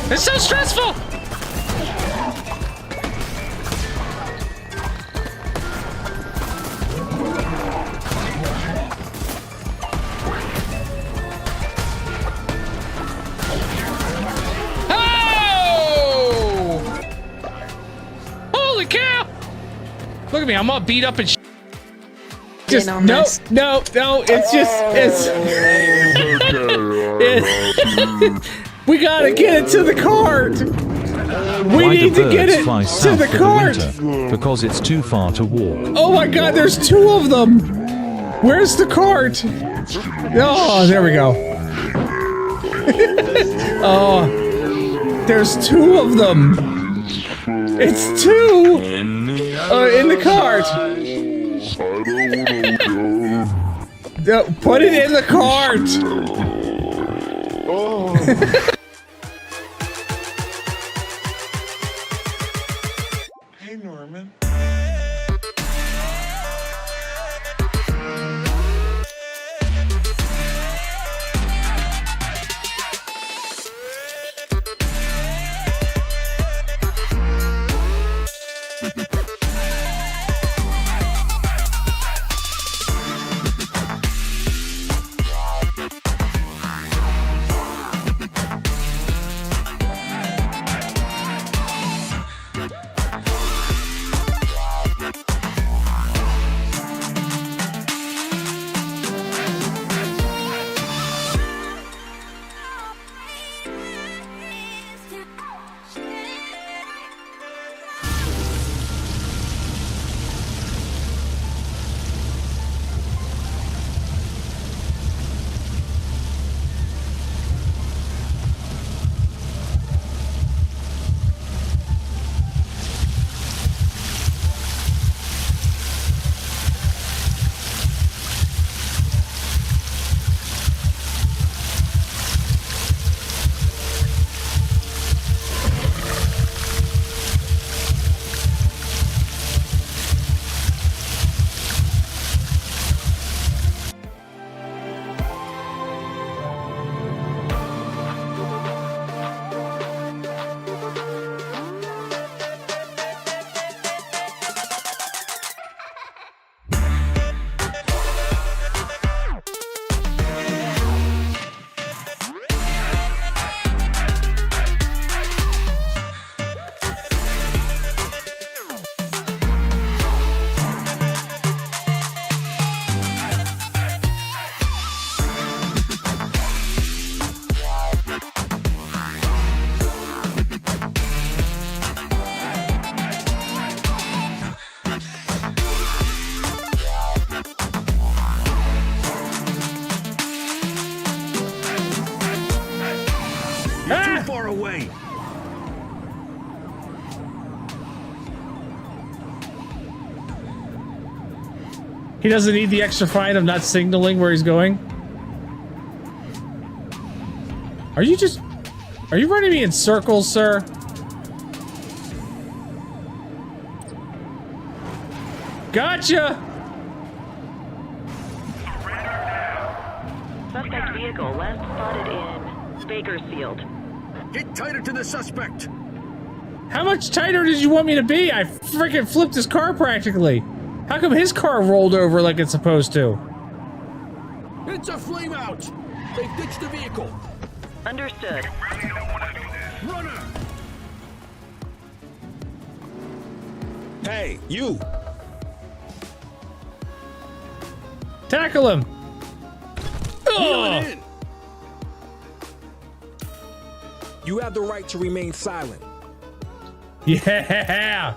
It's so stressful! Oh! Holy cow! Look at me, I'm all beat up and just no, it's just we gotta get it to the cart. We need to get it to the cart because it's too far to walk. Oh my God, there's two of them. Where's the cart? Oh, there we go. Oh, there's two of them. It's two in the cart. Put it in the cart. Hey, Norman. Far away. He doesn't need the extra fine of not signaling where he's going. Are you running me in circles, sir? Gotcha! Suspect vehicle last spotted in Bakersfield. Get tighter to the suspect. How much tighter did you want me to be? I freaking flipped his car practically. How come his car rolled over like it's supposed to? It's a flame out. They've ditched the vehicle. Understood. Runner. Hey, you. Tackle him. Reel it in. You have the right to remain silent. Yeah.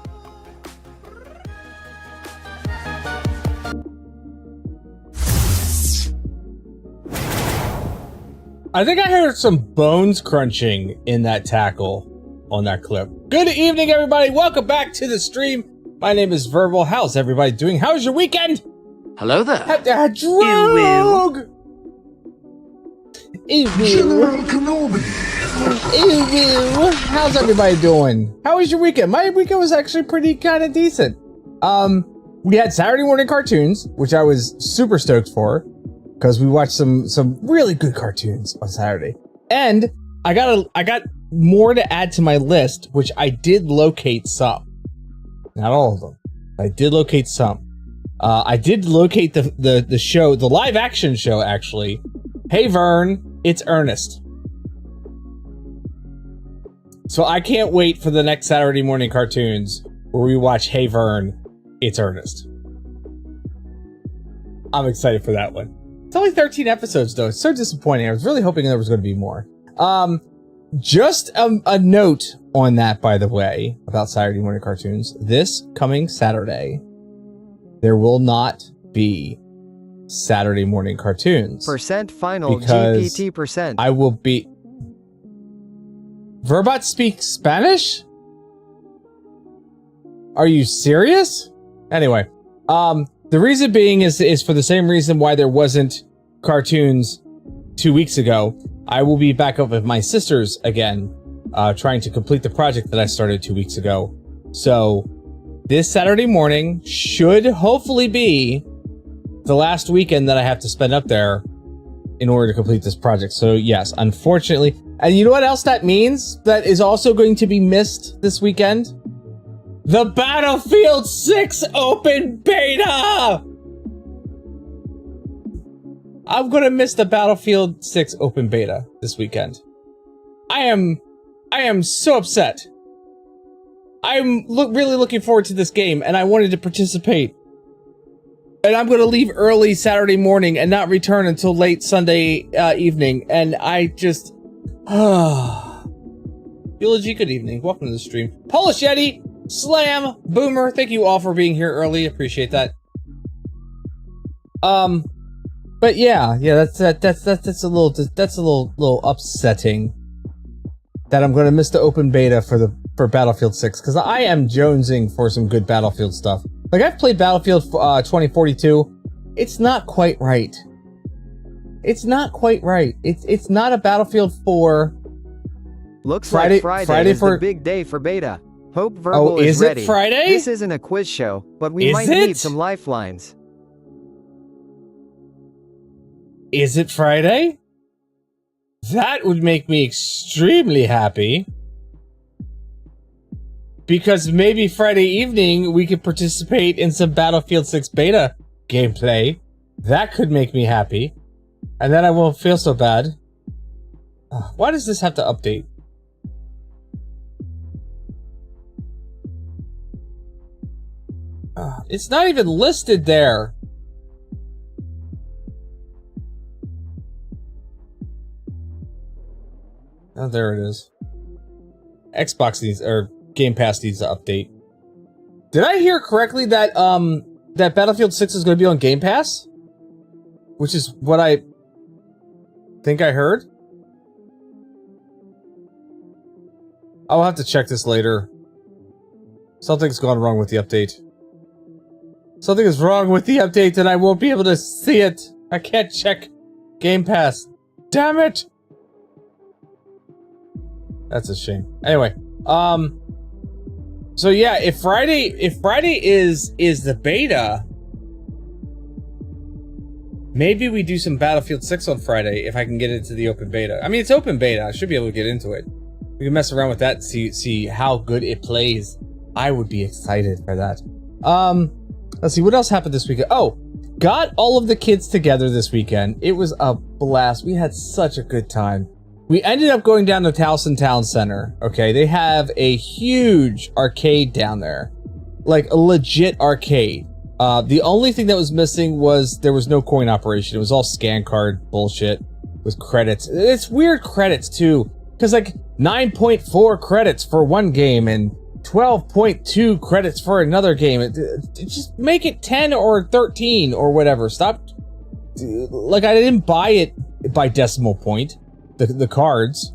I think I heard some bones crunching in that tackle on that clip. Good evening, everybody. Welcome back to the stream. My name is Verbal. How's everybody doing? How's your weekend? Hello there. Droog! General Kenobi. How's everybody doing? How was your weekend? My weekend was actually pretty kind of decent. We had Saturday morning cartoons, which I was super stoked for, because we watched some really good cartoons on Saturday. And I got more to add to my list, which I did locate some. Not all of them. I did locate some. I did locate the show, the live action show, actually. Hey Vern, it's Ernest. So I can't wait for the next Saturday morning cartoons where we watch Hey Vern, it's Ernest. I'm excited for that one. It's only 13 episodes though. It's so disappointing. I was really hoping there was going to be more. Just a note on that, by the way, about Saturday morning cartoons. This coming Saturday, there will not be Saturday morning cartoons. Percent final because GPT percent. I will be... Verbot speaks Spanish? Are you serious? Anyway, the reason being is for the same reason why there wasn't cartoons 2 weeks ago. I will be back up with my sisters again, trying to complete the project that I started 2 weeks ago. So this Saturday morning should hopefully be the last weekend that I have to spend up there in order to complete this project. So yes, unfortunately. And you know what else that means that is also going to be missed this weekend? The Battlefield 6 open beta! I'm gonna miss the Battlefield 6 open beta this weekend. I am so upset. I'm really looking forward to this game, and I wanted to participate. And I'm gonna leave early Saturday morning and not return until late Sunday evening, and I just... Eulogy, good evening. Welcome to the stream. Polish Yeti, Slam, Boomer, thank you all for being here early. Appreciate that. But yeah, that's a little upsetting that I'm gonna miss the open beta for Battlefield 6, because I am jonesing for some good Battlefield stuff. Like, I've played Battlefield 2042. It's not quite right. It's not quite right. It's not a Battlefield 4. Looks like Friday is the big day for beta. Hope Verbal is ready. Is it Friday? This isn't a quiz show, but we might need some lifelines. Is it Friday? That would make me extremely happy. Because maybe Friday evening we could participate in some Battlefield 6 beta gameplay. That could make me happy. And then I won't feel so bad. Why does this have to update? It's not even listed there. Oh, there it is. Xbox needs, or Game Pass needs to update. Did I hear correctly that that Battlefield 6 is going to be on Game Pass? Which is what I think I heard. I'll have to check this later. Something's gone wrong with the update. Something is wrong with the update and I won't be able to see it. I can't check Game Pass. Damn it! That's a shame. Anyway, so yeah, if Friday is the beta, maybe we do some Battlefield 6 on Friday if I can get into the open beta. I mean, it's open beta. I should be able to get into it. We can mess around with that and see how good it plays. I would be excited for that. Let's see, what else happened this weekend? Oh, got all of the kids together this weekend. It was a blast. We had such a good time. We ended up going down to Towson Town Center. Okay, they have a huge arcade down there. Like a legit arcade. The only thing that was missing was there was no coin operation. It was all scan card bullshit with credits. It's weird credits too. Because like 9.4 credits for one game and 12.2 credits for another game. Just make it 10 or 13 or whatever. Stop. Like, I didn't buy it by decimal point, the cards.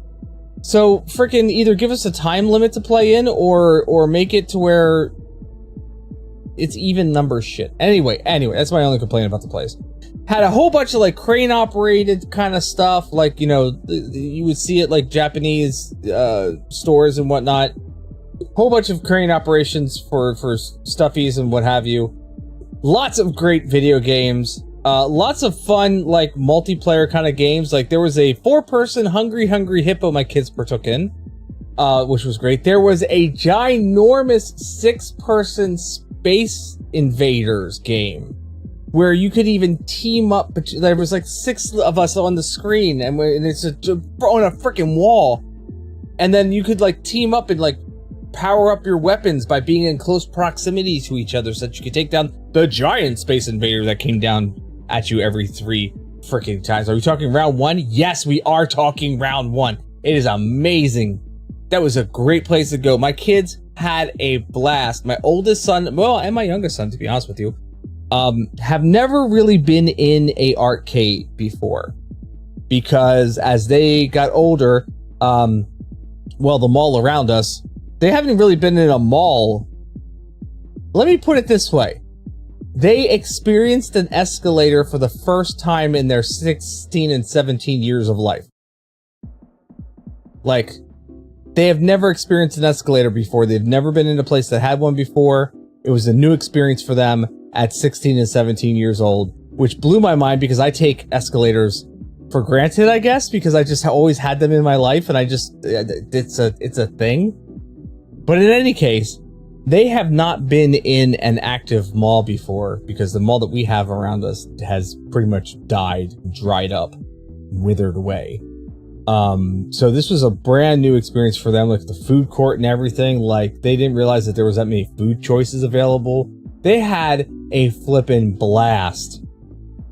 So freaking either give us a time limit to play in or make it to where it's even number shit. Anyway, that's my only complaint about the place. Had a whole bunch of like crane operated kind of stuff, like, you know, you would see it like Japanese stores and whatnot. Whole bunch of crane operations for stuffies and what have you. Lots of great video games. Lots of fun like multiplayer kind of games. Like there was a 4-person Hungry Hippo my kids partook in. which was great. There was a ginormous 6-person Space Invaders game where you could even team up. But there was like 6 of us on the screen, and it's on a freaking wall. And then you could like team up and like power up your weapons by being in close proximity to each other, so that you could take down the giant Space Invader that came down at you every 3 freaking times. Are we talking round 1? Yes, we are talking round 1. It is amazing. That was a great place to go. My kids had a blast. My oldest son, well, and my youngest son, to be honest with you, have never really been in a arcade before, because as they got older, well, the mall around us, they haven't really been in a mall. Let me put it this way. They experienced an escalator for the first time in their 16 and 17 years of life. Like, they have never experienced an escalator before. They've never been in a place that had one before. It was a new experience for them at 16 and 17 years old, which blew my mind because I take escalators for granted, I guess, because I just always had them in my life, and I just, it's a thing. But in any case, they have not been in an active mall before, because the mall that we have around us has pretty much died, dried up, withered away. So this was a brand new experience for them, like the food court and everything. Like, they didn't realize that there was that many food choices available. They had a flippin' blast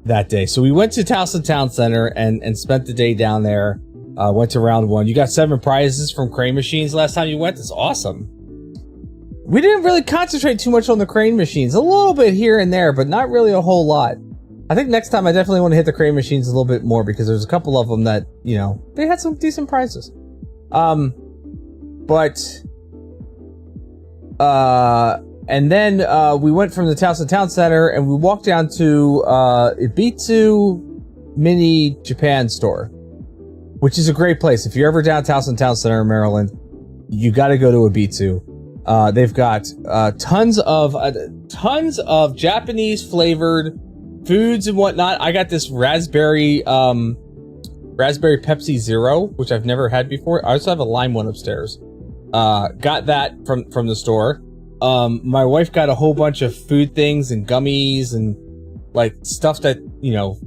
that day. So we went to Towson Town Center and spent the day down there. Went to round 1. You got 7 prizes from crane machines last time you went. That's awesome. We didn't really concentrate too much on the crane machines. A little bit here and there, but not really a whole lot. I think next time I definitely want to hit the crane machines a little bit more, because there's a couple of them that, you know, they had some decent prizes. And then we went from the Towson Town Center and we walked down to Ibizu Mini Japan store, which is a great place. If you're ever down Towson Town Center in Maryland, you got to go to Ibizu. They've got tons of Japanese flavored foods and whatnot. I got this raspberry Pepsi Zero, which I've never had before. I also have a lime one upstairs. Got that from the store. My wife got a whole bunch of food things and gummies and like stuff that, you know,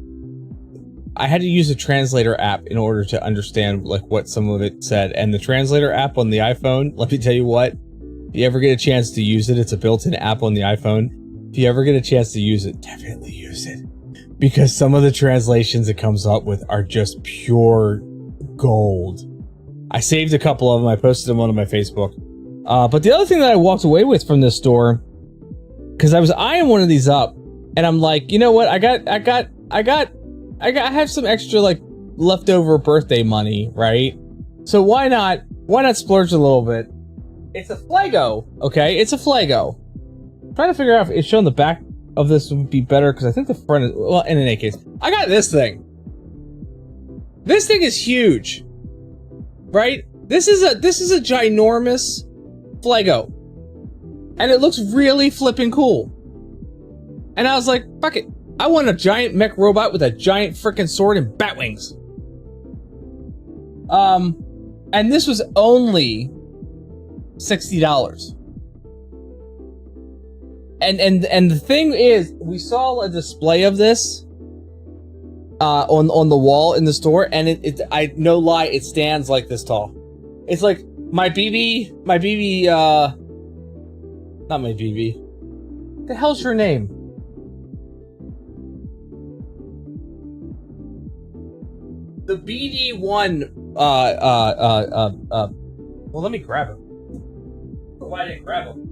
I had to use a translator app in order to understand like what some of it said. And the translator app on the iPhone, let me tell you what, if you ever get a chance to use it, it's a built-in app on the iPhone. If you ever get a chance to use it, definitely use it, because some of the translations it comes up with are just pure gold. I saved a couple of them. I posted them on my Facebook. But the other thing that I walked away with from this store, because I was eyeing one of these up, and I'm like, you know what? I have some extra like leftover birthday money, right? So why not splurge a little bit? It's a Flago, okay? It's a Flago. I'm trying to figure out if it's showing the back of this would be better, because I think the front is, well, in any case, I got this thing. This thing is huge, right? This is a ginormous Flago, and it looks really flipping cool. And I was like, fuck it. I want a giant mech robot with a giant freaking sword and bat wings. And this was only $60. And the thing is, we saw a display of this on the wall in the store, and I no lie, it stands like this tall. It's like my BB, not my BB. What the hell's your name? The BD1, well, let me grab him. Why I didn't grab him?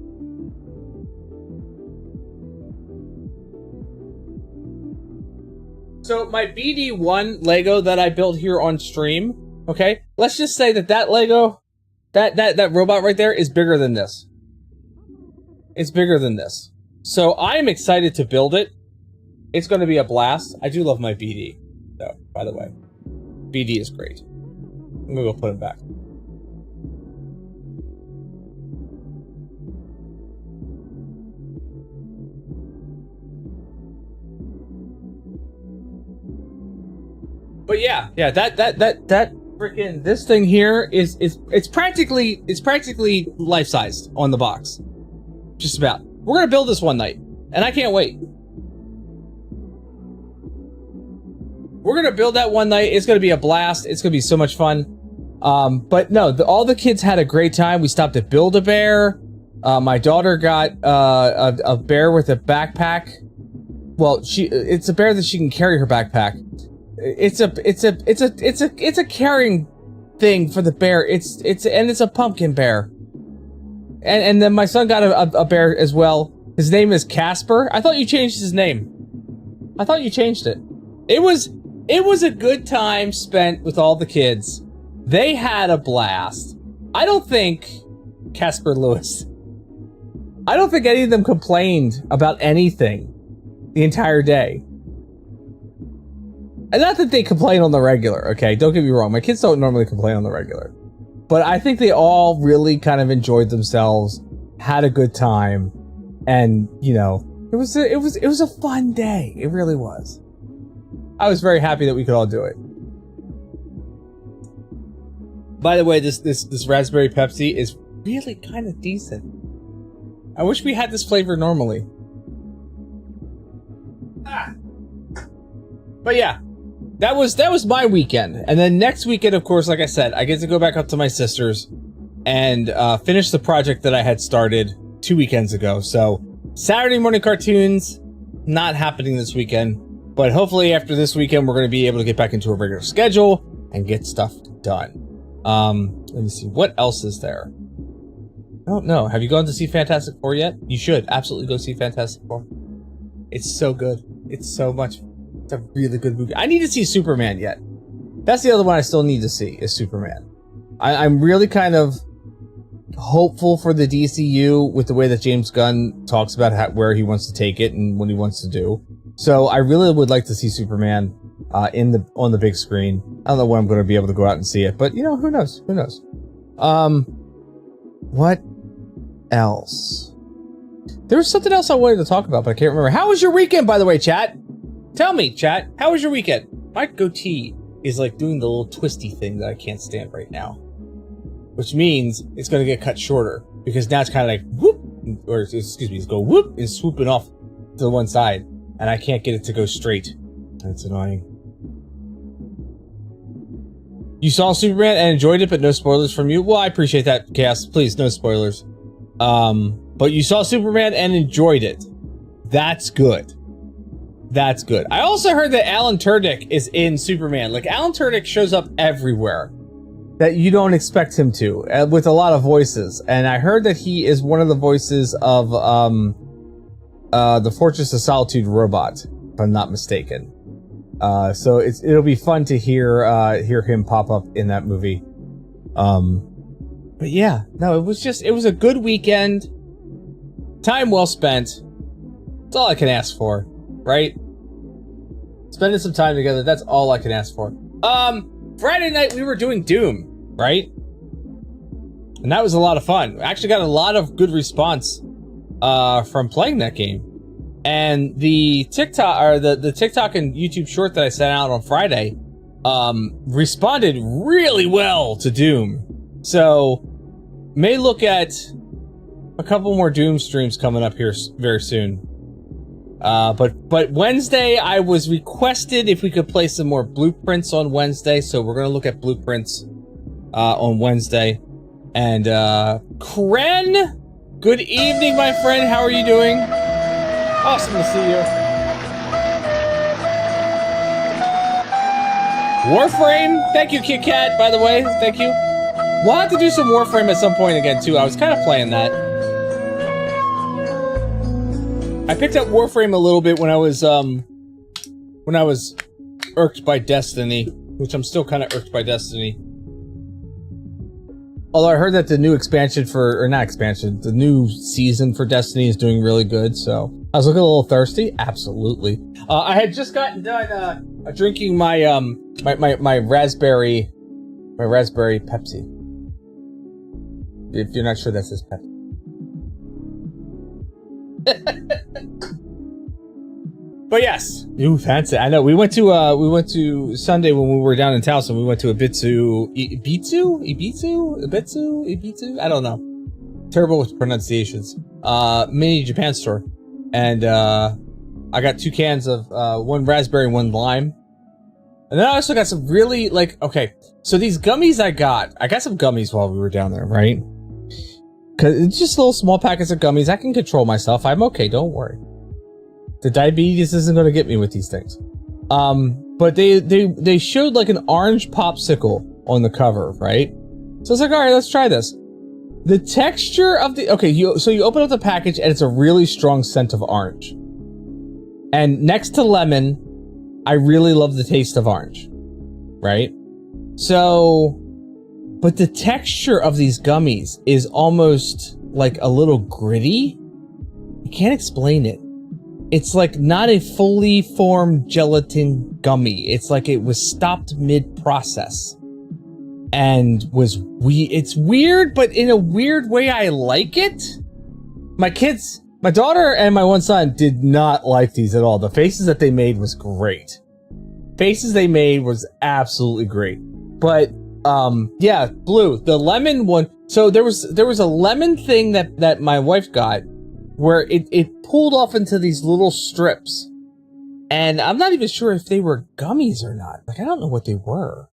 So my BD1 Lego that I built here on stream, okay? Let's just say that Lego, that robot right there is bigger than this. It's bigger than this. So I am excited to build it. It's going to be a blast. I do love my BD, though, by the way. BD is great. I'm gonna go put him back. But yeah, that freaking this thing here is it's practically life sized on the box. Just about. We're gonna build this one night, and I can't wait. We're gonna build that one night. It's gonna be a blast. It's gonna be so much fun. But no, all the kids had a great time. We stopped at Build-A-Bear. My daughter got a bear with a backpack. Well, it's a bear that she can carry her backpack. It's a carrying thing for the bear. It's a pumpkin bear. And then my son got a bear as well. His name is Casper. I thought you changed his name. I thought you changed it. It was a good time spent with all the kids. They had a blast. I don't think Casper Lewis. I don't think any of them complained about anything the entire day. And not that they complain on the regular, okay? Don't get me wrong. My kids don't normally complain on the regular. But I think they all really kind of enjoyed themselves, had a good time, and, you know, it was a fun day. It really was. I was very happy that we could all do it. By the way, this raspberry Pepsi is really kind of decent. I wish we had this flavor normally. But yeah, that was my weekend. And then next weekend, of course, like I said, I get to go back up to my sister's and finish the project that I had started 2 weekends ago. So Saturday morning cartoons, not happening this weekend. But hopefully after this weekend, we're going to be able to get back into a regular schedule and get stuff done. Let me see. What else is there? I don't know. Have you gone to see Fantastic Four yet? You should absolutely go see Fantastic Four. It's so good. It's so much. It's a really good movie. I need to see Superman yet. That's the other one I still need to see is Superman. I'm really kind of hopeful for the DCU with the way that James Gunn talks about where he wants to take it and what he wants to do. So I really would like to see Superman on the big screen. I don't know when I'm going to be able to go out and see it, but you know, who knows? Who knows? What else? There was something else I wanted to talk about, but I can't remember. How was your weekend, by the way, chat? Tell me, chat. How was your weekend? My goatee is like doing the little twisty thing that I can't stand right now, which means it's going to get cut shorter because now it's kind of like whoop, or excuse me, it's go whoop and swooping off to the one side, and I can't get it to go straight. That's annoying. You saw Superman and enjoyed it, but no spoilers from you? Well, I appreciate that, Chaos. Please, no spoilers. But you saw Superman and enjoyed it. That's good. That's good. I also heard that Alan Tudyk is in Superman. Like, Alan Tudyk shows up everywhere that you don't expect him to, with a lot of voices. And I heard that he is one of the voices of the Fortress of Solitude robot, if I'm not mistaken. So it'll be fun to hear him pop up in that movie. But yeah, no, it was a good weekend. Time well spent. That's all I can ask for, right? Spending some time together, that's all I can ask for. Friday night we were doing Doom, right? And that was a lot of fun. I actually got a lot of good response from playing that game. And the TikTok or the TikTok and YouTube short that I sent out on Friday responded really well to Doom. So may look at a couple more Doom streams coming up here very soon. But Wednesday I was requested if we could play some more Blueprints on Wednesday, so we're gonna look at Blueprints on Wednesday. And Kren, good evening, my friend. How are you doing? Awesome to see you. Warframe, thank you, Kit Kat, by the way, thank you. We'll have to do some Warframe at some point again, too. I was kind of playing that. I picked up Warframe a little bit when I was irked by Destiny, which I'm still kind of irked by Destiny. Although I heard that the new expansion the new season for Destiny is doing really good, so I was looking a little thirsty. Absolutely. I had just gotten done drinking my my raspberry Pepsi. If you're not sure, that says Pepsi. But yes, ooh, fancy. I know we went to Sunday when we were down in Towson. We went to Ibizu. I don't know. Terrible with pronunciations. Mini Japan store, and I got 2 cans of one raspberry, one lime, and then I also got some really okay. So these gummies I got some gummies while we were down there, right? Cause it's just little small packets of gummies. I can control myself. I'm okay. Don't worry. The diabetes isn't going to get me with these things. But they showed like an orange popsicle on the cover, right? So I was like, all right, let's try this. The texture of so you open up the package and it's a really strong scent of orange. And next to lemon, I really love the taste of orange, right? So, but the texture of these gummies is almost like a little gritty. I can't explain it. It's like not a fully formed gelatin gummy. It's like it was stopped mid-process. And it's weird, but in a weird way I like it. My daughter and my one son did not like these at all. The faces that they made was great. Faces they made was absolutely great. But yeah, Blue, the lemon one. So there was a lemon thing that my wife got where it pulled off into these little strips. And I'm not even sure if they were gummies or not. Like, I don't know what they were.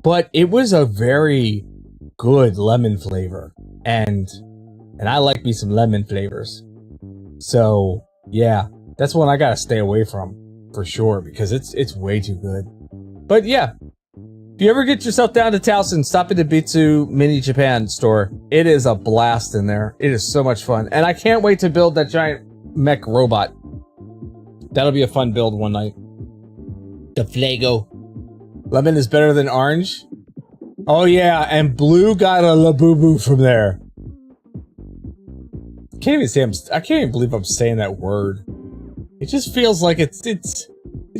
But it was a very good lemon flavor. And I like me some lemon flavors. So, yeah, that's one I gotta stay away from for sure because it's way too good. But yeah, if you ever get yourself down to Towson, stop at the Bitsu Mini Japan store. It is a blast in there. It is so much fun. And I can't wait to build that giant mech robot. That'll be a fun build one night. The Flago. Lemon is better than orange? Oh yeah, and Blue got a Labubu from there. I can't even believe I'm saying that word. It just feels like it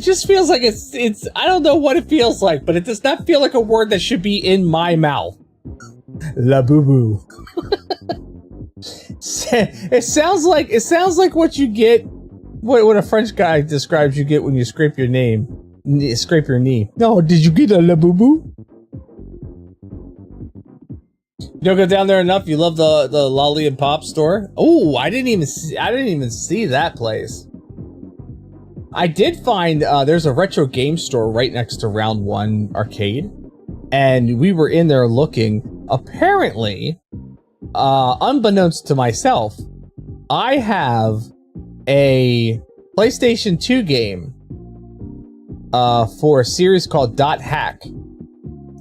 just feels like it's I don't know what it feels like, but it does not feel like a word that should be in my mouth. Labubu. It sounds like what you get, what a French guy describes you get when you scrape your knee. No, did you get a Labubu? You don't go down there enough. You love the Lolly and Pop store. Oh, I didn't even see that place. I did find there's a retro game store right next to Round 1 Arcade, and we were in there looking. Apparently, unbeknownst to myself, I have a PlayStation 2 game for a series called Dot Hack.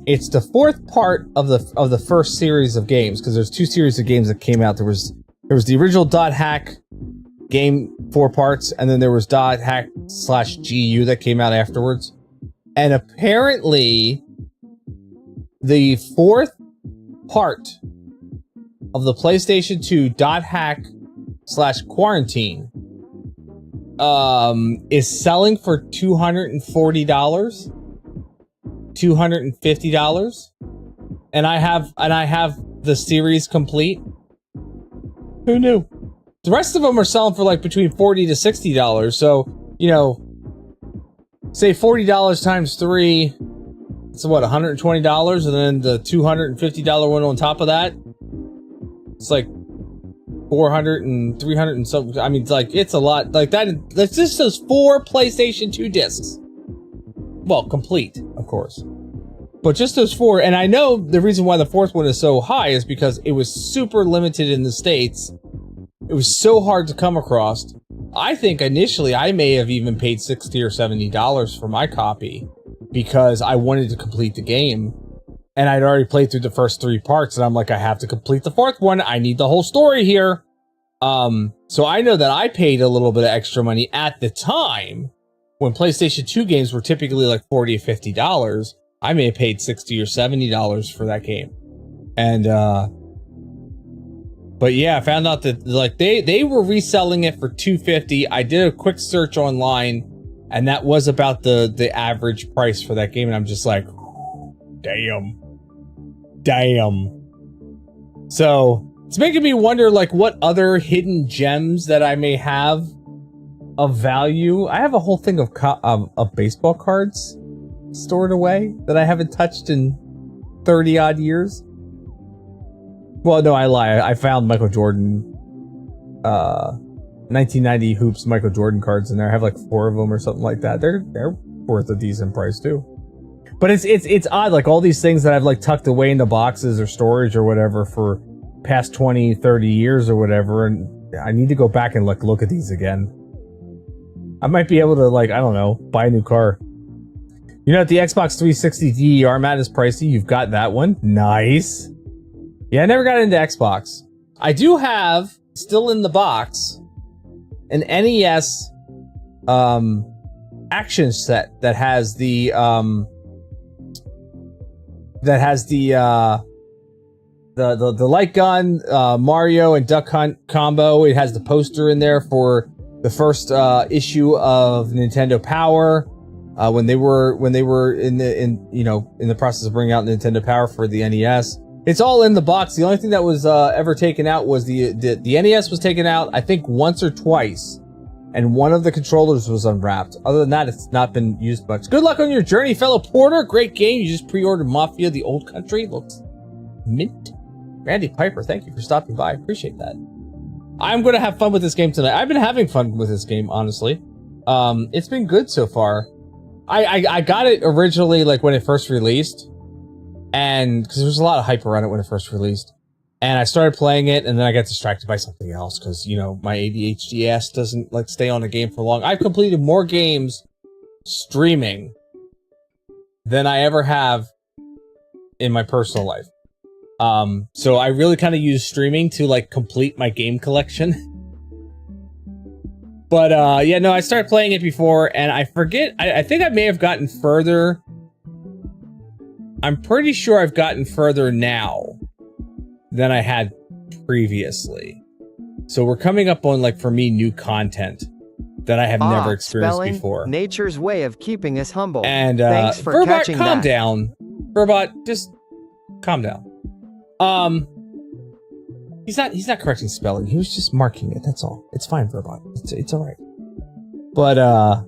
It's the 4th part of the first series of games, because there's 2 series of games that came out. There was the original Dot Hack game, 4 parts, and then there was Dot Hack /GU that came out afterwards. And apparently, the 4th part of the PlayStation 2 Dot Hack /Quarantine is selling for $240. $250, and I have the series complete. Who knew? The rest of them are selling for like between $40 to $60. So, you know, say $40 times 3, it's what, $120, and then the $250 one on top of that, it's like 400 and 300 and something. I mean, it's like, it's a lot. Like that's just those 4 PlayStation 2 discs. Well, complete, of course. But just those 4, and I know the reason why the 4th one is so high is because it was super limited in the States. It was so hard to come across. I think initially I may have even paid $60 or $70 for my copy because I wanted to complete the game. And I'd already played through the first 3 parts, and I'm like, I have to complete the 4th one. I need the whole story here. So I know that I paid a little bit of extra money at the time. When PlayStation 2 games were typically like $40 or $50, I may have paid $60 or $70 for that game. And, but yeah, I found out that like they were reselling it for $250. I did a quick search online, and that was about the average price for that game. And I'm just like, damn. So it's making me wonder like what other hidden gems that I may have of value. I have a whole thing of baseball cards stored away that I haven't touched in 30 odd years. Well, no, I lie. I found Michael Jordan, 1990 Hoops Michael Jordan cards in there. I have like 4 of them or something like that. They're worth a decent price too. But it's odd, like all these things that I've like tucked away into boxes or storage or whatever for past 20, 30 years or whatever, and I need to go back and look at these again. I might be able to, like, I don't know, buy a new car. You know, the Xbox 360 DDR mat is pricey. You've got that one. Nice. Yeah, I never got into Xbox. I do have, still in the box, an NES action set that has the light gun, Mario and Duck Hunt combo. It has the poster in there for the first issue of Nintendo Power, when they were in the process of bringing out Nintendo Power for the NES. It's all in the box. The only thing that was ever taken out was the NES was taken out, I think, once or twice, and one of the controllers was unwrapped. Other than that, it's not been used much. Good luck on your journey, fellow Porter. Great game. You just pre-ordered Mafia: The Old Country. Looks mint. Randy Piper, thank you for stopping by. I appreciate that. I'm going to have fun with this game tonight. I've been having fun with this game, honestly. It's been good so far. I got it originally, like, when it first released, and because there was a lot of hype around it when it first released, and I started playing it, and then I got distracted by something else because, you know, my ADHD ass doesn't like stay on a game for long. I've completed more games streaming than I ever have in my personal life. So I really kind of use streaming to like complete my game collection. But yeah, no, I started playing it before, and I forget. I think I may have gotten further. I'm pretty sure I've gotten further now than I had previously. So we're coming up on, like, for me, new content that I have never experienced before. Nature's way of keeping us humble. And thanks for Burbot, catching calm that. down. Burbot, just calm down. He's not correcting spelling. He was just marking it. That's all. It's fine, Burbot. It's all right. But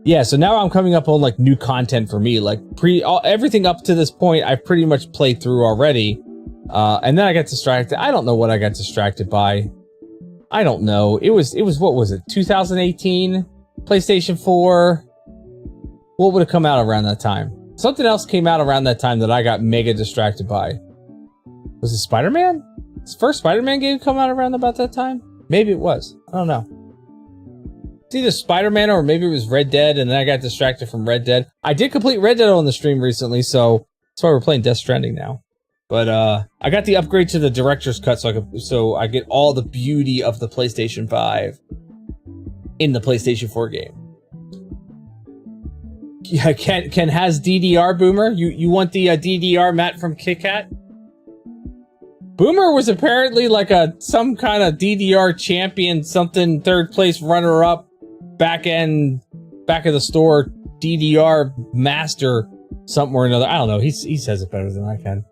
yeah. So now I'm coming up on like new content for me. Like everything up to this point, I've pretty much played through already. And then I got distracted. I don't know what I got distracted by. I don't know. It was what was it? 2018, PlayStation 4. What would have come out around that time? Something else came out around that time that I got mega distracted by. Was it Spider-Man? His first Spider-Man game come out around about that time? Maybe it was. I don't know. It's either Spider-Man or maybe it was Red Dead, and then I got distracted from Red Dead. I did complete Red Dead on the stream recently, so that's why we're playing Death Stranding now. But I got the upgrade to the director's cut, so I get all the beauty of the PlayStation 5 in the PlayStation 4 game. Yeah, Ken has DDR, Boomer. You want the DDR mat from Kit Kat? Boomer was apparently like some kind of DDR champion, something third place runner up, back of the store DDR master, something or another. I don't know. He says it better than I can.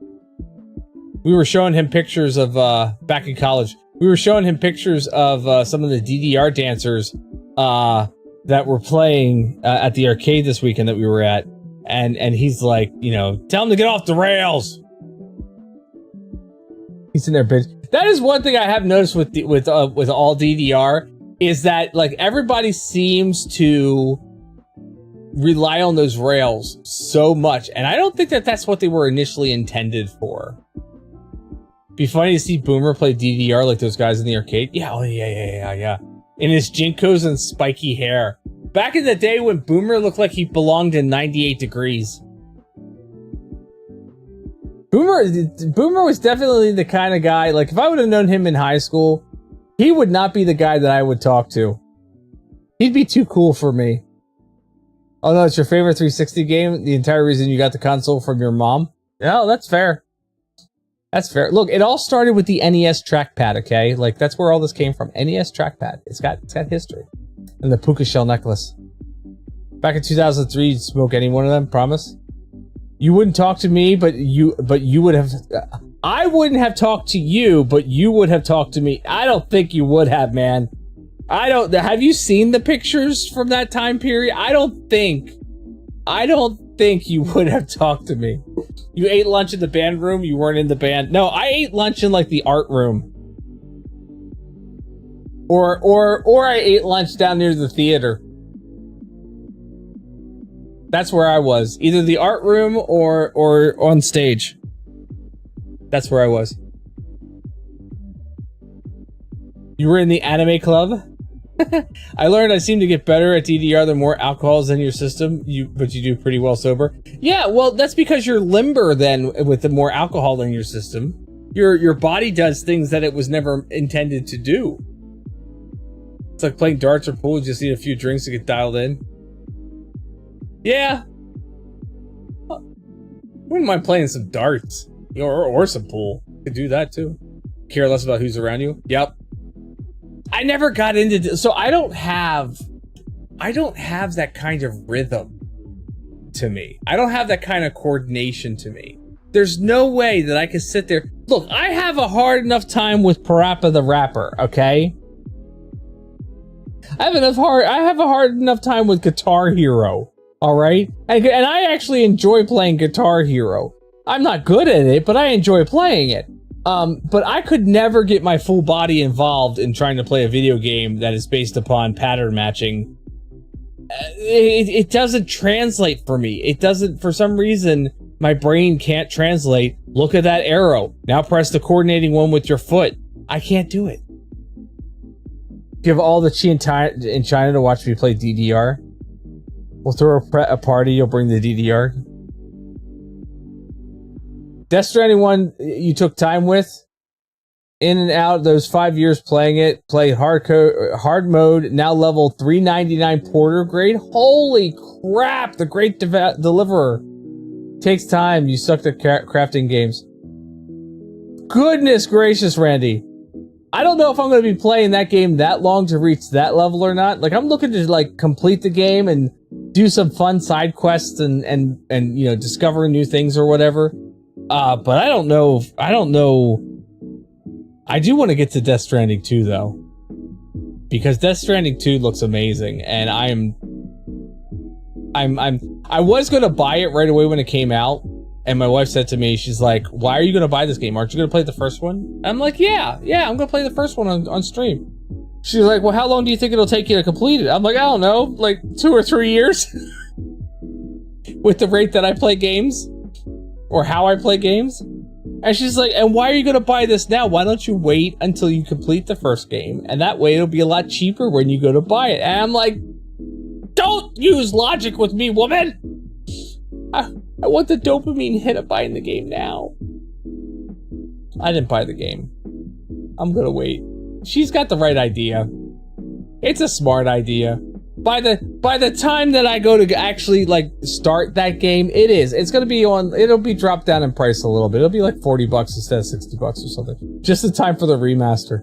We were showing him pictures of back in college. We were showing him pictures of some of the DDR dancers that were playing at the arcade this weekend that we were at, and he's like, you know, tell him to get off the rails. He's in there, bitch. That is one thing I have noticed with all DDR is that like everybody seems to rely on those rails so much, and I don't think that that's what they were initially intended for. Be funny to see Boomer play DDR like those guys in the arcade. Yeah, oh yeah. In his Jinkos and spiky hair. Back in the day when Boomer looked like he belonged in 98 Degrees. Boomer was definitely the kind of guy, like if I would have known him in high school, he would not be the guy that I would talk to. He'd be too cool for me. Oh no, it's your favorite 360 game? The entire reason you got the console from your mom? Yeah, that's fair. That's fair. Look, it all started with the NES trackpad, okay? Like, that's where all this came from. NES trackpad. It's got history. And the puka shell necklace. Back in 2003, you'd smoke any one of them, promise? You wouldn't talk to me, but you would have... I wouldn't have talked to you, but you would have talked to me. I don't think you would have, man. I don't. Have you seen the pictures from that time period? I don't think you would have talked to me. You ate lunch in the band room. You weren't in the band. No, I ate lunch in like the art room. Or I ate lunch down near the theater. That's where I was. Either the art room or on stage. That's where I was. You were in the anime club? I learned I seem to get better at DDR the more alcohol's in your system, but you do pretty well sober. Yeah, well, that's because you're limber then with the more alcohol in your system. Your body does things that it was never intended to do. It's like playing darts or pool, you just need a few drinks to get dialed in. Yeah. Wouldn't mind playing some darts. Or some pool. Could do that too. Care less about who's around you. Yep. I never got into... So I don't have that kind of rhythm to me. I don't have that kind of coordination to me. There's no way that I could sit there... Look, I have a hard enough time with Parappa the Rapper, okay? I have a hard enough time with Guitar Hero, alright? And I actually enjoy playing Guitar Hero. I'm not good at it, but I enjoy playing it. But I could never get my full body involved in trying to play a video game that is based upon pattern matching. It doesn't translate for me. It doesn't, for some reason, my brain can't translate. Look at that arrow. Now press the coordinating one with your foot. I can't do it. Give all the chi in China to watch me play DDR. We'll throw a party, you'll bring the DDR. Death Stranding 1, you took time with. In and out those 5 years playing it. Played hard mode, now level 399 Porter grade. Holy crap, the great deliverer. Takes time, you sucked at crafting games. Goodness gracious, Randy. I don't know if I'm going to be playing that game that long to reach that level or not. Like, I'm looking to, like, complete the game and do some fun side quests and you know, discover new things or whatever. But I don't know. I do want to get to Death Stranding 2 though, because Death Stranding 2 looks amazing, and I was gonna buy it right away when it came out, and my wife said to me, she's like, "Why are you gonna buy this game? Aren't you gonna play the first one?" I'm like, "Yeah, I'm gonna play the first one on stream." She's like, "Well, how long do you think it'll take you to complete it?" I'm like, "I don't know, like 2 or 3 years." With the rate that I play games. Or how I play games. And she's like, "And why are you gonna buy this now? Why don't you wait until you complete the first game? And that way it'll be a lot cheaper when you go to buy it." And I'm like, don't use logic with me, woman! I want the dopamine hit of buying the game now. I didn't buy the game. I'm gonna wait. She's got the right idea. It's a smart idea. By the time that I go to actually like start that game, it's gonna be it'll be dropped down in price a little bit. It'll be like $40 instead of $60 or something. Just in time for the remaster.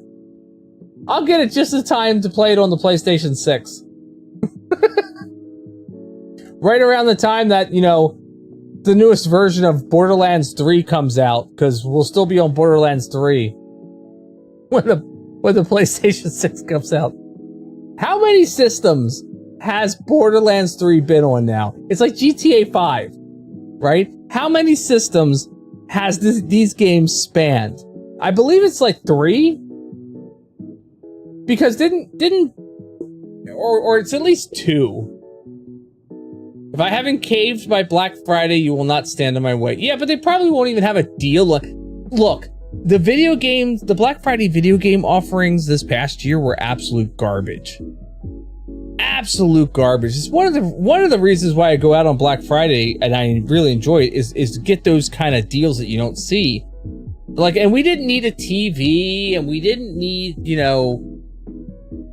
I'll get it just in time to play it on the PlayStation 6. Right around the time that, you know, the newest version of Borderlands 3 comes out, because we'll still be on Borderlands 3 when the PlayStation 6 comes out. How many systems has Borderlands 3 been on now? It's like GTA 5, right? How many systems has these games spanned? I believe it's like 3. Because or it's at least 2. If I haven't caved by Black Friday, you will not stand in my way. Yeah, but they probably won't even have a deal. Look, the Black Friday video game offerings this past year were absolute garbage. Absolute garbage. It's one of the reasons why I go out on Black Friday and I really enjoy it is to get those kind of deals that you don't see. Like, and we didn't need a TV, and we didn't need, you know,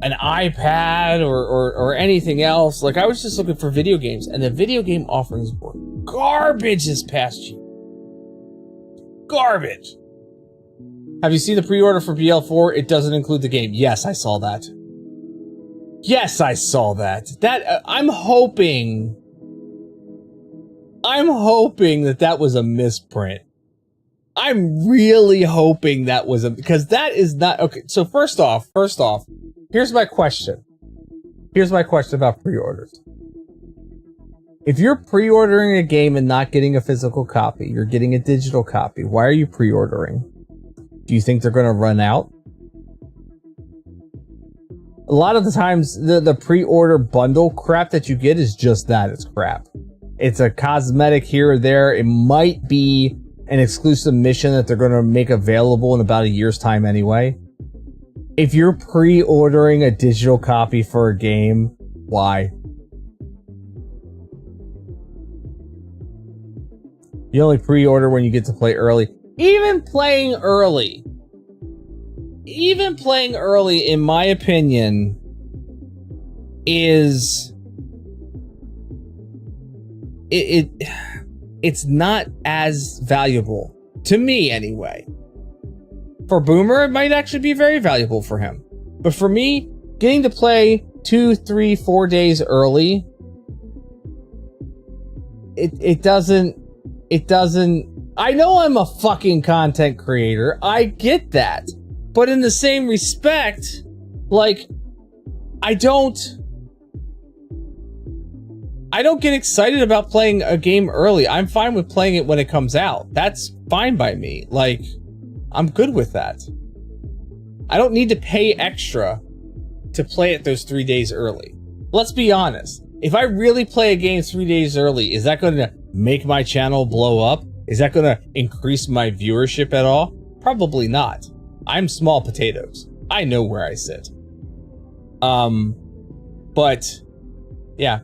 an iPad or anything else. Like, I was just looking for video games, and the video game offerings were garbage this past year. Garbage. Have you seen the pre-order for BL4? It doesn't include the game. Yes, I saw that. Yes, I saw that. I'm hoping that was a misprint. I'm really hoping that was because that is not okay. So first off, here's my question. Here's my question about pre-orders. If you're pre-ordering a game and not getting a physical copy, you're getting a digital copy. Why are you pre-ordering? Do you think they're going to run out? A lot of the times, the pre-order bundle crap that you get is just that. It's crap. It's a cosmetic here or there. It might be an exclusive mission that they're going to make available in about a year's time anyway. If you're pre-ordering a digital copy for a game, why? You only pre-order when you get to play early. Even playing early, in my opinion, is it's not as valuable to me anyway. For Boomer, it might actually be very valuable for him. But for me, getting to play 2, 3, 4 days early, it doesn't. I know I'm a fucking content creator. I get that. But in the same respect, like, I don't get excited about playing a game early. I'm fine with playing it when it comes out. That's fine by me. Like, I'm good with that. I don't need to pay extra to play it those 3 days early. Let's be honest. If I really play a game 3 days early, is that going to make my channel blow up? Is that going to increase my viewership at all? Probably not. I'm small potatoes. I know where I sit. But yeah.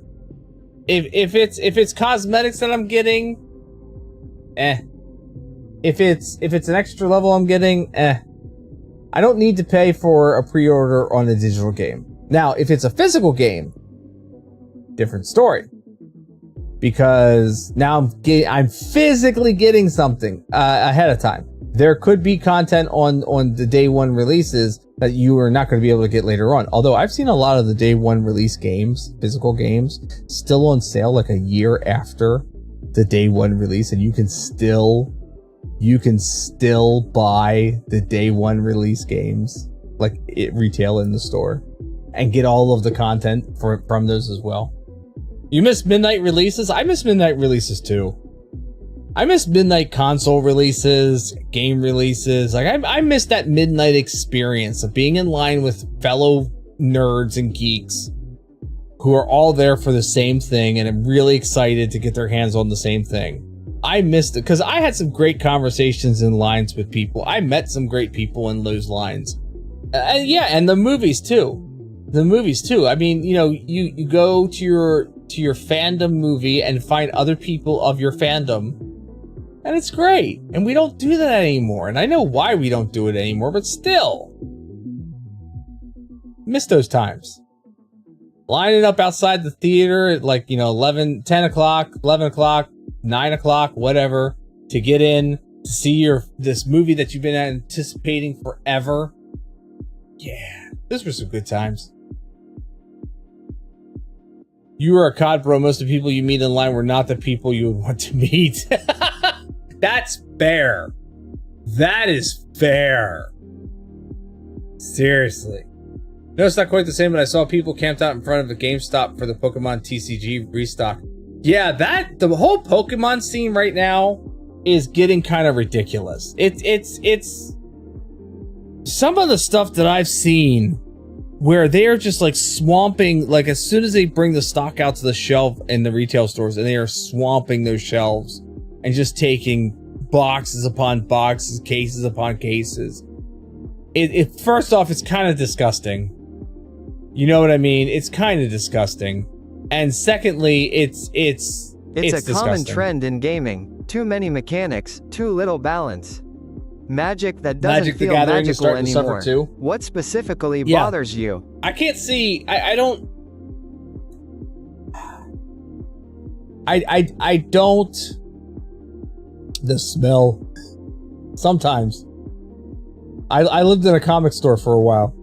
If it's cosmetics that I'm getting, If it's an extra level I'm getting, I don't need to pay for a pre-order on a digital game. Now, if it's a physical game, different story. Because now I'm physically getting something ahead of time. There could be content on the day one releases that you are not going to be able to get later on. Although I've seen a lot of the day one release games, physical games, still on sale like a year after the day one release, and you can still buy the day one release games, like it retail in the store, and get all of the content from those as well. You miss midnight releases? I miss midnight releases too. I miss midnight console releases, game releases. Like I miss that midnight experience of being in line with fellow nerds and geeks who are all there for the same thing and are really excited to get their hands on the same thing. I missed it because I had some great conversations in lines with people. I met some great people in those lines. Yeah, and the movies too. I mean, you know, you go to your fandom movie and find other people of your fandom, and it's great. And we don't do that anymore. And I know why we don't do it anymore, but still, miss those times. Lining up outside the theater at 10 o'clock, 11 o'clock, 9 o'clock, whatever, to get in to see this movie that you've been anticipating forever. Yeah, those were some good times. You were a COD bro. Most of the people you meet in line were not the people you would want to meet. That's fair. That is fair. Seriously. No, it's not quite the same, but I saw people camped out in front of a GameStop for the Pokemon TCG restock. Yeah, the whole Pokemon scene right now is getting kind of ridiculous. It's some of the stuff that I've seen where they are just like swamping, like as soon as they bring the stock out to the shelf in the retail stores, and they are swamping those shelves and just taking boxes upon boxes, cases upon cases. It first off, it's kind of disgusting. You know what I mean? It's kind of disgusting. And secondly, it's a disgusting. Common trend in gaming. Too many mechanics, too little balance. Magic that doesn't feel magical anymore. Too. What specifically bothers you? I can't see. I don't. The smell. Sometimes. I lived in a comic store for a while.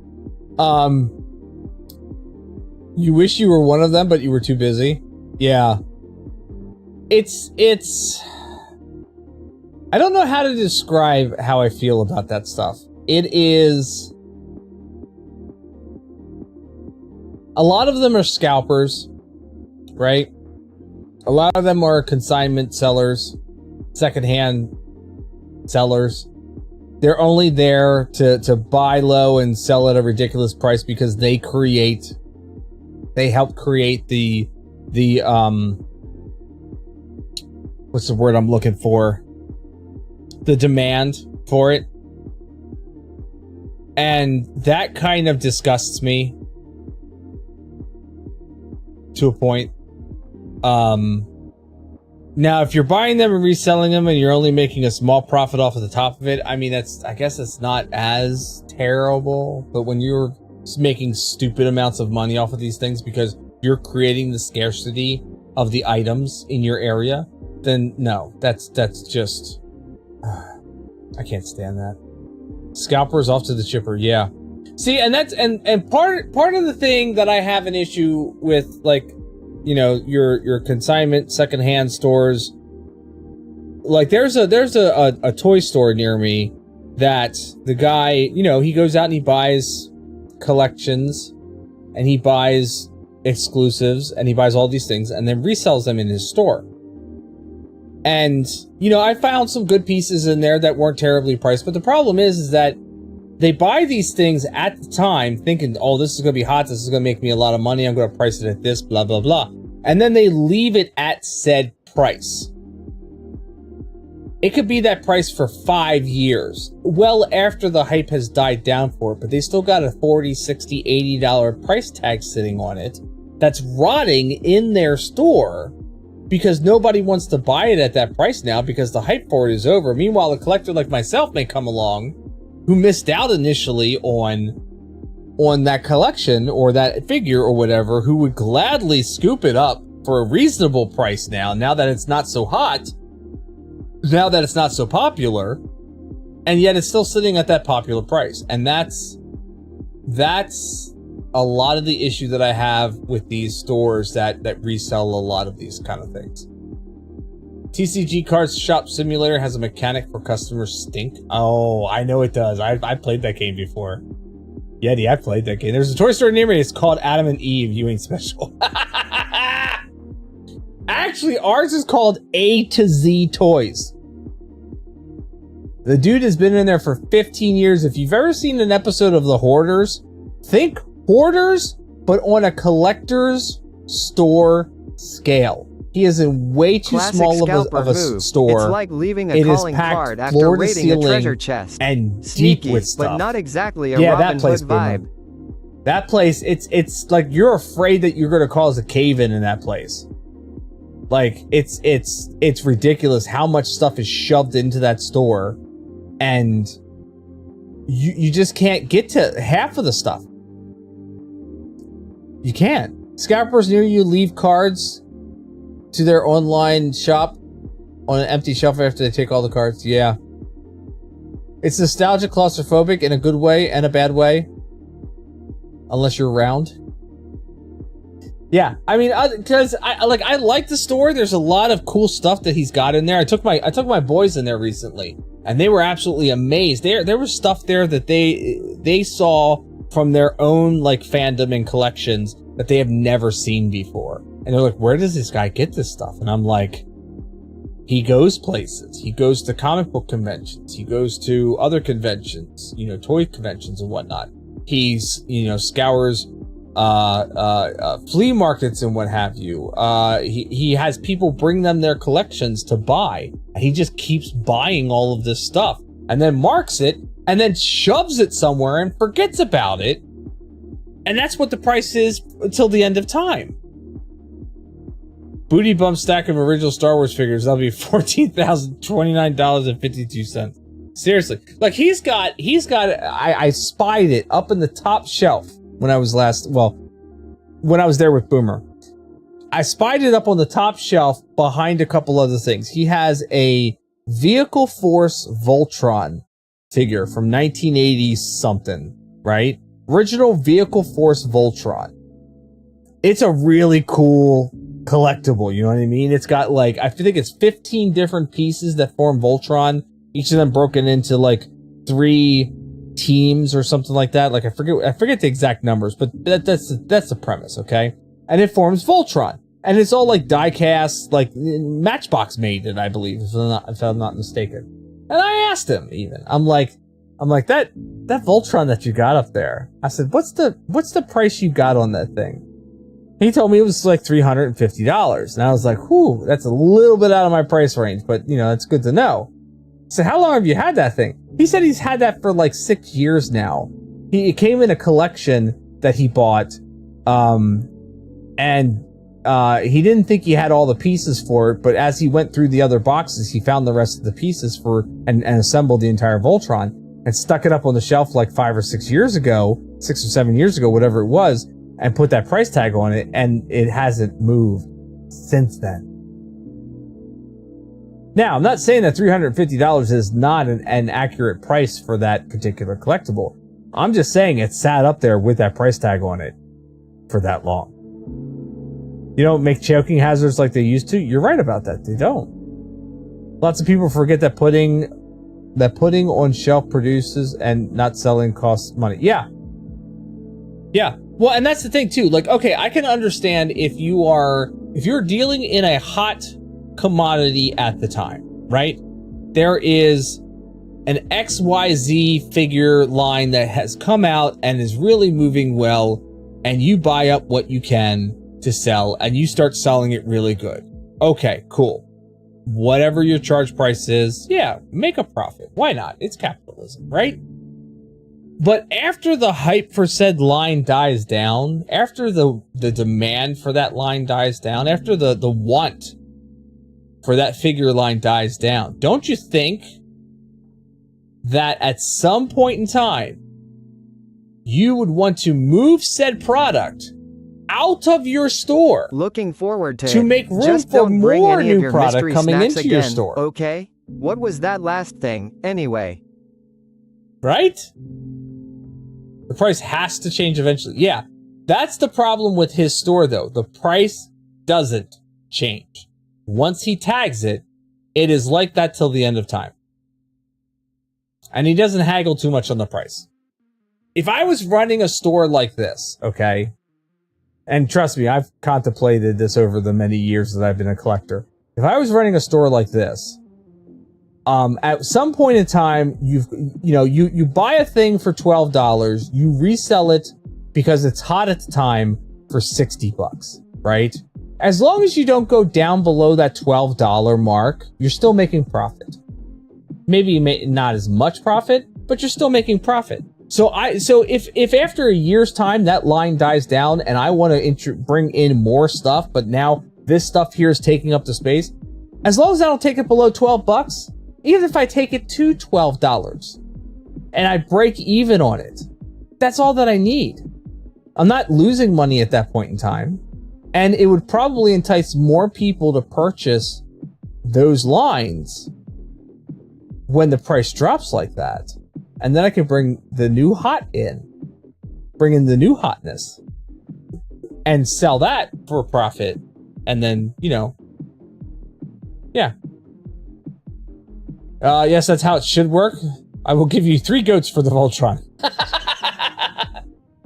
You wish you were one of them, but you were too busy. Yeah. It's I don't know how to describe how I feel about that stuff. It is... A lot of them are scalpers, right? A lot of them are consignment sellers, secondhand sellers. They're only there to buy low and sell at a ridiculous price because they help create the what's the word I'm looking for? The demand for it. And that kind of disgusts me to a point. Now, if you're buying them and reselling them and you're only making a small profit off of the top of it, I mean, I guess it's not as terrible. But when you're making stupid amounts of money off of these things because you're creating the scarcity of the items in your area, then no, that's just, I can't stand that. Scalpers off to the chipper, yeah. See, and that's and part of the thing that I have an issue with, like, you know, your consignment secondhand stores. Like there's a toy store near me that the guy, you know, he goes out and he buys collections and he buys exclusives and he buys all these things and then resells them in his store. And, you know, I found some good pieces in there that weren't terribly priced, but the problem is that they buy these things at the time thinking, oh, this is going to be hot, this is going to make me a lot of money, I'm going to price it at this, blah, blah, blah. And then they leave it at said price. It could be that price for 5 years, well after the hype has died down for it, but they still got a $40, $60, $80 price tag sitting on it that's rotting in their store because nobody wants to buy it at that price now because the hype for it is over. Meanwhile, a collector like myself may come along who missed out initially on that collection or that figure or whatever, who would gladly scoop it up for a reasonable price now that it's not so hot, now that it's not so popular, and yet it's still sitting at that popular price. And that's a lot of the issue that I have with these stores that resell a lot of these kind of things. TCG Cards Shop Simulator has a mechanic for customers stink. Oh, I know it does. I played that game before. Yeti, I played that game. There's a toy store near me. It's called Adam and Eve Viewing Special. Actually, ours is called A to Z Toys. The dude has been in there for 15 years. If you've ever seen an episode of The Hoarders, think Hoarders, but on a collector's store scale. He is in way too Classic small of a store. It's like leaving a calling card after raiding a treasure chest. And Sneaky, deep with stuff. but not exactly a Robin Hood vibe. That place, it's like you're afraid that you're going to cause a cave-in that place. Like it's ridiculous how much stuff is shoved into that store, and you just can't get to half of the stuff. You can't. Scalpers near you leave cards to their online shop on an empty shelf after they take all the cards. Yeah. It's nostalgic, claustrophobic in a good way and a bad way. Unless you're around. Yeah, I mean, because I like the store. There's a lot of cool stuff that he's got in there. I took my boys in there recently, and they were absolutely amazed. There was stuff there that they saw from their own like fandom and collections that they have never seen before. And they're like, where does this guy get this stuff? And I'm like, he goes places. He goes to comic book conventions. He goes to other conventions, you know, toy conventions and whatnot. He's, you know, scours flea markets and what have you. He has people bring them their collections to buy. And he just keeps buying all of this stuff and then marks it and then shoves it somewhere and forgets about it. And that's what the price is until the end of time. Booty bump stack of original Star Wars figures. That'll be $14,029.52. Seriously. Like he's got, I spied it up in the top shelf when I was when I was there with Boomer. I spied it up on the top shelf behind a couple other things. He has a Vehicle Force Voltron figure from 1980 something, right? Original Vehicle Force Voltron. It's a really cool collectible. You know what I mean? It's got like, I think it's 15 different pieces that form Voltron. Each of them broken into like 3 teams or something like that. Like I forget the exact numbers, but that's the premise. Okay. And it forms Voltron. And it's all like die cast, like Matchbox made it, I believe, if I'm not mistaken. And I asked him even, I'm like, that Voltron that you got up there. I said, what's the price you got on that thing? He told me it was like $350. And I was like, whew, that's a little bit out of my price range, but you know, it's good to know. I said, how long have you had that thing? He said he's had that for like 6 years now. It came in a collection that he bought, and he didn't think he had all the pieces for it, but as he went through the other boxes, he found the rest of the pieces and assembled the entire Voltron and stuck it up on the shelf like 5 or 6 years ago, 6 or 7 years ago, whatever it was, and put that price tag on it, and it hasn't moved since then. Now, I'm not saying that $350 is not an accurate price for that particular collectible. I'm just saying it sat up there with that price tag on it for that long. You don't make choking hazards like they used to. You're right about that. They don't. Lots of people forget that putting on shelf produces and not selling costs money. Yeah. Yeah. Well, and that's the thing too. Like, okay, I can understand if you're dealing in a hot commodity at the time, right? There is an XYZ figure line that has come out and is really moving well, and you buy up what you can to sell and you start selling it really good. Okay, cool. Whatever your charge price is, yeah, make a profit. Why not? It's capitalism, right? But after the hype for said line dies down, after the demand for that line dies down, after the want for that figure line dies down, don't you think that at some point in time, you would want to move said product out of your store? Looking forward to make room Just for don't bring more any of new your product mystery coming snacks into your again, store. Okay? What was that last thing, anyway? Right? The price has to change eventually. Yeah, that's the problem with his store, though. The price doesn't change. Once he tags it, it is like that till the end of time. And he doesn't haggle too much on the price. If I was running a store like this, okay, and trust me, I've contemplated this over the many years that I've been a collector. If I was running a store like this, at some point in time, you buy a thing for $12, you resell it because it's hot at the time for $60, right? As long as you don't go down below that $12 mark, you're still making profit. Maybe not as much profit, but you're still making profit. So if after a year's time that line dies down and I want to bring in more stuff, but now this stuff here is taking up the space, as long as I don't take it below $12, even if I take it to $12 and I break even on it, that's all that I need. I'm not losing money at that point in time. And it would probably entice more people to purchase those lines when the price drops like that. And then I can bring the new hot in, bring in the new hotness, and sell that for a profit. And then, yeah. Yes, that's how it should work. I will give you 3 goats for the Voltron.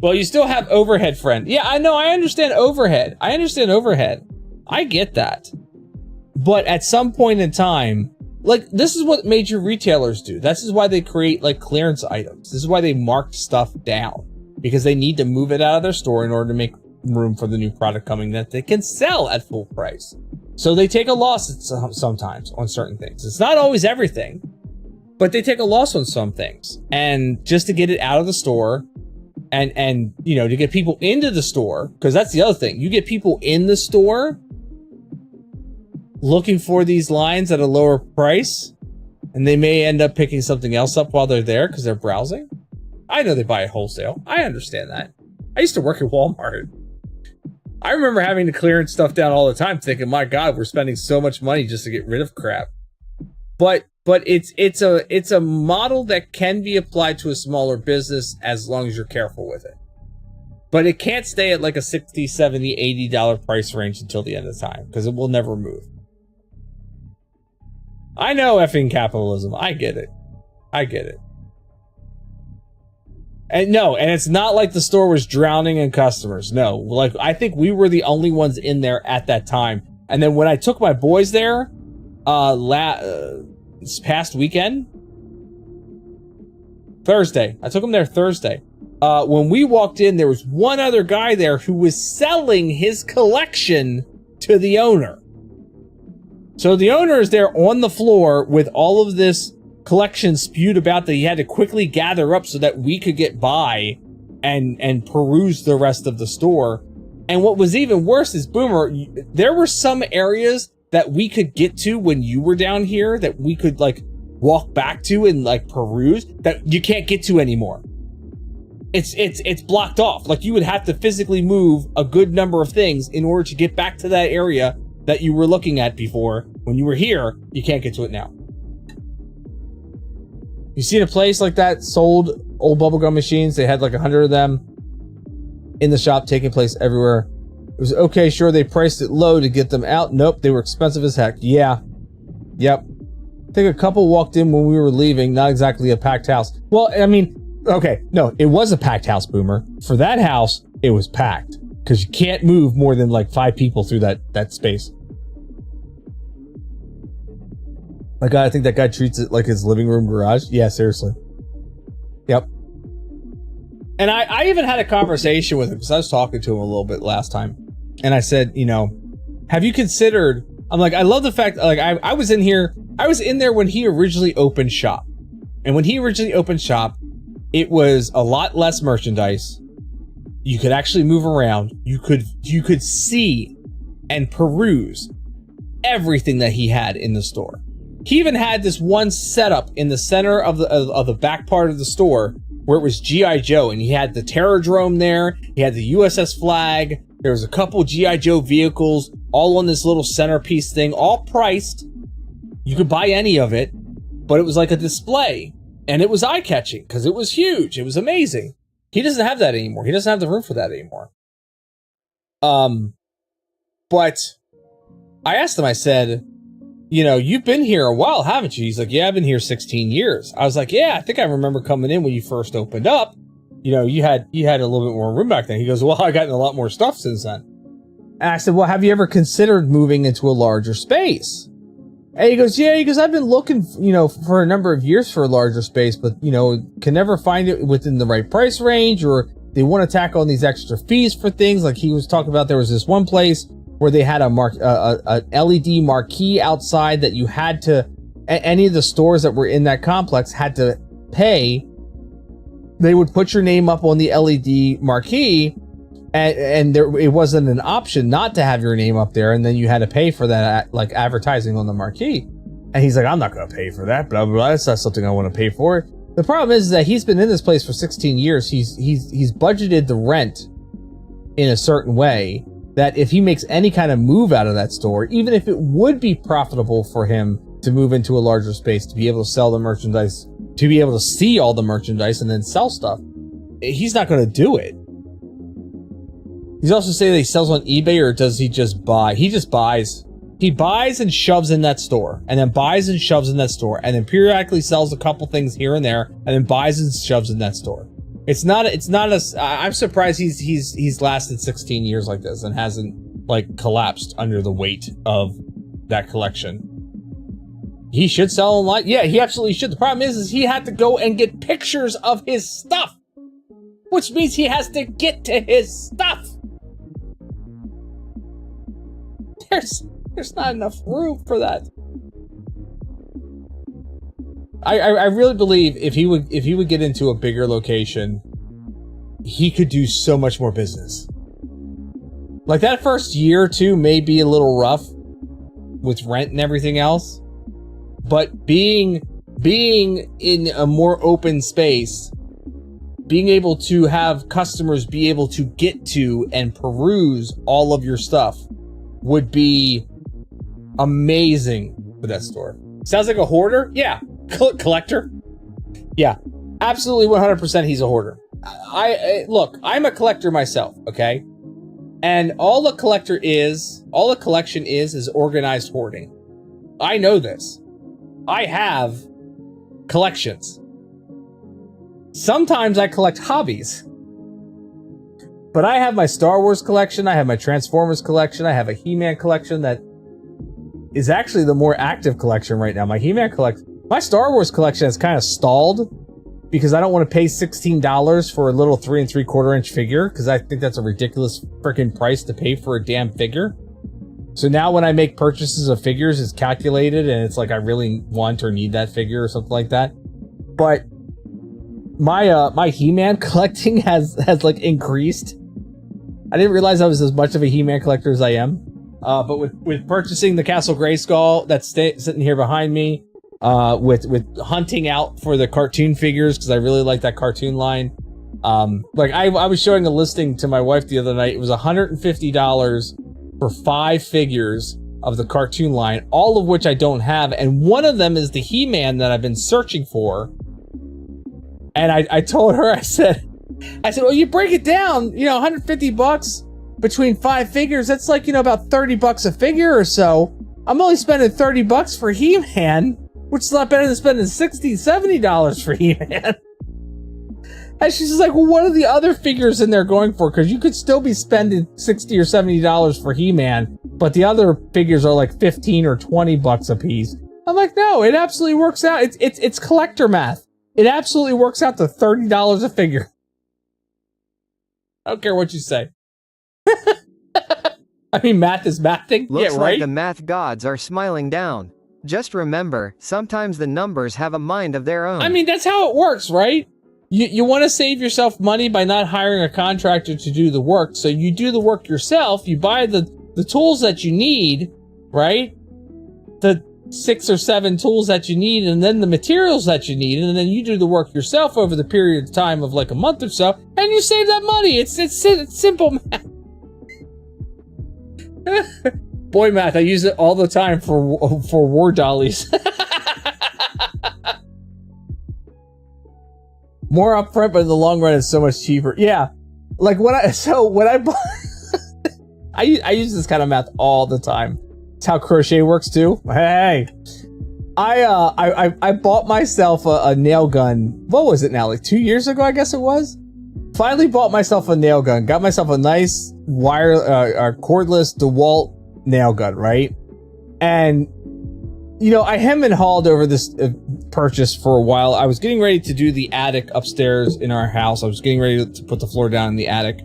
Well, you still have overhead, friend. Yeah, I know. I understand overhead. I get that. But at some point in time, like, this is what major retailers do. This is why they create, like, clearance items. This is why they mark stuff down. Because they need to move it out of their store in order to make room for the new product coming that they can sell at full price. So they take a loss sometimes on certain things. It's not always everything, but they take a loss on some things. And just to get it out of the store and to get people into the store, because that's the other thing. You get people in the store looking for these lines at a lower price, and they may end up picking something else up while they're there because they're browsing. I know they buy it wholesale. I understand that. I used to work at Walmart. I remember having to clearance stuff down all the time, thinking, my God, we're spending so much money just to get rid of crap. But it's a model that can be applied to a smaller business as long as you're careful with it. But it can't stay at like a $60, $70, $80 price range until the end of time, because it will never move. I know effing capitalism. I get it. I get it. And no, and it's not like the store was drowning in customers. No, like I think we were the only ones in there at that time. And then when I took my boys there, this past weekend, Thursday. I took them there Thursday. When we walked in, there was one other guy there who was selling his collection to the owner. So the owner is there on the floor with all of this collection spewed about that he had to quickly gather up so that we could get by and peruse the rest of the store. And what was even worse is, Boomer, there were some areas that we could get to when you were down here that we could like walk back to and like peruse that you can't get to anymore. It's blocked off. Like you would have to physically move a good number of things in order to get back to that area that you were looking at before. When you were here, you can't get to it now. You seen a place like that sold old bubblegum machines? They had like 100 of them in the shop, taking place everywhere. It was okay, sure, they priced it low to get them out. Nope, they were expensive as heck. Yeah. Yep. I think a couple walked in when we were leaving, not exactly a packed house. Well, I mean, okay, no, it was a packed house, Boomer. For that house, it was packed. Because you can't move more than like 5 people through that space. Like, I think that guy treats it like his living room garage. Yeah, seriously. Yep. And I even had a conversation with him because I was talking to him a little bit last time. And I said, you know, have you considered, I'm like, I love the fact, like, I was in there when he originally opened shop. And when he originally opened shop, it was a lot less merchandise. You could actually move around. You could see and peruse everything that he had in the store. He even had this one setup in the center of the back part of the store where it was G.I. Joe, and he had the Terrordrome there. He had the USS Flag. There was a couple G.I. Joe vehicles all on this little centerpiece thing, all priced. You could buy any of it, but it was like a display, and it was eye-catching because it was huge. It was amazing. He doesn't have that anymore. He doesn't have the room for that anymore. But I asked him, I said, you know, you've been here a while, haven't you? He's like, yeah, I've been here 16 years. I was like, yeah, I think I remember coming in when you first opened up. You know, you had a little bit more room back then. He goes, well, I've gotten a lot more stuff since then. And I said, well, have you ever considered moving into a larger space? And he goes, yeah, I've been looking, you know, for a number of years for a larger space, but, you know, can never find it within the right price range, or they want to tack on these extra fees for things. Like he was talking about, there was this one place where they had a LED marquee outside that you had to, any of the stores that were in that complex had to pay. They would put your name up on the LED marquee, and there, it wasn't an option not to have your name up there, and then you had to pay for that, like advertising on the marquee. And he's like, I'm not going to pay for that, blah, blah, blah. That's not something I want to pay for. The problem is that he's been in this place for 16 years. He's budgeted the rent in a certain way that if he makes any kind of move out of that store, even if it would be profitable for him to move into a larger space, to be able to sell the merchandise, to be able to see all the merchandise and then sell stuff, he's not going to do it. He's also saying that he sells on eBay, or does he just buy? He just buys. He buys and shoves in that store, and then buys and shoves in that store, and then periodically sells a couple things here and there, and then buys and shoves in that store. I'm surprised he's lasted 16 years like this and hasn't like collapsed under the weight of that collection. He should sell online. Yeah, he absolutely should. The problem is he had to go and get pictures of his stuff, which means he has to get to his stuff. There's not enough room for that. I really believe if he would get into a bigger location, he could do so much more business. Like that first year or two may be a little rough with rent and everything else, but being in a more open space, being able to have customers be able to get to and peruse all of your stuff would be amazing for that store. Sounds like a hoarder? Yeah. Collector? Yeah. Absolutely 100% he's a hoarder. look, I'm a collector myself, okay? And all a collection is organized hoarding. I know this. I have collections. Sometimes I collect hobbies. But I have my Star Wars collection, I have my Transformers collection, I have a He-Man collection that is actually the more active collection right now. My He-Man collection, my Star Wars collection has kind of stalled because I don't want to pay $16 for a little 3 3/4 inch figure because I think that's a ridiculous freaking price to pay for a damn figure. So now when I make purchases of figures, it's calculated and it's like I really want or need that figure or something like that. But my He-Man collecting has like increased. I didn't realize I was as much of a He-Man collector as I am. But with purchasing the Castle Grayskull that's sitting here behind me, with hunting out for the cartoon figures because I really like that cartoon line. Like I was showing a listing to my wife the other night. It was $150 for 5 figures of the cartoon line, all of which I don't have, and one of them is the He-Man that I've been searching for. And I told her, I said, well, you break it down, $150 between 5 figures. That's like, about $30 a figure or so. I'm only spending $30 for He-Man, which is a lot better than spending $60, $70 for He-Man. And she's just like, well, what are the other figures in there going for? Because you could still be spending $60 or $70 for He-Man, but the other figures are like $15 or $20 a piece. I'm like, no, it absolutely works out. It's collector math. It absolutely works out to $30 a figure. I don't care what you say. I mean, math is mathing. Looks yeah, right? like the math gods are smiling down. Just remember, sometimes the numbers have a mind of their own. I mean, that's how it works, right? You want to save yourself money by not hiring a contractor to do the work, so you do the work yourself. You buy the tools that you need, right? The 6 or 7 tools that you need, and then the materials that you need, and then you do the work yourself over the period of time of like a month or so, and you save that money. It's simple math. Boy math, I use it all the time for war dollies. More upfront, but in the long run, it's so much cheaper. Yeah, like when I bought, I use this kind of math all the time. It's how crochet works too. Hey, I bought myself a nail gun. What was it now? Like 2 years ago, I guess it was. Finally bought myself a nail gun. Got myself a nice cordless DeWalt nail gun, right? And I hem and hawed over this purchase for a while. I was getting ready to do the attic upstairs in our house. I was getting ready to put the floor down in the attic.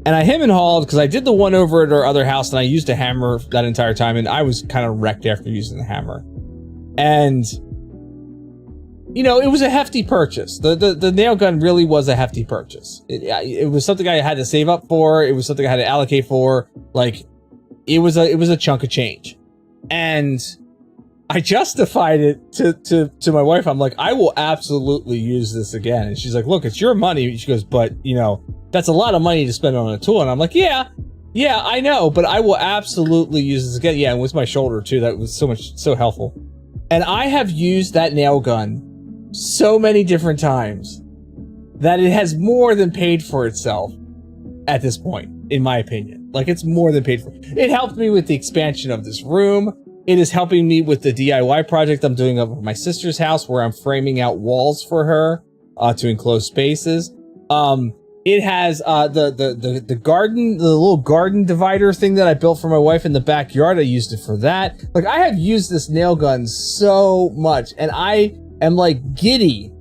And I hem and hawed because I did the one over at our other house and I used a hammer that entire time, and I was kind of wrecked after using the hammer. And it was a hefty purchase. The nail gun really was a hefty purchase. It was something I had to save up for. It was something I had to allocate for. Like, it was a chunk of change. And I justified it to my wife. I'm like, I will absolutely use this again. And she's like, look, it's your money. She goes, but that's a lot of money to spend on a tool. And I'm like, yeah, I know, but I will absolutely use this again. Yeah, and with my shoulder too. That was so helpful. And I have used that nail gun so many different times that it has more than paid for itself at this point, in my opinion. Like, it's more than paid for. It helped me with the expansion of this room. It is helping me with the DIY project I'm doing over my sister's house, where I'm framing out walls for her to enclose spaces. It has the garden, the little garden divider thing that I built for my wife in the backyard. I used it for that. Like, I have used this nail gun so much, and I am like giddy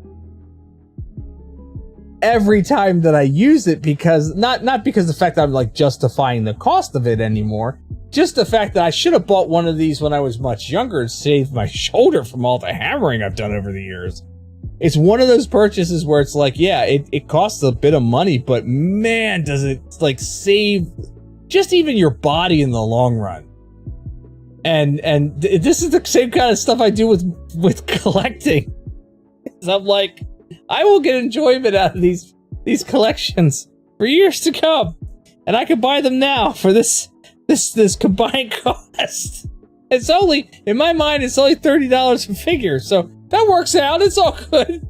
every time that I use it, because not because the fact that I'm like justifying the cost of it anymore. Just the fact that I should have bought one of these when I was much younger and saved my shoulder from all the hammering I've done over the years. It's one of those purchases where it's like, yeah, it costs a bit of money, but man, does it like save just even your body in the long run. And this is the same kind of stuff I do with collecting. So I'm like, I will get enjoyment out of these collections for years to come, and I can buy them now for this combined cost. It's only, in my mind, it's only $30 a figure, so that works out. It's all good.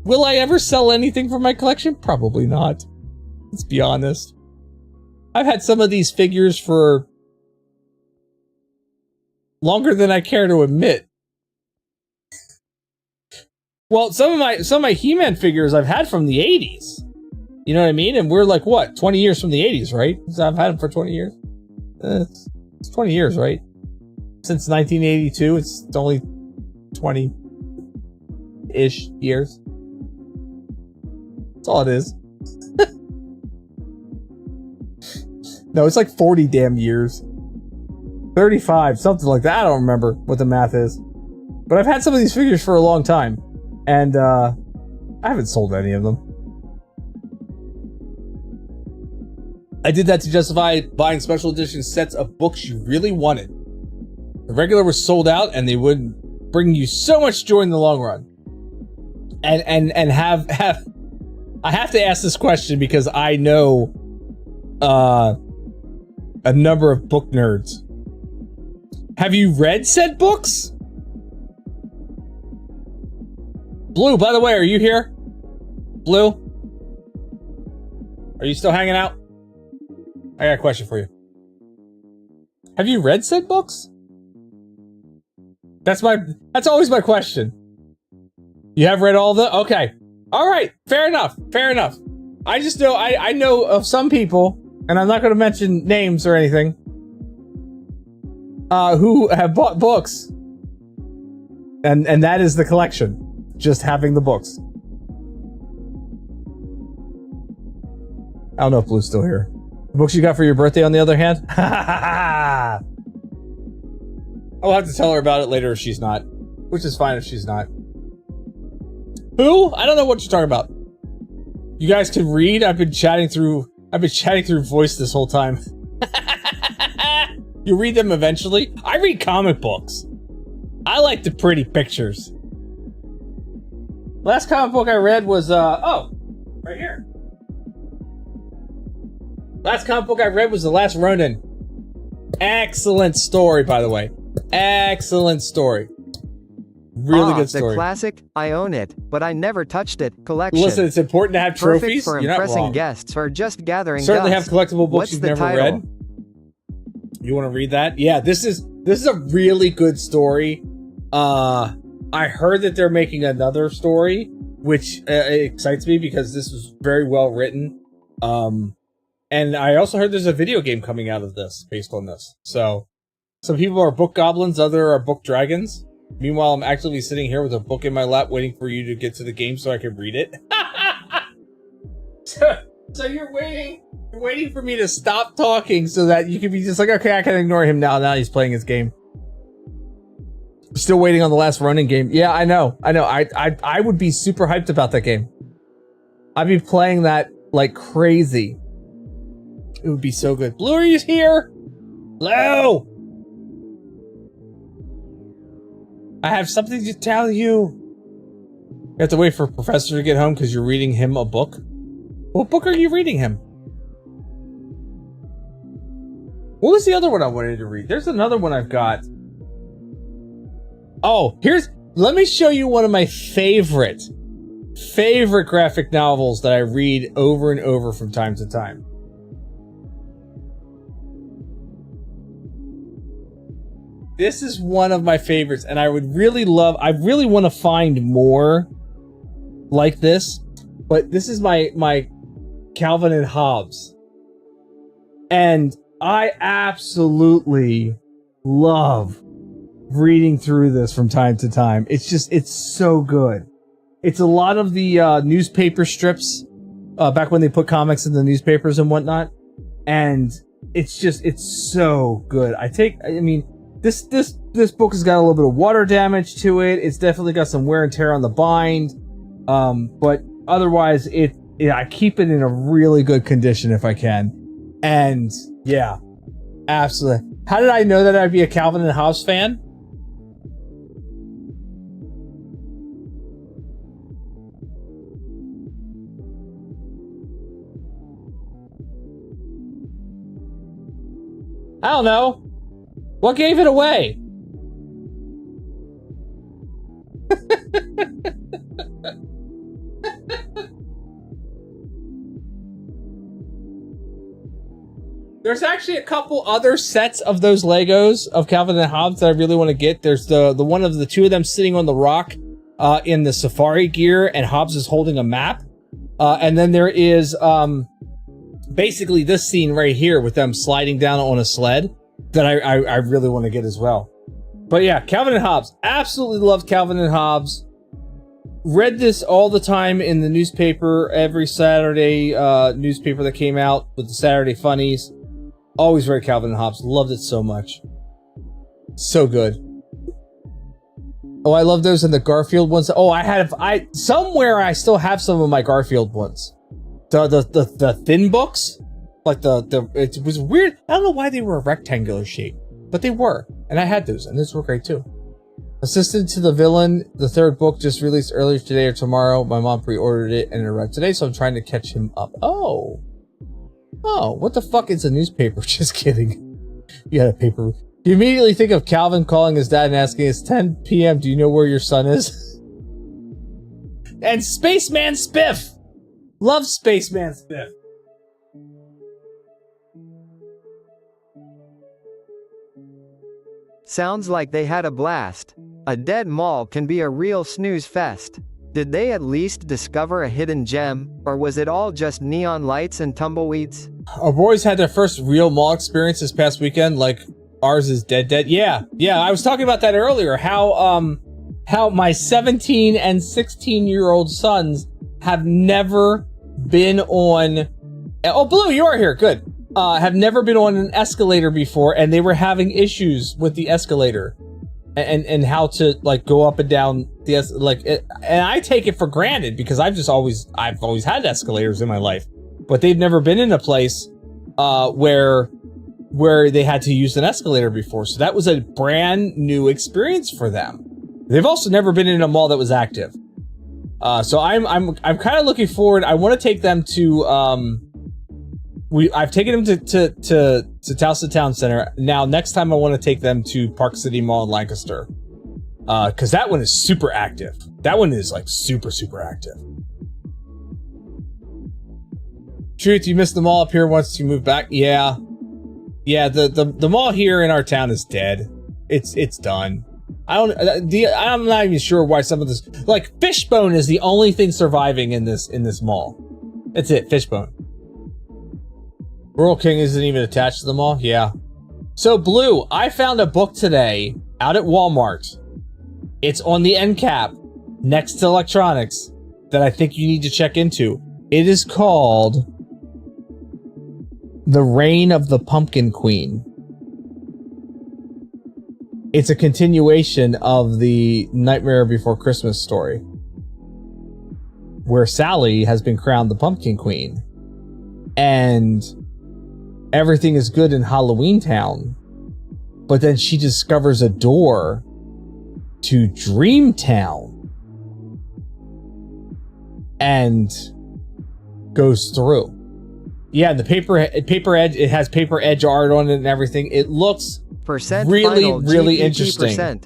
Will I ever sell anything from my collection? Probably not. Let's be honest. I've had some of these figures for longer than I care to admit. Well, some of my He-Man figures I've had from the 80s. You know what I mean? And we're like, what, 20 years from the 80s, right? So I've had them for 20 years. It's 20 years, right? Since 1982, it's only 20-ish years. That's all it is. No, it's like 40 damn years. 35, something like that. I don't remember what the math is. But I've had some of these figures for a long time. And, I haven't sold any of them. I did that to justify buying special edition sets of books you really wanted. The regular was sold out, and they would bring you so much joy in the long run. And have I have to ask this question because I know a number of book nerds. Have you read said books? Blue, by the way, are you here? Blue? Are you still hanging out? I got a question for you. Have you read said books? That's always my question. You have read all the? Okay. All right. Fair enough. Fair enough. I just know, I know of some people, and I'm not going to mention names or anything, who have bought books. And that is the collection. Just having the books. I don't know if Blue's still here. The books you got for your birthday, on the other hand? I'll have to tell her about it later if she's not. Which is fine if she's not. Who? I don't know what you're talking about. You guys can read? I've been chatting through voice this whole time. You read them eventually? I read comic books. I like the pretty pictures. Last comic book I read was, oh, right here. Last comic book I read was The Last Ronin. Excellent story, by the way. Excellent story. Really good story. The classic, I own it, but I never touched it, collection. Listen, it's important to have trophies. Perfect for You're impressing not wrong. guests or just gathering Certainly dust. have collectible books What's you've the never title? read. You want to read that? Yeah, this is a really good story. I heard that they're making another story, which excites me because this was very well written. And I also heard there's a video game coming out of this based on this. So some people are book goblins, others are book dragons. Meanwhile, I'm actively sitting here with a book in my lap waiting for you to get to the game so I can read it. So you're waiting for me to stop talking so that you can be just like, okay, I can ignore him now. Now he's playing his game. Still waiting on the last Ronin game. Yeah, I know. I would be super hyped about that game. I'd be playing that like crazy. It would be so good. Blue, are you here? Blue! I have something to tell you. You have to wait for Professor to get home because you're reading him a book. What book are you reading him? What was the other one I wanted to read? There's another one I've got. Oh, let me show you one of my favorite graphic novels that I read over and over from time to time. This is one of my favorites, and I really want to find more like this, but this is my Calvin and Hobbes. And I absolutely love reading through this from time to time. It's so good. It's a lot of the newspaper strips, back when they put comics in the newspapers and whatnot. And it's so good. This book has got a little bit of water damage to it. It's definitely got some wear and tear on the bind. But otherwise, I keep it in a really good condition if I can. And yeah, absolutely. How did I know that I'd be a Calvin and Hobbes fan? I don't know. What gave it away? There's actually a couple other sets of those Legos of Calvin and Hobbes that I really want to get. There's the one of the two of them sitting on the rock in the safari gear, and Hobbes is holding a map. And then there is basically this scene right here with them sliding down on a sled that I really want to get as well. But yeah, Calvin and Hobbes. Absolutely loved Calvin and Hobbes. Read this all the time in the newspaper, every Saturday newspaper that came out with the Saturday funnies. Always read Calvin and Hobbes. Loved it so much. So good. Oh, I love those in the Garfield ones. Oh, I somewhere I still have some of my Garfield ones. The thin books, like it was weird. I don't know why they were a rectangular shape, but they were, and I had those, and those were great too. Assistant to the Villain, the third book just released earlier today or tomorrow. My mom pre-ordered it and it arrived today, so I'm trying to catch him up. Oh, what the fuck is a newspaper? Just kidding. You had a paper. You immediately think of Calvin calling his dad and asking, it's 10 p.m. Do you know where your son is? And Spaceman Spiff. Love Spaceman Spiff. Sounds like they had a blast. A dead mall can be a real snooze fest. Did they at least discover a hidden gem, or was it all just neon lights and tumbleweeds? Our boys had their first real mall experience this past weekend, like ours is dead. Yeah, I was talking about that earlier, how my 17 and 16-year-old sons have never been on... Oh, Blue, you are here, good. Have never been on an escalator before, and they were having issues with the escalator and how to like go up and down the and I take it for granted because I've always had escalators in my life, but they've never been in a place where they had to use an escalator before, so that was a brand new experience for them. They've also never been in a mall that was active, so I'm kind of looking forward. I want to take them to I've taken them to Towson Town Center. Now, next time I want to take them to Park City Mall in Lancaster. Because that one is super active. That one is like super, super active. Truth, you missed the mall up here once you moved back? Yeah. Yeah, the mall here in our town is dead. It's done. I'm not even sure why some of this... Like, Fishbone is the only thing surviving in this mall. That's it, Fishbone. Rural King isn't even attached to the mall? Yeah. So, Blue, I found a book today out at Walmart. It's on the end cap next to electronics that I think you need to check into. It is called The Reign of the Pumpkin Queen. It's a continuation of the Nightmare Before Christmas story, where Sally has been crowned the Pumpkin Queen. And everything is good in Halloween Town, but then she discovers a door to Dreamtown and goes through. Yeah, the paper edge, it has paper edge art on it and everything. It looks really interesting.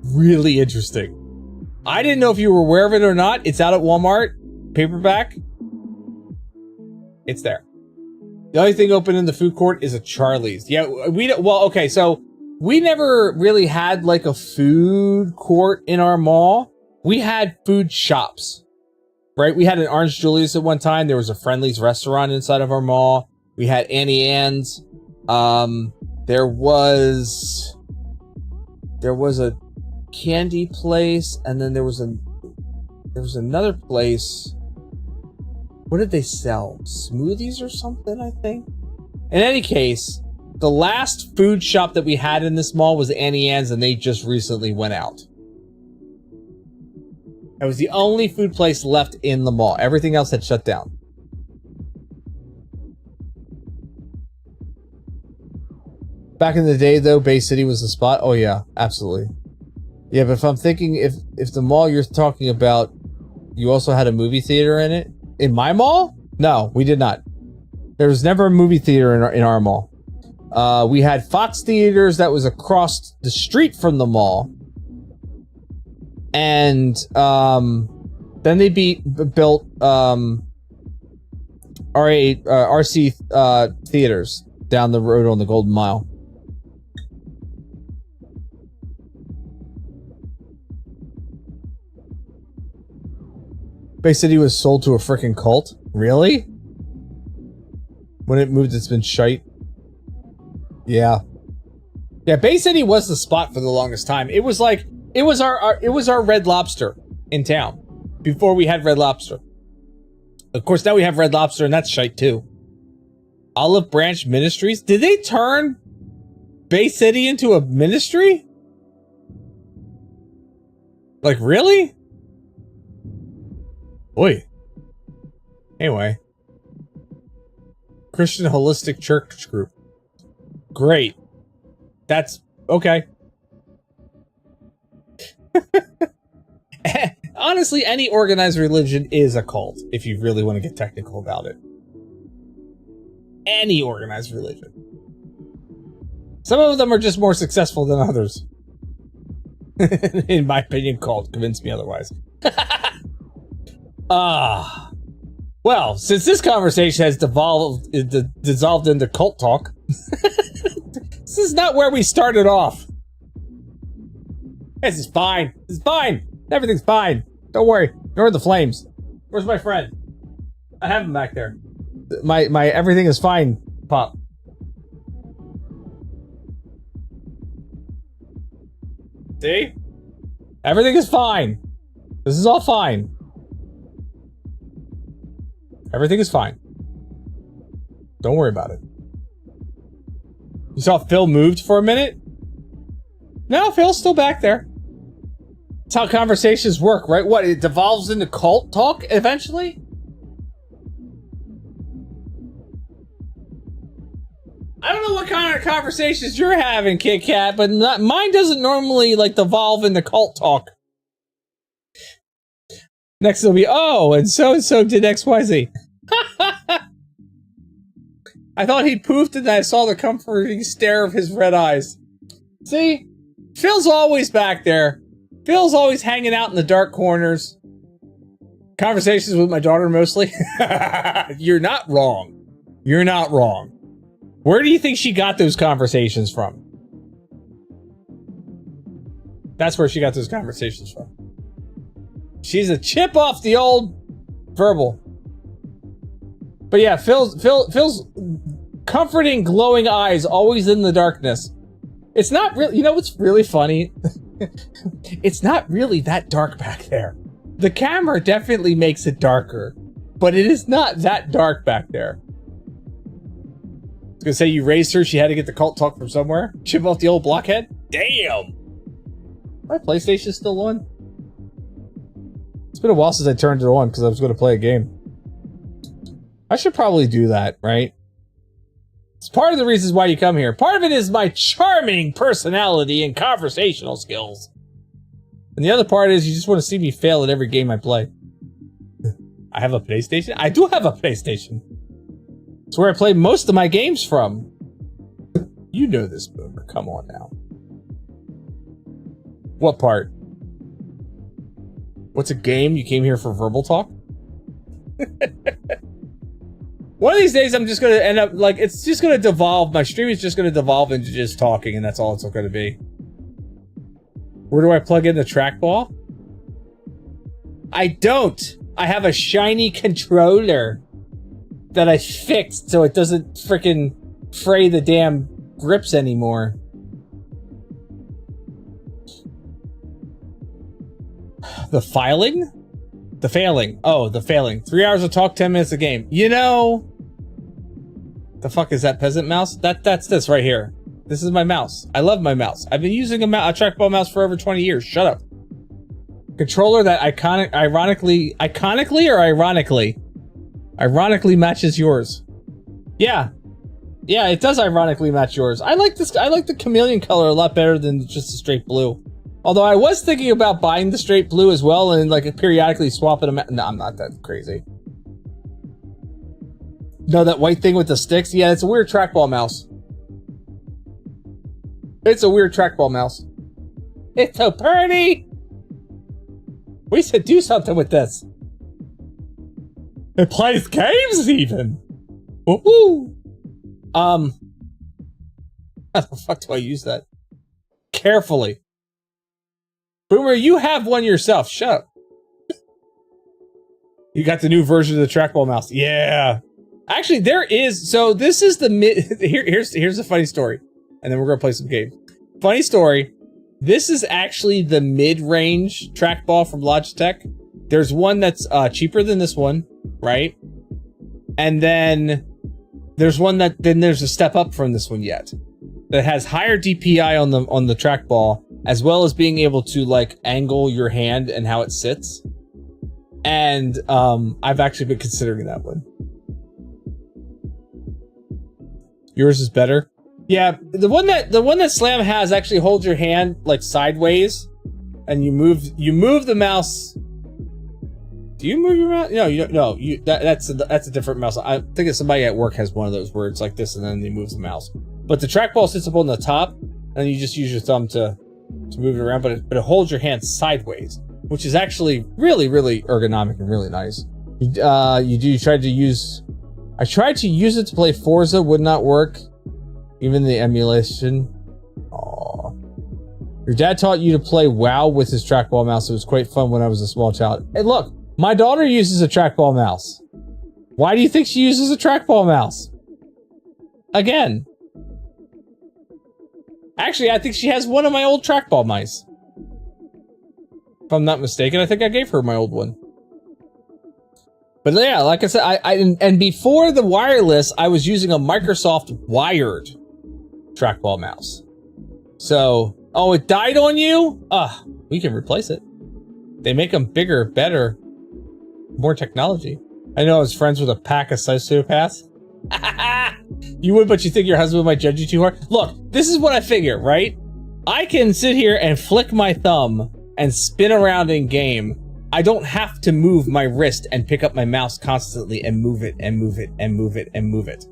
Really interesting. I didn't know if you were aware of it or not. It's out at Walmart, paperback. It's there. The only thing open in the food court is a Charlie's. Yeah, okay, so we never really had like a food court in our mall. We had food shops, right? We had an Orange Julius at one time. There was a Friendly's restaurant inside of our mall. We had Annie Ann's. There was a candy place, and then there was another place. What did they sell? Smoothies or something, I think? In any case, the last food shop that we had in this mall was Annie Ann's, and they just recently went out. It was the only food place left in the mall. Everything else had shut down. Back in the day, though, Bay City was the spot. Oh, yeah, absolutely. Yeah, but if I'm thinking, if the mall you're talking about, you also had a movie theater in it? In my mall? No, we did not. There was never a movie theater in our mall. We had Fox Theaters that was across the street from the mall. And then they built RC theaters. down the road on the Golden Mile. Bay City was sold to a freaking cult? Really? When it moved, it's been shite. Yeah. Yeah, Bay City was the spot for the longest time. It was like, it was our Red Lobster in town. Before we had Red Lobster. Of course, now we have Red Lobster, and that's shite too. Olive Branch Ministries? Did they turn Bay City into a ministry? Like, really? Oi. Anyway. Christian Holistic Church Group. Great. That's okay. Honestly, any organized religion is a cult, if you really want to get technical about it. Any organized religion. Some of them are just more successful than others. In my opinion, cult. Convince me otherwise. Well, since this conversation has dissolved into cult talk, this is not where we started off. This is fine. This is fine. Everything's fine. Don't worry. Ignore the flames. Where's my friend? I have him back there. My everything is fine, Pop. See? Everything is fine. This is all fine. Everything is fine. Don't worry about it. You saw Phil moved for a minute? No, Phil's still back there. That's how conversations work, right? What, it devolves into cult talk eventually? I don't know what kind of conversations you're having, Kit Kat, but mine doesn't normally, like, devolve into cult talk. Next it'll be, oh, and so did XYZ. I thought he'd poofed and I saw the comforting stare of his red eyes. See? Phil's always back there. Phil's always hanging out in the dark corners. Conversations with my daughter mostly. You're not wrong. You're not wrong. Where do you think she got those conversations from? That's where she got those conversations from. She's a chip off the old verbal. But yeah, Phil's comforting, glowing eyes, always in the darkness. It's not really, you know what's really funny? It's not really that dark back there. The camera definitely makes it darker, but it is not that dark back there. I was gonna say you raised her, she had to get the cult talk from somewhere. Chip off the old blockhead? Damn! My PlayStation's still on? It's been a while since I turned it on because I was going to play a game. I should probably do that, right? It's part of the reasons why you come here. Part of it is my charming personality and conversational skills. And the other part is you just want to see me fail at every game I play. I have a PlayStation? I do have a PlayStation. It's where I play most of my games from. You know this, Boomer. Come on now. What part? What's a game? You came here for verbal talk? One of these days, I'm just going to end up, like, it's just going to devolve. My stream is just going to devolve into just talking, and that's all it's going to be. Where do I plug in the trackball? I don't. I have a shiny controller that I fixed so it doesn't frickin' fray the damn grips anymore. The filing? The failing. Oh, the failing. 3 hours of talk, 10 minutes of game. You know... The fuck is that, peasant mouse? That's this right here. This is my mouse. I love my mouse. I've been using a trackball mouse for over 20 years. Shut up. Controller that ironically matches yours. Yeah. Yeah, it does ironically match yours. I like this. I like the chameleon color a lot better than just the straight blue. Although I was thinking about buying the straight blue as well and like periodically swapping them out. No, I'm not that crazy. No, that white thing with the sticks? Yeah, it's a weird trackball mouse. It's a weird trackball mouse. It's so pretty! We should do something with this. It plays games even! Woohoo! How the fuck do I use that? Carefully. Boomer, you have one yourself. Shut up. You got the new version of the trackball mouse. Yeah. Actually, there is. So this is the mid. Here's a funny story, and then we're gonna play some games. Funny story. This is actually the mid-range trackball from Logitech. There's one that's cheaper than this one, right? And then there's one that there's a step up from this one yet that has higher DPI on the trackball, as well as being able to like angle your hand and how it sits. And I've actually been considering that one. Yours is better. Yeah, the one that Slam has actually holds your hand like sideways, and you move the mouse. Do you move your mouse? No, that's a different mouse. I think that somebody at work has one of those where it's like this, and then they move the mouse. But the trackball sits up on the top, and you just use your thumb to move it around. But it holds your hand sideways, which is actually really, really ergonomic and really nice. I tried to use it to play Forza, would not work. Even the emulation. Aww. Your dad taught you to play WoW with his trackball mouse. It was quite fun when I was a small child. Hey, look, my daughter uses a trackball mouse. Why do you think she uses a trackball mouse? Again. Actually, I think she has one of my old trackball mice. If I'm not mistaken, I think I gave her my old one. But yeah, like I said, and before the wireless, I was using a Microsoft wired trackball mouse. So, oh, it died on you? We can replace it. They make them bigger, better, more technology. I know I was friends with a pack of sociopaths. You would, but you think your husband might judge you too hard? Look, this is what I figure, right? I can sit here and flick my thumb and spin around in game. I don't have to move my wrist and pick up my mouse constantly and move it and move it and move it and move it.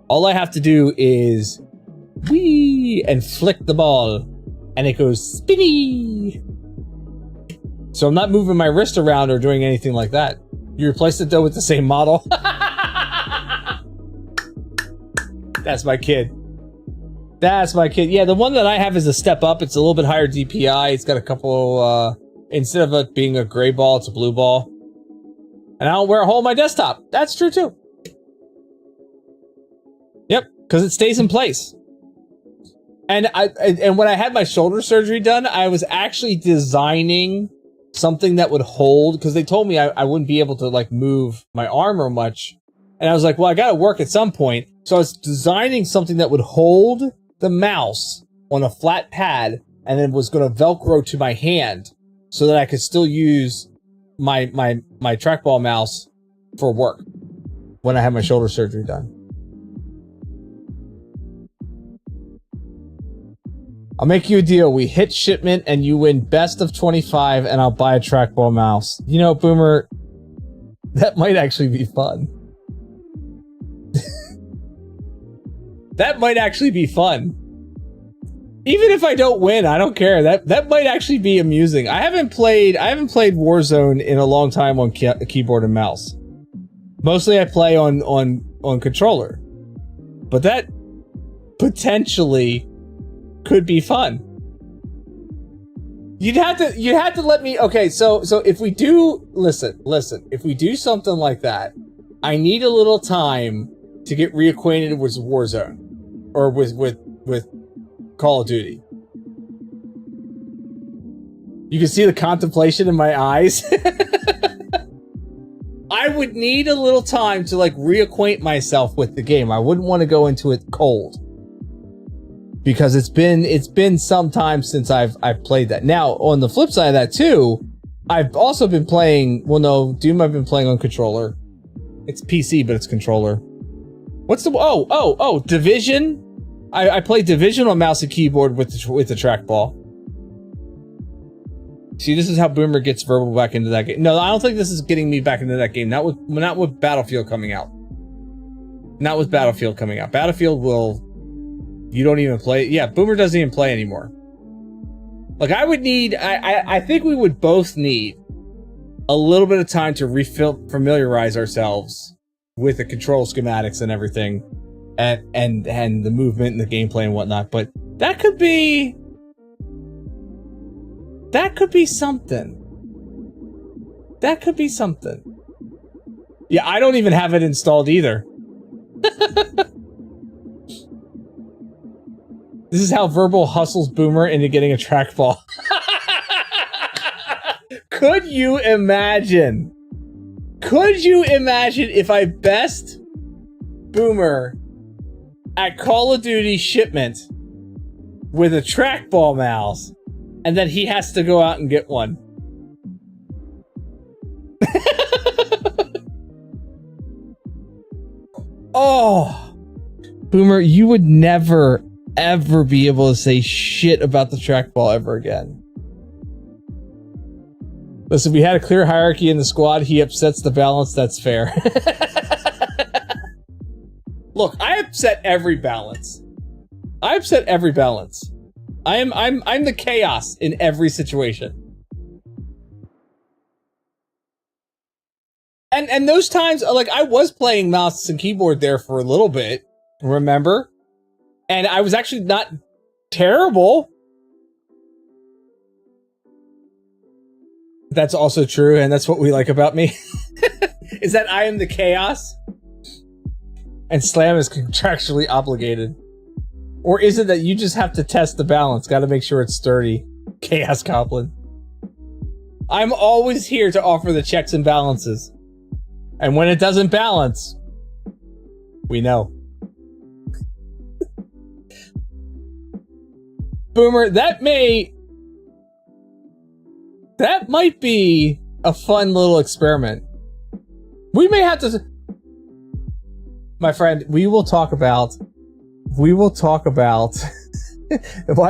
All I have to do is whee and flick the ball and it goes spinny. So I'm not moving my wrist around or doing anything like that. You replaced it though with the same model. That's my kid. That's my kid. Yeah, the one that I have is a step up. It's a little bit higher DPI. It's got a couple, instead of it being a gray ball, it's a blue ball. And I don't wear a hole in my desktop. That's true too. Yep, because it stays in place. And when I had my shoulder surgery done, I was actually designing something that would hold, because they told me I wouldn't be able to like move my arm or much. And I was like, well, I got to work at some point. So I was designing something that would hold the mouse on a flat pad and then was going to Velcro to my hand so that I could still use my trackball mouse for work when I had my shoulder surgery done. I'll make you a deal. We hit shipment and you win best of 25 and I'll buy a trackball mouse. You know, Boomer, that might actually be fun. That might actually be fun. Even if I don't win, I don't care. That might actually be amusing. I haven't played Warzone in a long time on keyboard and mouse. Mostly I play on controller. But that potentially could be fun. You'd have to let me. Okay, so if we do listen, if we do something like that, I need a little time to get reacquainted with Warzone or with Call of Duty. You can see the contemplation in my eyes. I would need a little time to like reacquaint myself with the game. I wouldn't want to go into it cold. Because it's been some time since I've played that. Now, on the flip side of that too, I've also been playing, well no, Doom I've been playing on controller. It's PC, but it's controller. What's the, Division? I played Division on mouse and keyboard with the trackball. See, this is how Boomer gets verbal back into that game. No, I don't think this is getting me back into that game. Not with Battlefield coming out. Not with Battlefield coming out. Battlefield will... You don't even play... Yeah, Boomer doesn't even play anymore. Like, I would need... I think we would both need a little bit of time to familiarize ourselves with the control schematics and everything and the movement and the gameplay and whatnot. But that could be something. That could be something. Yeah, I don't even have it installed either. This is how Verbal hustles Boomer into getting a trackball. Could you imagine? Could you imagine if I best Boomer at Call of Duty shipment with a trackball mouse, and then he has to go out and get one? Oh, Boomer, you would never, ever be able to say shit about the trackball ever again. Listen, we had a clear hierarchy in the squad. He upsets the balance. That's fair. Look, I upset every balance. I upset every balance. I'm the chaos in every situation. And those times, like, I was playing mouse and keyboard there for a little bit, remember? And I was actually not terrible. That's also true, and that's what we like about me. Is that I am the chaos? And Slam is contractually obligated. Or is it that you just have to test the balance? Gotta make sure it's sturdy. Chaos Goblin. I'm always here to offer the checks and balances. And when it doesn't balance, we know. Boomer, that might be a fun little experiment. We may have to... My friend, we will talk about... why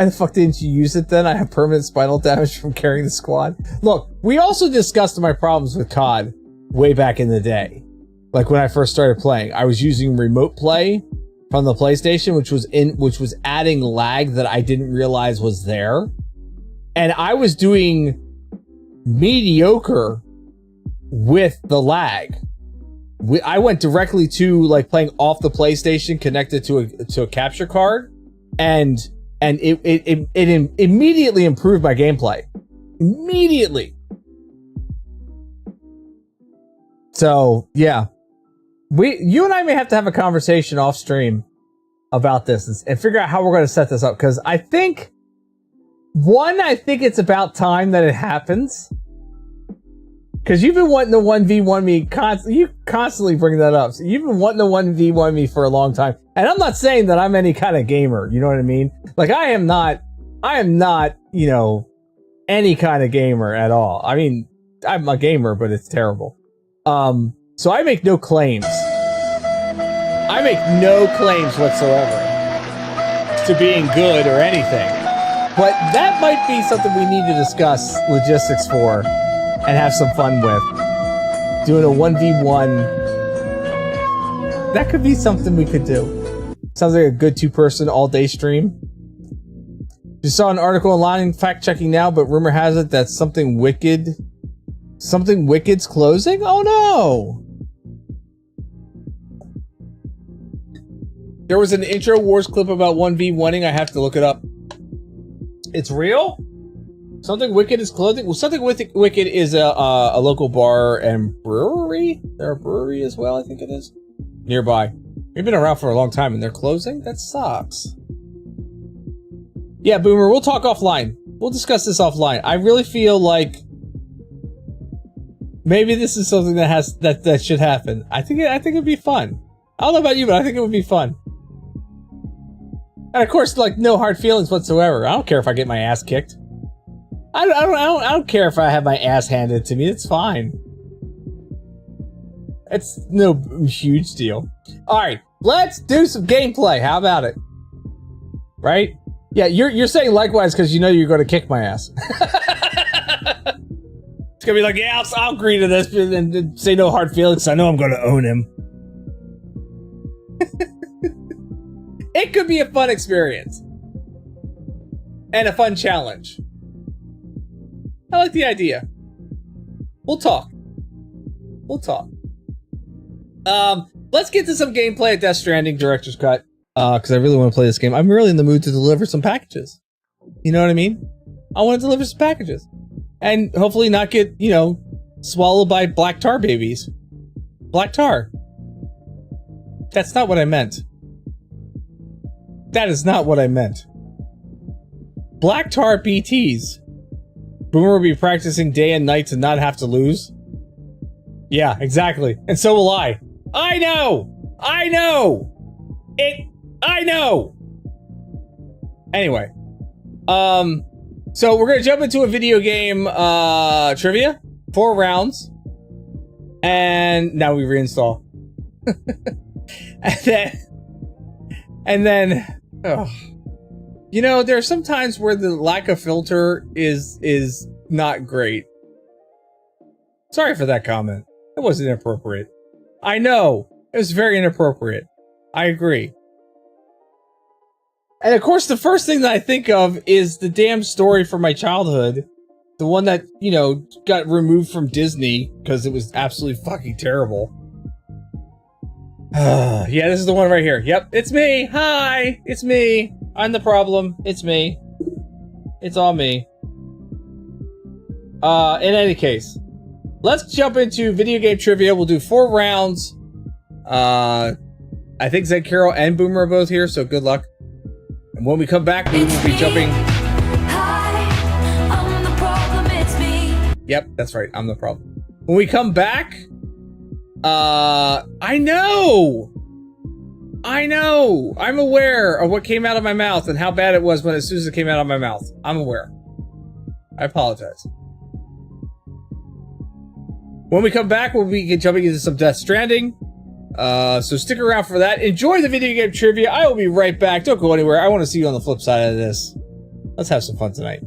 the fuck didn't you use it then? I have permanent spinal damage from carrying the squad. Look, we also discussed my problems with COD way back in the day. Like when I first started playing, I was using remote play from the PlayStation, which was adding lag that I didn't realize was there. And I was doing mediocre with the lag. I went directly to like playing off the PlayStation connected to a capture card, and it immediately improved my gameplay. Immediately. So yeah, you and I may have to have a conversation off stream about this and figure out how we're going to set this up, because I think it's about time that it happens. Because you've been wanting to 1v1 me constantly. You constantly bring that up. So you've been wanting to 1v1 me for a long time. And I'm not saying that I'm any kind of gamer. You know what I mean? Like, I am not, you know, any kind of gamer at all. I mean, I'm a gamer, but it's terrible. So I make no claims. I make no claims whatsoever to being good or anything. But that might be something we need to discuss logistics for and have some fun with. Doing a 1v1. That could be something we could do. Sounds like a good two-person all-day stream. Just saw an article online, fact-checking now, but rumor has it that Something Wicked's closing? Oh no! There was an Intro Wars clip about 1v1ing. I have to look it up. It's real? Something Wicked is closing? Well, Something Wicked is a local bar and brewery. They're a brewery as well, I think it is. Nearby. They've been around for a long time and they're closing? That sucks. Yeah, Boomer, we'll talk offline. We'll discuss this offline. I really feel like maybe this is something that should happen. I think it'd be fun. I don't know about you, but I think it would be fun. And of course, like, no hard feelings whatsoever. I don't care if I get my ass kicked. I don't care if I have my ass handed to me. It's fine. It's no huge deal. All right, let's do some gameplay. How about it? Right? Yeah, you're saying likewise because you know you're going to kick my ass. It's gonna be like, yeah, I'll agree to this and say no hard feelings. I know I'm going to own him. It could be a fun experience and a fun challenge. I like the idea. We'll talk. let's get to some gameplay at Death Stranding Director's Cut. Because I really want to play this game. I'm really in the mood to deliver some packages. You know what I mean? I want to deliver some packages. And hopefully not get, you know, swallowed by black tar babies. Black tar. That's not what I meant. That is not what I meant. Black tar BTs. Boomer will be practicing day and night to not have to lose. Yeah, exactly. And so will I. I know! I know! I know! Anyway. So we're gonna jump into a video game, trivia. 4 rounds. And now we reinstall. and then, oh. You know, there are some times where the lack of filter is not great. Sorry for that comment. It wasn't inappropriate. I know. It was very inappropriate. I agree. And of course, the first thing that I think of is the damn story from my childhood. The one that, you know, got removed from Disney because it was absolutely fucking terrible. Yeah, this is the one right here. Yep, it's me. Hi, it's me. I'm the problem. It's me. It's all me. In any case, let's jump into video game trivia. We'll do 4 rounds. I think Zed Carroll and Boomer are both here, so good luck. And when we come back, we will be jumping. Hi, I'm the problem, it's me. Yep, that's right. I'm the problem. When we come back, I know. I'm aware of what came out of my mouth and how bad it was as soon as it came out of my mouth. I'm aware. I apologize. When we come back, we'll be jumping into some Death Stranding. So stick around for that. Enjoy the video game trivia. I will be right back. Don't go anywhere. I want to see you on the flip side of this. Let's have some fun tonight.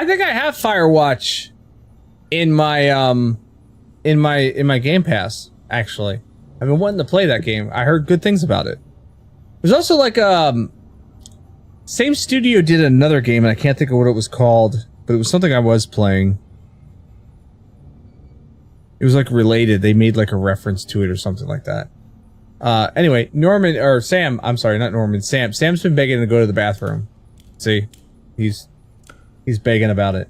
I think I have Firewatch in my Game Pass, actually. I've been wanting to play that game. I heard good things about it. There's also like same studio did another game and I can't think of what it was called, but it was something I was playing. It was like related. They made like a reference to it or something like that. Anyway, Norman or Sam, I'm sorry, not Norman, Sam. Sam's been begging to go to the bathroom. See? He's begging about it.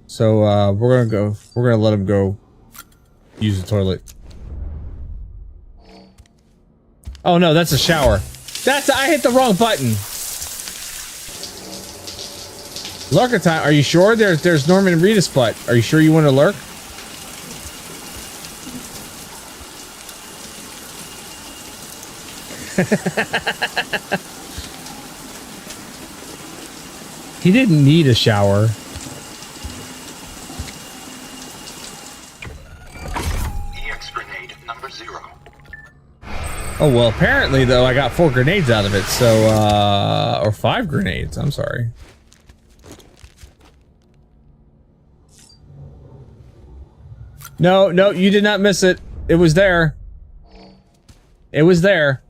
So we're gonna let him go use the toilet. Oh no, that's a shower. I hit the wrong button. Lurker time. Are you sure? There's Norman and Rita's butt. Are you sure you want to lurk? He didn't need a shower. EX grenade number 0. Oh, well, apparently, though, I got 4 grenades out of it, so, or 5 grenades, I'm sorry. No, you did not miss it. It was there. It was there.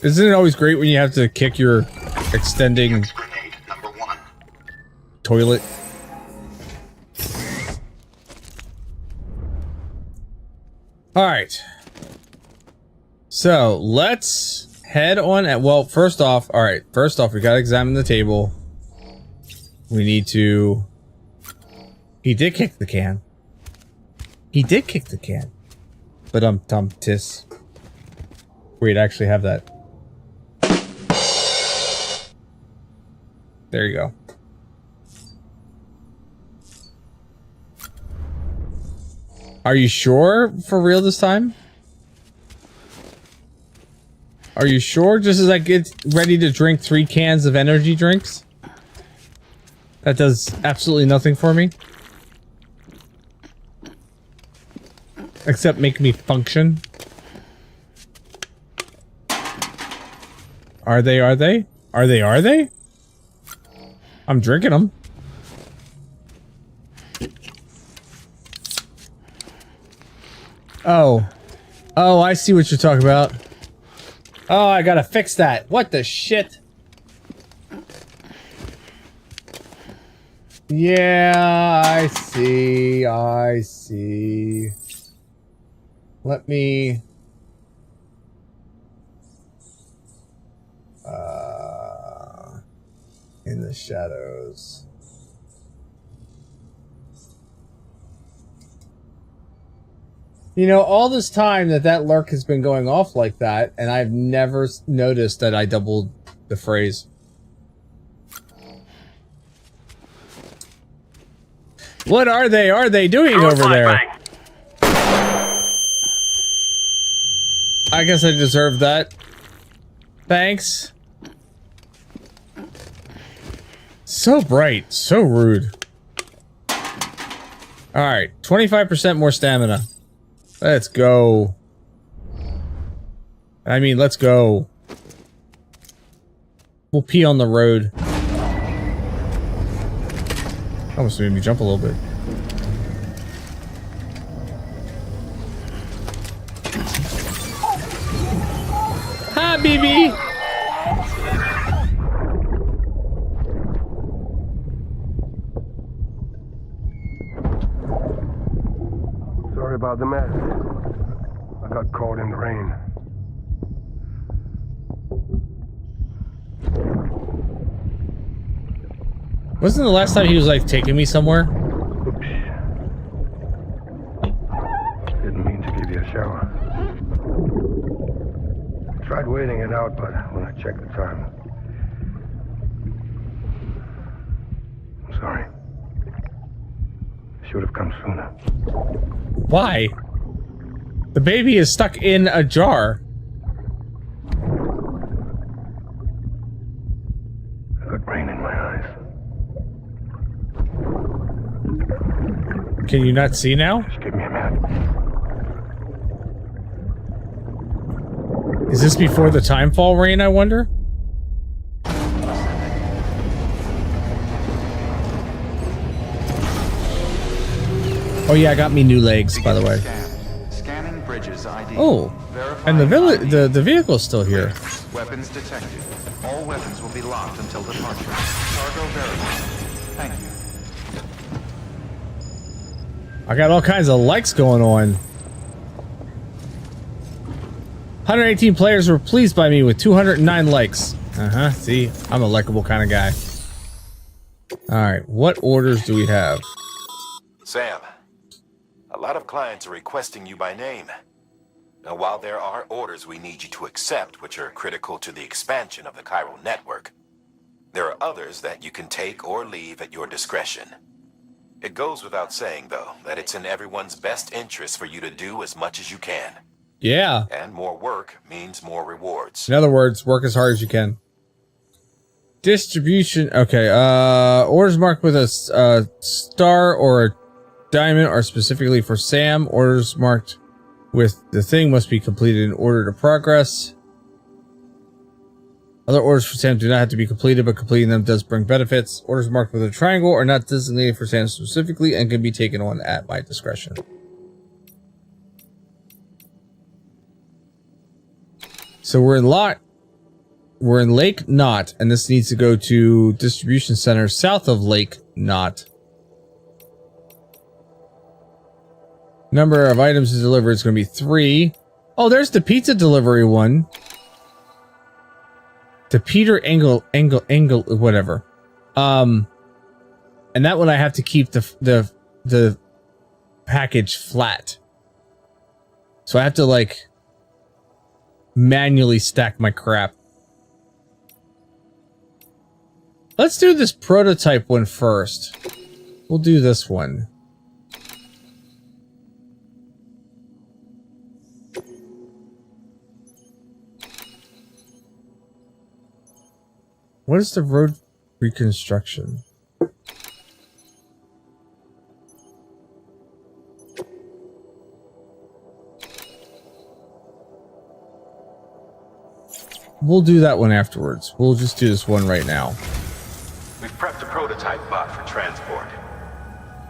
Isn't it always great when you have to kick your extending toilet? Alright. So, let's head on at, well, first off, alright, we gotta examine the table. We need to... He did kick the can. He did kick the can. But tis. We'd actually have that. There you go. Are you sure for real this time? Are you sure? Just as I get ready to drink 3 cans of energy drinks? That does absolutely nothing for me. Except make me function. Are they? I'm drinking them. Oh, I see what you're talking about. Oh, I gotta fix that. What the shit? Yeah, I see. Let me... in the shadows. You know, all this time that lurk has been going off like that, and I've never noticed that I doubled the phrase. What are they doing over there? I guess I deserve that. Thanks. So bright, so rude. Alright, 25% more stamina. Let's go. I mean, let's go. We'll pee on the road. Almost made me jump a little bit. Hi, BB! Sorry about the mess. I got caught in the rain. Wasn't the last time he was like taking me somewhere? Oops. Didn't mean to give you a shower. I tried waiting it out, but when I checked the time... I'm sorry. Should have come sooner. Why? The baby is stuck in a jar. I got rain in my eyes. Can you not see now? Just give me a minute. Is this before the timefall rain, I wonder? Oh yeah, I got me new legs, by the way. Scanning bridges ID. Oh, and the vehicle's still here. Weapons detected. All weapons will be locked until departure. Cargo verified. Thank you. I got all kinds of likes going on. 118 players were pleased by me with 209 likes. See, I'm a likable kind of guy. Alright, what orders do we have? Sam, a lot of clients are requesting you by name. Now, while there are orders we need you to accept, which are critical to the expansion of the chiral network, there are others that you can take or leave at your discretion. It goes without saying, though, that it's in everyone's best interest for you to do as much as you can. Yeah. And more work means more rewards. In other words, work as hard as you can. Distribution. Okay. Orders marked with a star or a diamond are specifically for Sam. Orders marked with the thing must be completed in order to progress. Other orders for Sam do not have to be completed, but completing them does bring benefits. Orders marked with a triangle are not designated for Sam specifically and can be taken on at my discretion. So we're in Lake Knot, and this needs to go to distribution center south of Lake Knot. Number of items to deliver is going to be 3. Oh, there's the pizza delivery one. To Peter Engel, whatever. And that one I have to keep the package flat. So I have to like manually stack my crap. Let's do this prototype one first. We'll do this one. What is the road reconstruction? We'll do that one afterwards. We'll just do this one right now. We've prepped a prototype bot for transport.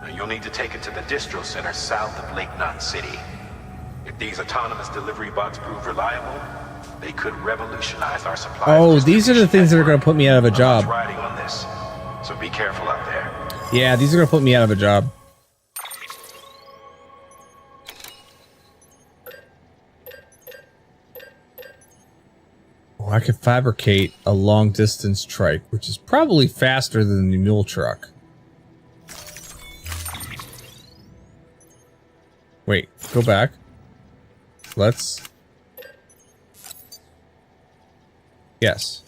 Now, you'll need to take it to the distro center south of Lake Knot City. If these autonomous delivery bots prove reliable, they could revolutionize our supply. Oh, these are the things that are going to put me out of a job. Riding on this, so be careful out there. Yeah, these are going to put me out of a job. Oh, I could fabricate a long distance trike, which is probably faster than the mule truck. Wait, go back. Let's... Yes.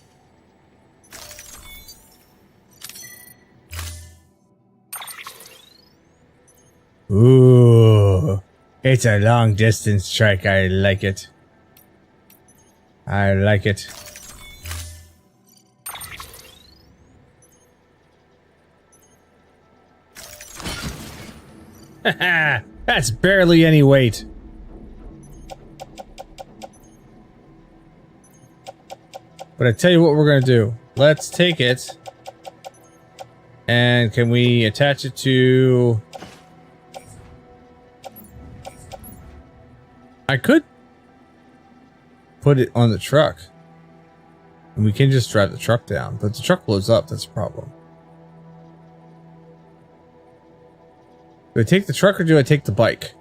Ooh, it's a long distance trike. I like it. I like it. Haha, that's barely any weight. But I tell you what we're going to do. Let's take it. And can we attach it to... I could put it on the truck. And we can just drive the truck down. But the truck blows up. That's a problem. Do I take the truck or do I take the bike?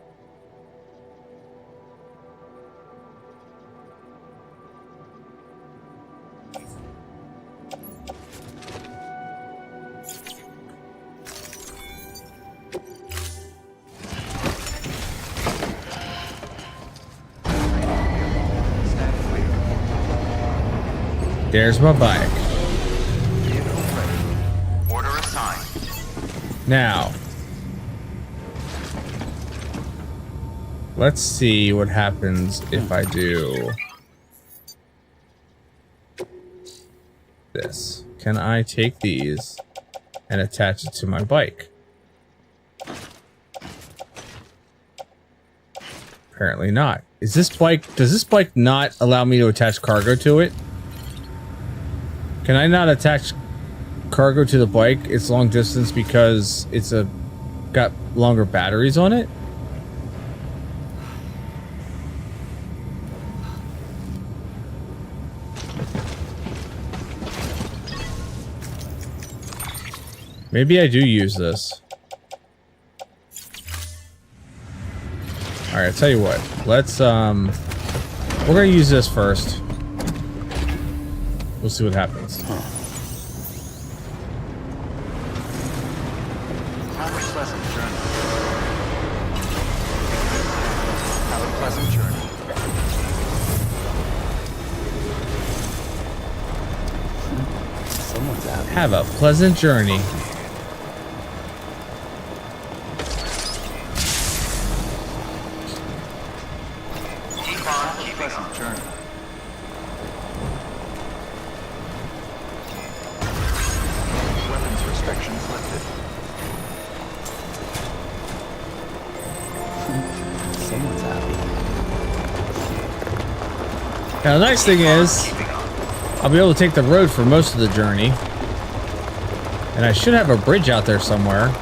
There's my bike. Order assigned. Now, let's see what happens if I do this. Can I take these and attach it to my bike? Apparently not. Is this bike... Does this bike not allow me to attach cargo to it? Can I not attach cargo to the bike? It's long distance because it's got longer batteries on it? Maybe I do use this. Alright, I'll tell you what. Let's, we're gonna use this first. We'll see what happens. Have a pleasant journey. Have a pleasant journey. Someone's out. Have a pleasant journey. Keep on keeping on. Journey. Weapons restrictions lifted. Someone's out. Now the nice thing is, I'll be able to take the road for most of the journey. And I should have a bridge out there somewhere.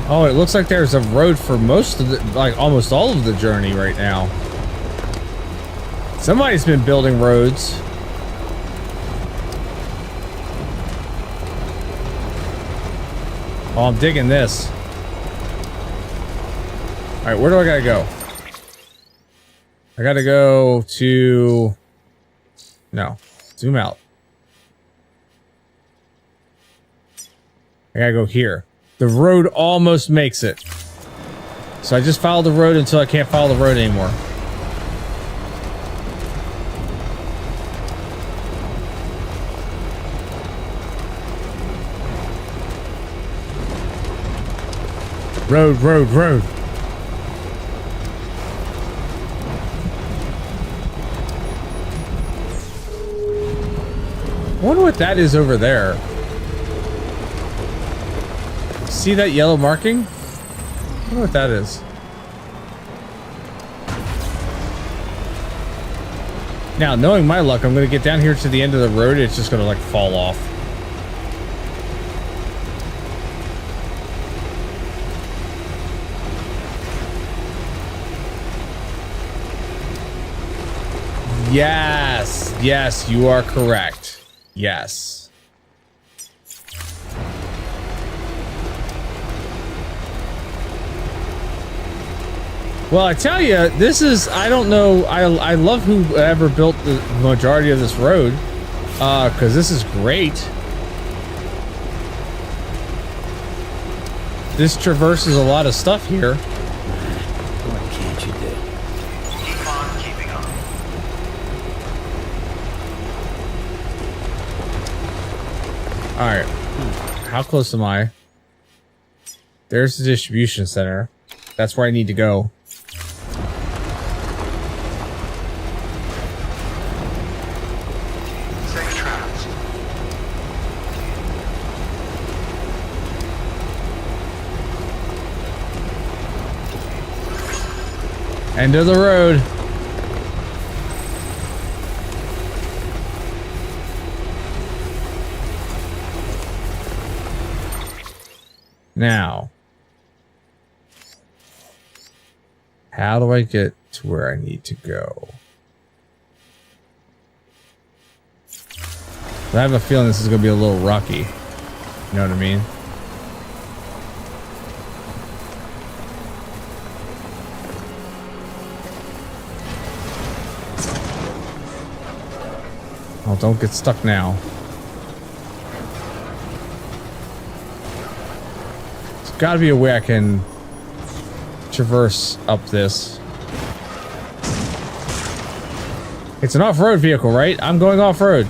Oh, it looks like there's a road for most of the, like almost all of the journey right now. Somebody's been building roads. Oh, I'm digging this. All right, where do I gotta go? I gotta go to... No, zoom out. I gotta go here. The road almost makes it. So I just follow the road until I can't follow the road anymore. Road, road, road. I wonder what that is over there. See that yellow marking? I wonder what that is. Now, knowing my luck, I'm going to get down here to the end of the road. It's just going to like fall off. Yes, yes, you are correct. Yes. Well, I tell you, this is, I don't know, I love whoever built the majority of this road, because this is great. This traverses a lot of stuff here. What can't you do? Keep on keeping on. Alright. How close am I? There's the distribution center. That's where I need to go. Safe travels. End of the road. Now, how do I get to where I need to go? I have a feeling this is going to be a little rocky. You know what I mean? Oh, don't get stuck now. There's got to be a way I can traverse up this. It's an off-road vehicle, right? I'm going off-road.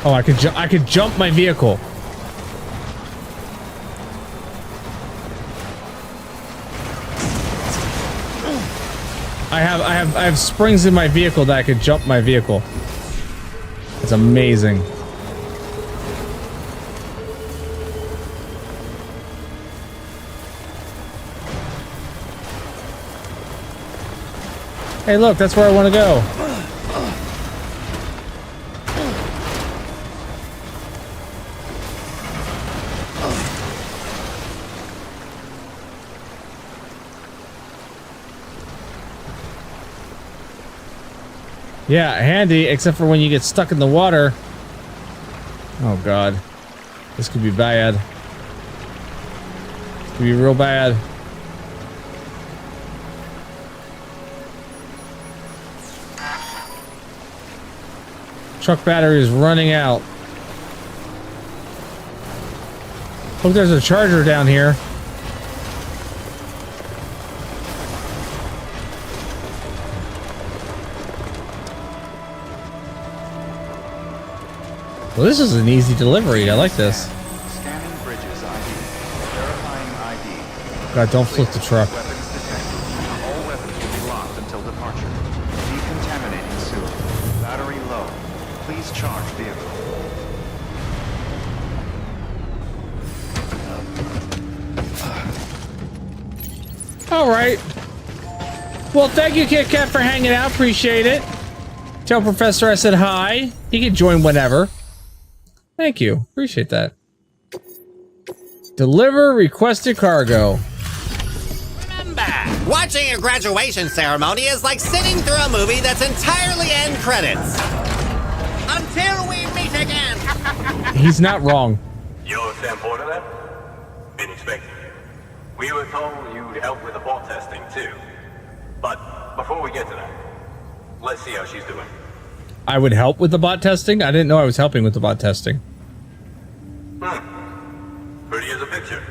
Oh, I could jump my vehicle. I have springs in my vehicle that I could jump my vehicle. It's amazing. Hey, look, that's where I want to go. Yeah, handy, except for when you get stuck in the water. Oh, God. This could be bad. This could be real bad. Truck battery is running out. Look, there's a charger down here. Well, this is an easy delivery. I like this. Scanning bridges ID. Verifying ID. God, don't flip the truck. Weapons detected. All weapons will be locked until departure. Decontaminating soon. Battery low. Please charge vehicle. All right. Well, thank you, Kit Kat, for hanging out. Appreciate it. Tell Professor I said hi. He can join whenever. Thank you. Appreciate that. Deliver requested cargo. Remember, watching a graduation ceremony is like sitting through a movie that's entirely end credits. Until we meet again. He's not wrong. You're Sam Porter then? Been expecting you. We were told you'd help with the bot testing too. But before we get to that, let's see how she's doing. I would help with the bot testing? I didn't know I was helping with the bot testing. Pretty as a picture.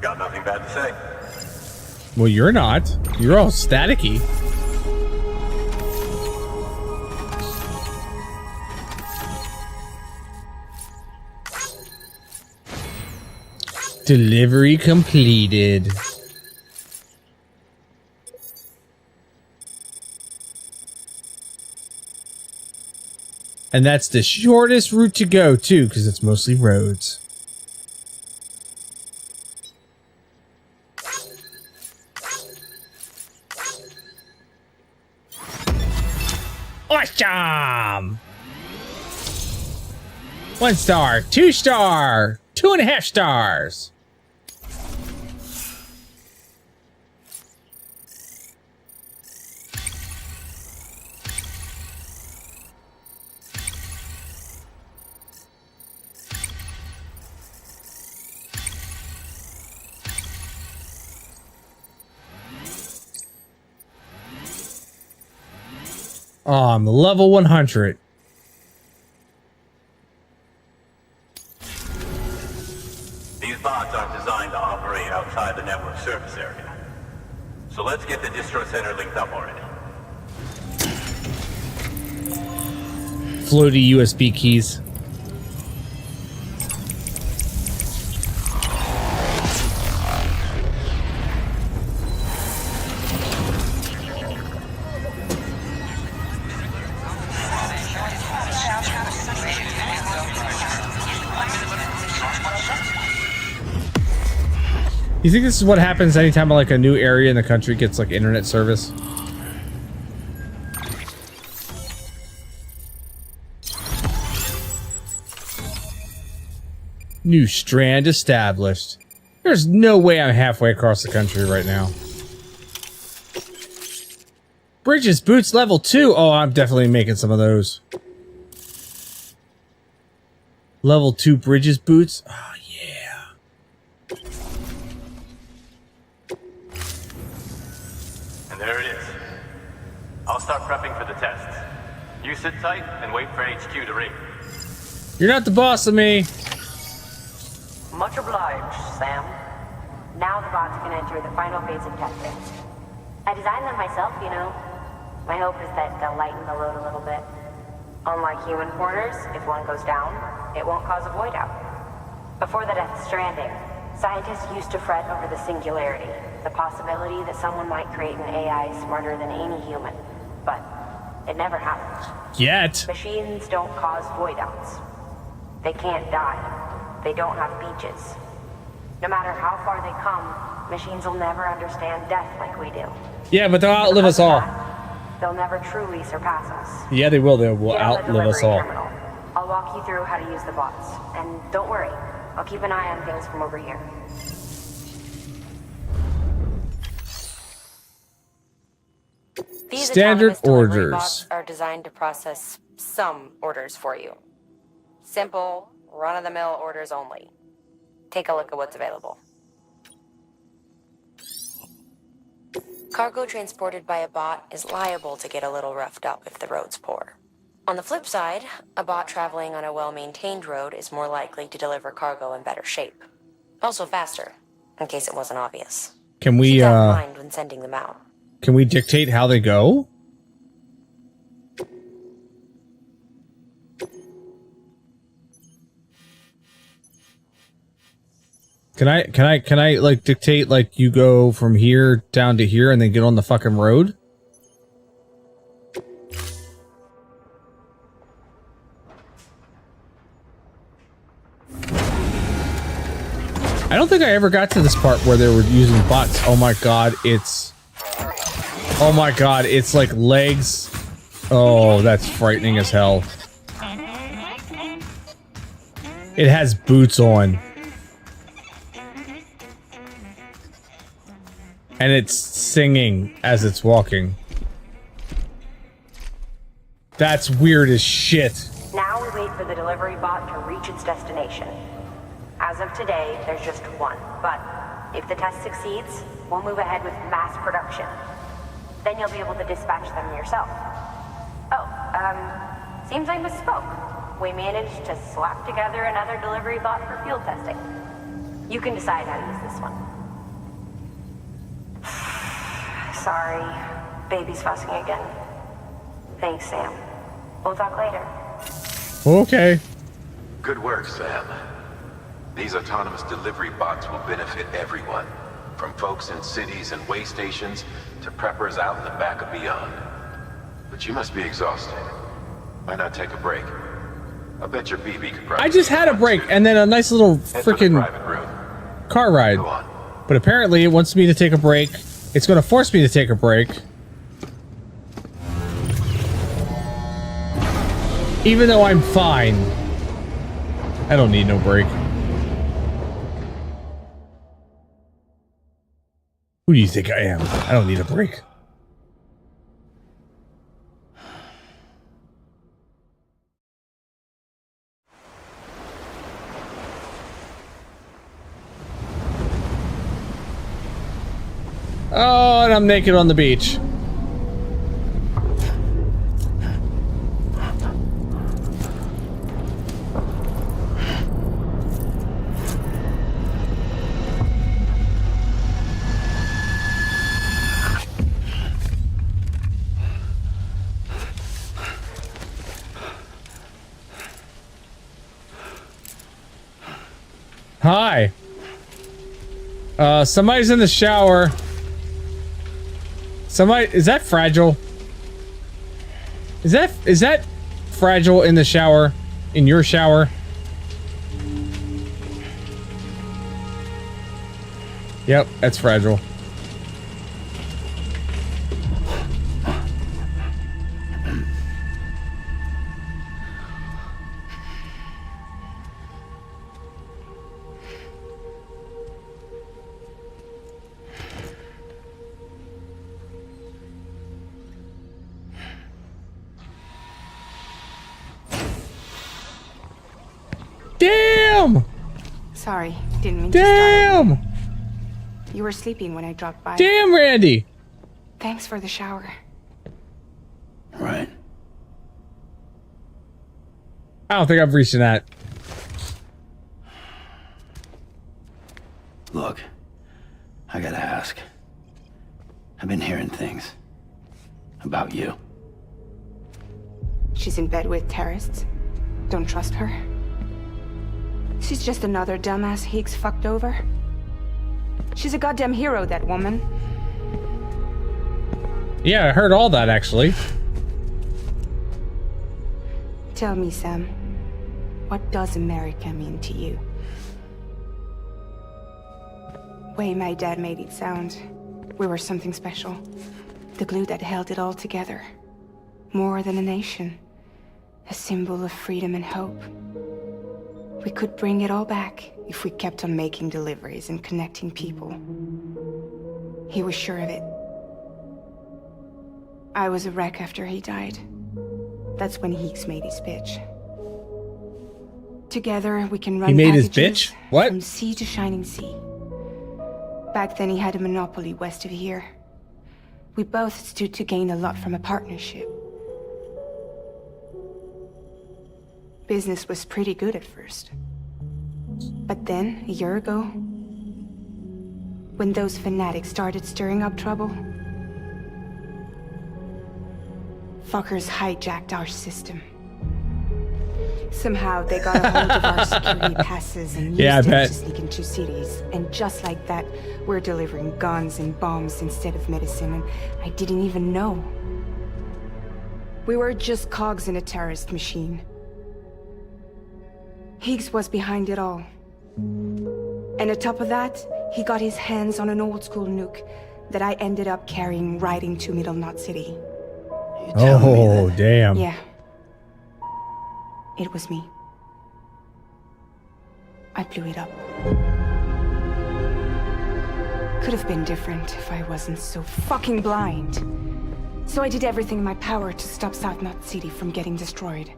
Got nothing bad to say. Well, you're not. You're all staticky. Delivery completed. And that's the shortest route to go, too, because it's mostly roads. Awesome! 1 star, 2 star, 2.5 stars. Oh, I'm level 100. These bots aren't designed to operate outside the network service area. So let's get the distro center linked up already. Floaty USB keys. You think this is what happens anytime like a new area in the country gets like internet service? New strand established. There's no way I'm halfway across the country right now. Bridges, boots, level 2. Oh, I'm definitely making some of those. Level 2 bridges, boots. Oh, yeah. And there it is. I'll start prepping for the tests. You sit tight and wait for HQ to ring. You're not the boss of me. Much obliged, Sam. Now the bots can enter the final phase of testing. I designed them myself, you know. My hope is that they'll lighten the load a little bit. Unlike human porters, if one goes down, it won't cause a void out. Before the Death Stranding, scientists used to fret over the singularity, the possibility that someone might create an AI smarter than any human. But it never happened. Yet. Machines don't cause void outs. They can't die. They don't have beaches. No matter how far they come, machines will never understand death like we do. Yeah, but they'll outlive us all. They'll never truly surpass us. Yeah, they will. They will outlive us all. Terminal. I'll walk you through how to use the bots. And don't worry, I'll keep an eye on things from over here. These standard orders bots are designed to process some orders for you. Simple, run-of-the-mill orders only. Take a look at what's available. Cargo transported by a bot is liable to get a little roughed up if the road's poor. On the flip side, a bot traveling on a well-maintained road is more likely to deliver cargo in better shape. Also faster, in case it wasn't obvious. Can we, keep that in mind when sending them out. Can we dictate how they go? Can I like dictate like you go from here down to here and then get on the fucking road? I don't think I ever got to this part where they were using bots. Oh my god, it's... Oh my god, it's like legs. Oh, that's frightening as hell. It has boots on. And it's singing as it's walking. That's weird as shit. Now we wait for the delivery bot to reach its destination. As of today, there's just one, but if the test succeeds, we'll move ahead with mass production. Then you'll be able to dispatch them yourself. Oh, seems I misspoke. We managed to slap together another delivery bot for field testing. You can decide how to use this one. Sorry, baby's fussing again. Thanks, Sam. We'll talk later. Okay. Good work, Sam. These autonomous delivery bots will benefit everyone, from folks in cities and way stations to preppers out in the back and beyond. But you must be exhausted. Why not take a break? I bet your BB could probably... I just had a break and then a nice little freaking car ride. But apparently it wants me to take a break. It's going to force me to take a break. Even though I'm fine. I don't need no break. Who do you think I am? I don't need a break. Oh, and I'm naked on the beach. Hi. Somebody's in the shower. Somebody, is that Fragile? Is that Fragile in the shower? In your shower? Yep, that's Fragile. Damn! Sorry, didn't mean to startle. Damn! You were sleeping when I dropped by. Damn, Randy! Thanks for the shower. Right. I don't think I'm reaching that. Look, I gotta ask. I've been hearing things about you. She's in bed with terrorists. Don't trust her. She's just another dumbass Higgs fucked over. She's a goddamn hero, that woman. Yeah, I heard all that, actually. Tell me, Sam, what does America mean to you? Way my dad made it sound, we were something special. The glue that held it all together. More than a nation. A symbol of freedom and hope. We could bring it all back if we kept on making deliveries and connecting people. He was sure of it. I was a wreck after he died. That's when Higgs made his pitch. Together, we can run He made his packages bitch? What? from sea to shining sea. Back then, he had a monopoly west of here. We both stood to gain a lot from a partnership. Business was pretty good at first. But then, a year ago, when those fanatics started stirring up trouble, fuckers hijacked our system. Somehow they got a hold of our security passes and used them to sneak into cities. And just like that, we're delivering guns and bombs instead of medicine, and I didn't even know. We were just cogs in a terrorist machine. Higgs was behind it all. And on top of that, he got his hands on an old-school nuke that I ended up carrying right into Middle Knot City. Oh, damn. Yeah. It was me. I blew it up. Could have been different if I wasn't so fucking blind. So I did everything in my power to stop South Knot City from getting destroyed.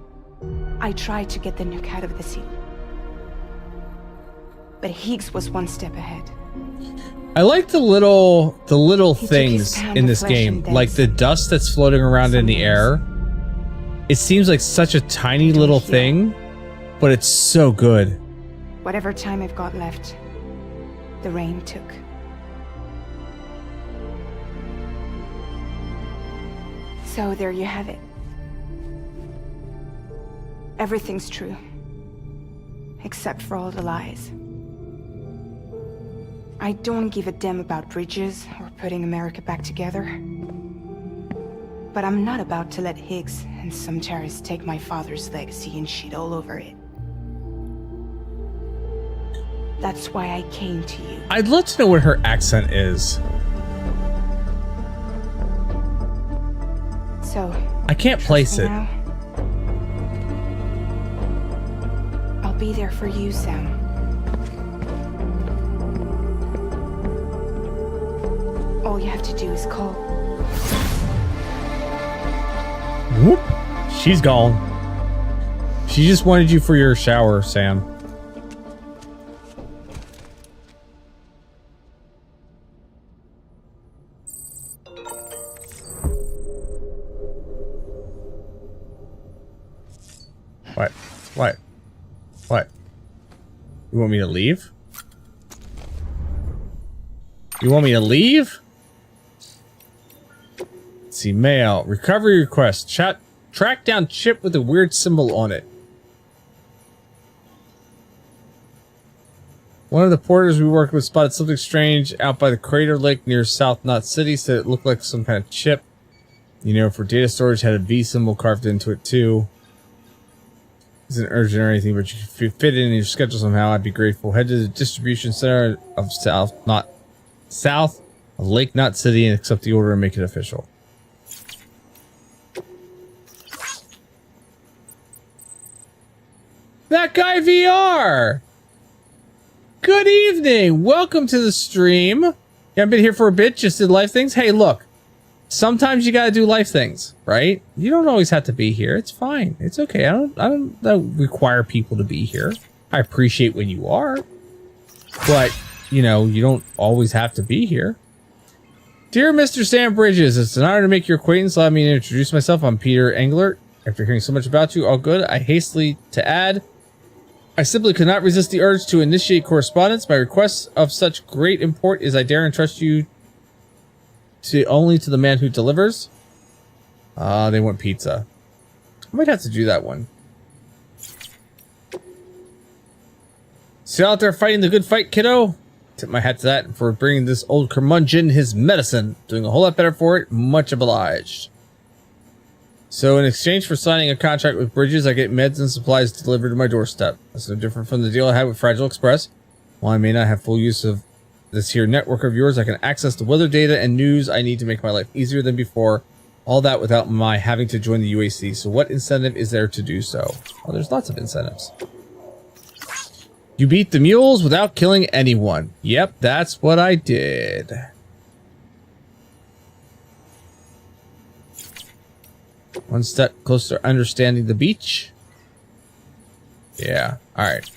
I tried to get the nuke out of the city. But Higgs was one step ahead. I like the little things in this game, like the dust that's floating around in the air. It seems like such a tiny little thing, but it's so good. Whatever time I've got left, the rain took. So there you have it. Everything's true. Except for all the lies. I don't give a damn about bridges or putting America back together. But I'm not about to let Higgs and some terrorists take my father's legacy and shit all over it. That's why I came to you. I'd love to know what her accent is. So, I can't place it. now? I'll be there for you, Sam. All you have to do is call. Whoop. She's gone. She just wanted you for your shower, Sam. What? What? What? You want me to leave? You want me to leave? Let's see, mail. Recovery request. Track down chip with a weird symbol on it. One of the porters we worked with spotted something strange out by the crater lake near South Knot City, said it looked like some kind of chip. You know, for data storage, had a V symbol carved into it too. Isn't urgent or anything, but if you fit it in your schedule somehow, I'd be grateful. Head to the distribution center of south of Lake Knot City and accept the order and make it official. That guy VR! Good evening! Welcome to the stream. You haven't been here for a bit, just did life things? Hey, look. Sometimes you gotta do life things, right? You don't always have to be here. It's fine. It's okay. I don't require people to be here. I appreciate when you are. But, you know, you don't always have to be here. Dear Mr. Sam Bridges, it's an honor to make your acquaintance. Allow me to introduce myself. I'm Peter Englert. After hearing so much about you, all good, I hastily to add, I simply could not resist the urge to initiate correspondence. My request of such great import is I dare entrust you only to the man who delivers. They want pizza. I might have to do that one. See you out there fighting the good fight, kiddo? Tip my hat to that for bringing this old curmudgeon his medicine. Doing a whole lot better for it. Much obliged. So in exchange for signing a contract with Bridges, I get meds and supplies delivered to my doorstep. That's no different from the deal I had with Fragile Express. While I may not have full use of this here network of yours, I can access the weather data and news I need to make my life easier than before. All that without my having to join the UAC. So what incentive is there to do so? Well, there's lots of incentives. You beat the mules without killing anyone. Yep, that's what I did. One step closer to understanding the beach. Yeah, alright.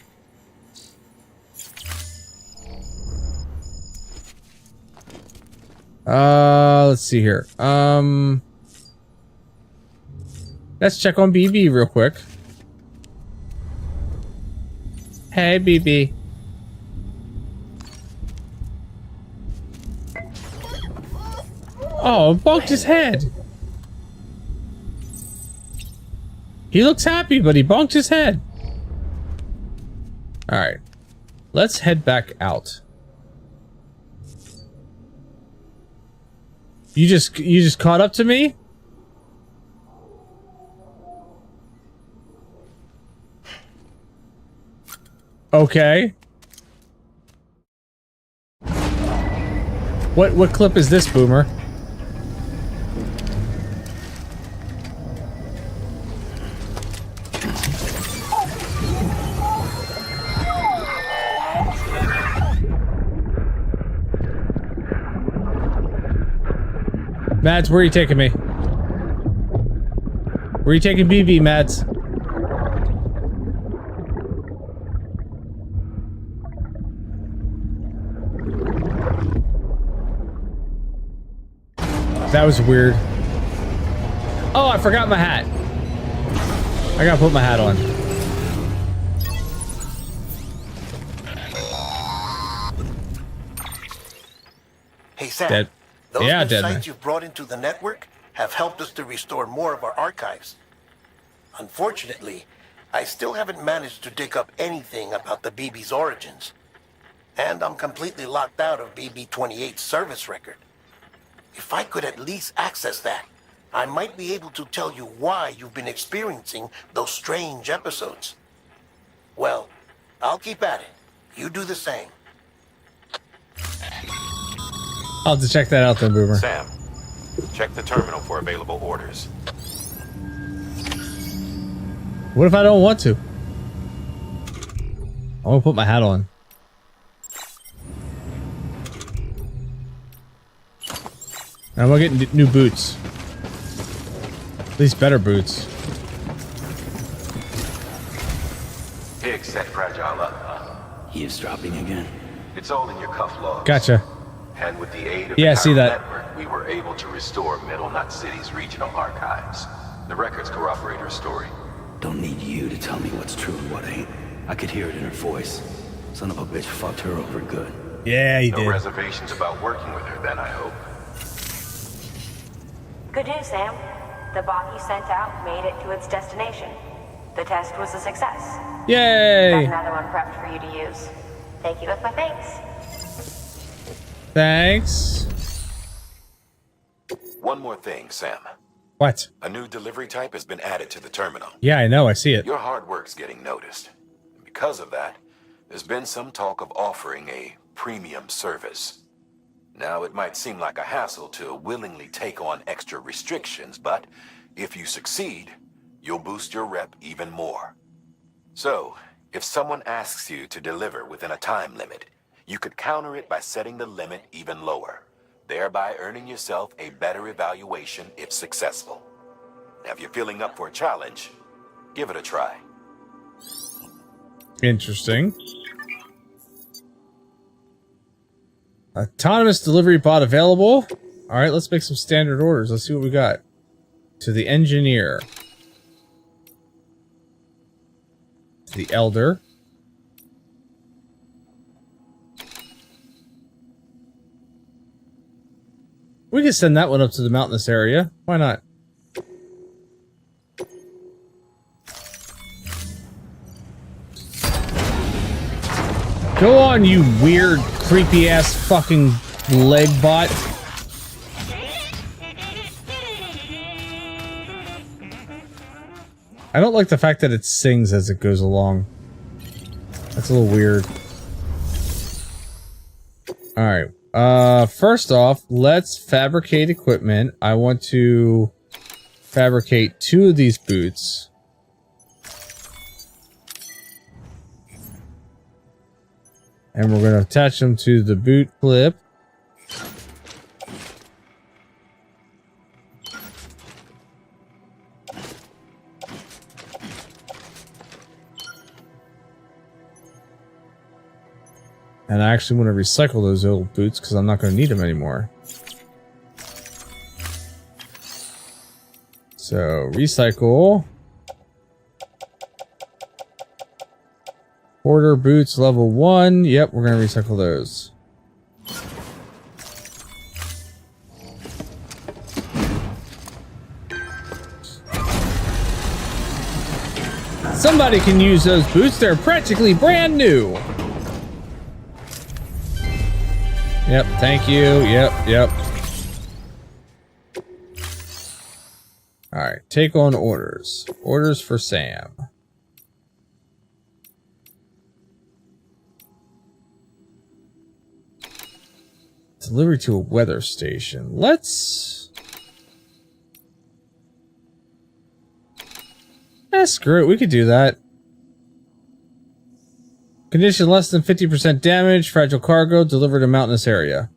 Let's see here. Let's check on BB real quick. Hey, BB. Oh, bumped his head. He looks happy, but he bonked his head. Alright. Let's head back out. You just caught up to me? Okay. What clip is this, Boomer? Mads, where are you taking me? Where are you taking BB, Mads? That was weird. Oh, I forgot my hat. I gotta put my hat on. Hey, Sam. Dead. Those Yeah, insights you've brought into the network have helped us to restore more of our archives. Unfortunately, I still haven't managed to dig up anything about the BB's origins. And I'm completely locked out of BB-28's service record. If I could at least access that, I might be able to tell you why you've been experiencing those strange episodes. Well, I'll keep at it. You do the same. I'll have to check that out then, Boomer. Sam, check the terminal for available orders. What if I don't want to? I want to put my hat on. I'm gonna get new boots. At least better boots. Higgs set Fragile up, huh? Eavesdropping again. It's all in your cuff logs. Gotcha. And with the aid of Yeah, the see Chiral that. network, we were able to restore Middle Knot City's regional archives. The records corroborate her story. Don't need you to tell me what's true and what ain't. I could hear it in her voice. Son of a bitch fucked her over good. Yeah, he no did. No reservations about working with her then, I hope. Good news, Sam. The bot you sent out made it to its destination. The test was a success. Yay! Got another one prepped for you to use. Thank you with my thanks. Thanks. One more thing, Sam. What? A new delivery type has been added to the terminal. Yeah, I know. I see it. Your hard work's getting noticed. Because of that, there's been some talk of offering a premium service. Now, it might seem like a hassle to willingly take on extra restrictions, but if you succeed, you'll boost your rep even more. So, if someone asks you to deliver within a time limit, you could counter it by setting the limit even lower, thereby earning yourself a better evaluation if successful. Now, if you're feeling up for a challenge, give it a try. Interesting. Autonomous delivery bot available. All right, let's make some standard orders. Let's see what we got. To the engineer. To the elder. We can send that one up to the mountainous area. Why not? Go on, you weird, creepy ass fucking leg bot. I don't like the fact that it sings as it goes along. That's a little weird. Alright. First off, let's fabricate equipment. I want to fabricate 2 of these boots. And we're going to attach them to the boot clip. And I actually want to recycle those old boots because I'm not going to need them anymore. So, recycle. Porter boots level 1. Yep, we're going to recycle those. Somebody can use those boots. They're practically brand new. Yep, thank you. Yep. Alright, take on orders. Orders for Sam. Delivery to a weather station. Let's... screw it. We could do that. Condition less than 50% damage. Fragile cargo. Delivered to mountainous area.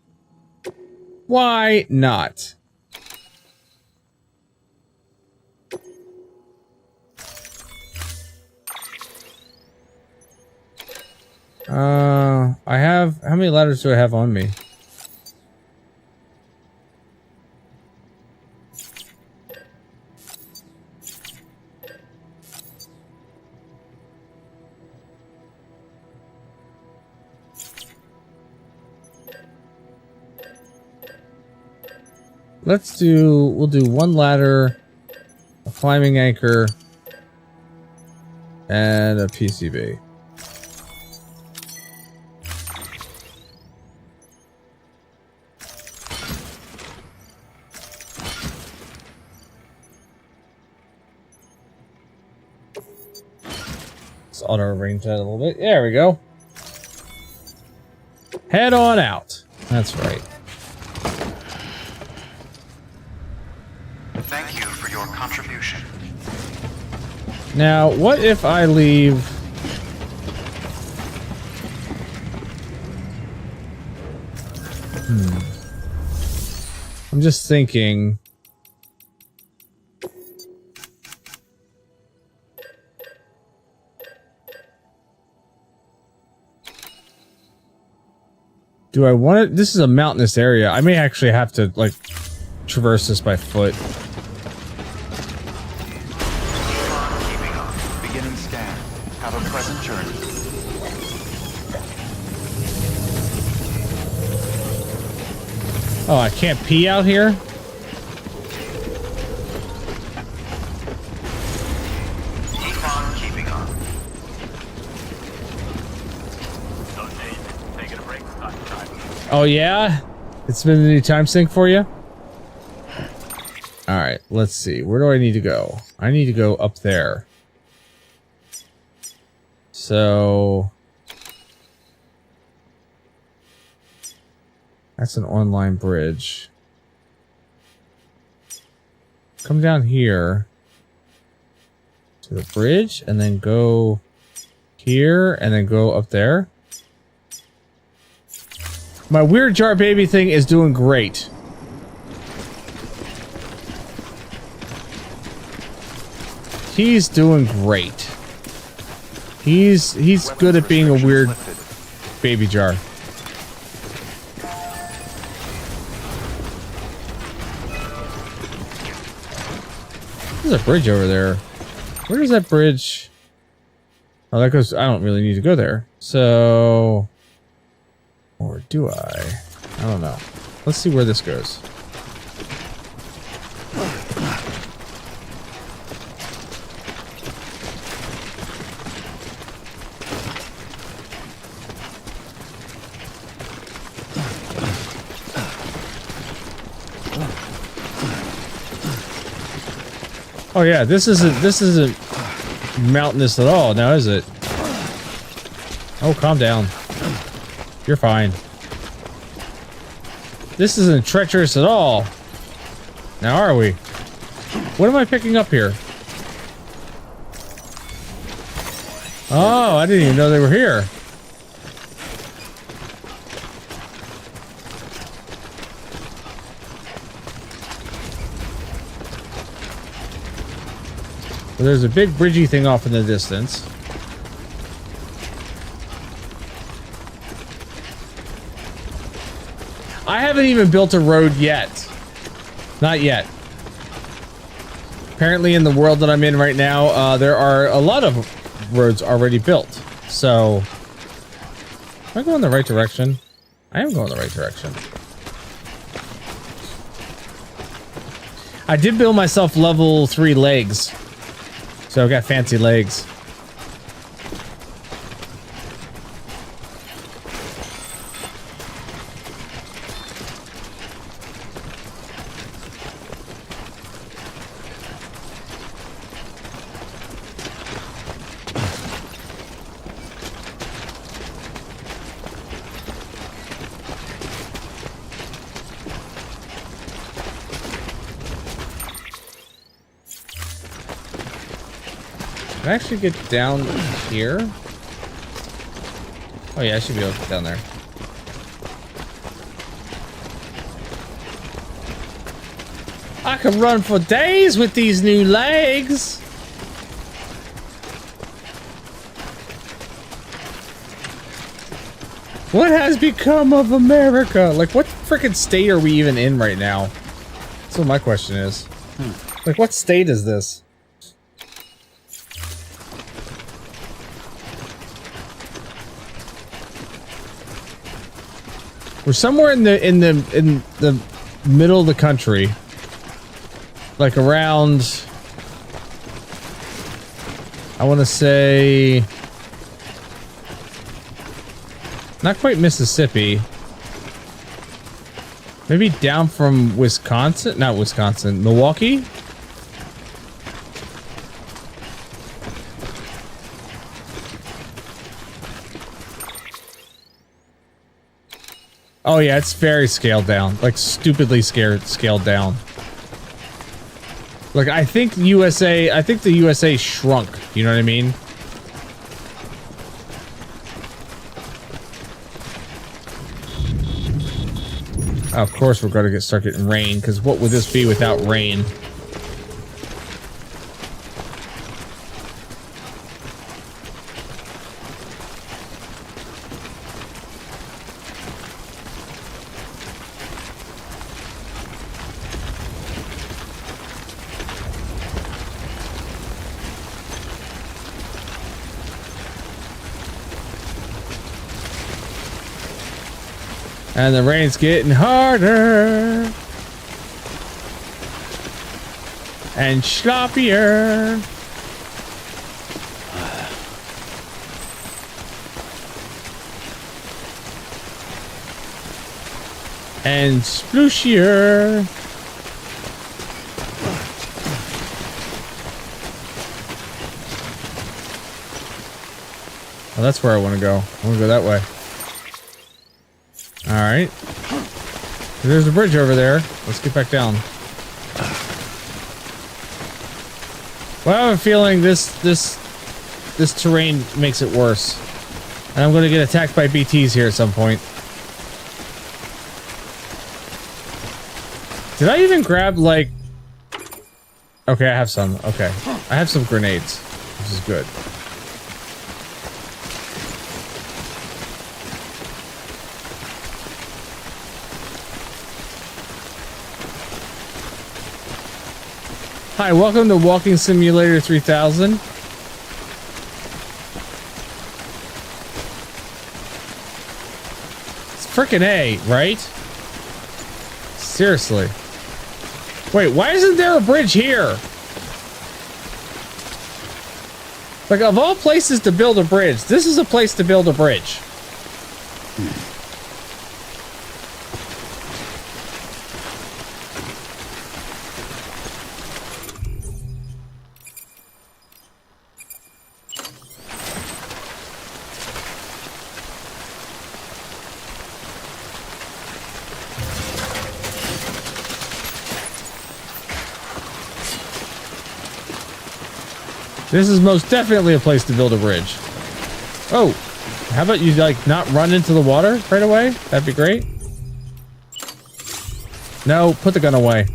Why not? I have... How many ladders do I have on me? We'll do 1 ladder, a climbing anchor, and a PCB. Let's auto arrange that a little bit. There we go. Head on out. That's right. Thank you for your contribution. Now, what if I leave... I'm just thinking... Do I want it? This is a mountainous area. I may actually have to, like, traverse this by foot. Beginning scan. Have a pleasant journey. Oh, I can't pee out here? Keep on keeping on. Taking a break. Oh, yeah? It's been the new time sync for you? Alright, let's see. Where do I need to go? I need to go up there. So... that's an online bridge. Come down here to the bridge and then go here and then go up there. My weird jar baby thing is doing great. He's doing great. He's good at being a weird baby jar. There's a bridge over there. Where does that bridge? Oh, that goes... I don't really need to go there. So... or do I? I don't know. Let's see where this goes. Oh yeah, this isn't mountainous at all, now is it? Oh, calm down. You're fine. This isn't treacherous at all. Now are we? What am I picking up here? Oh, I didn't even know they were here. Well, there's a big bridgy thing off in the distance. I haven't even built a road yet. Not yet. Apparently in the world that I'm in right now, there are a lot of roads already built. So, am I going the right direction? I am going the right direction. I did build myself level 3 legs. So I've got fancy legs. Can I actually get down here? Oh yeah, I should be able to get down there. I can run for days with these new legs. What has become of America? Like, what freaking state are we even in right now? That's what my question is. Like, what state is this? We're somewhere in the middle of the country, like around, I want to say, not quite Mississippi, maybe down from Wisconsin, not Wisconsin, Milwaukee. Oh yeah, it's very scaled down, like stupidly scaled down. Like I think the USA shrunk, you know what I mean? Oh, of course we're gonna start getting rain, because what would this be without rain? And the rain's getting harder and sloppier. And splooshier. Oh, that's where I want to go. I want to go that way. Alright. There's a bridge over there. Let's get back down. Well, I have a feeling this terrain makes it worse. And I'm going to get attacked by BTs here at some point. Did I even grab, like... Okay, I have some. Okay. I have some grenades, which is good. Hi, welcome to Walking Simulator 3000. It's frickin' A, right? Seriously. Wait, why isn't there a bridge here? Like, of all places to build a bridge, this is a place to build a bridge. This is most definitely a place to build a bridge. Oh, how about you like not run into the water right away? That'd be great. No, put the gun away.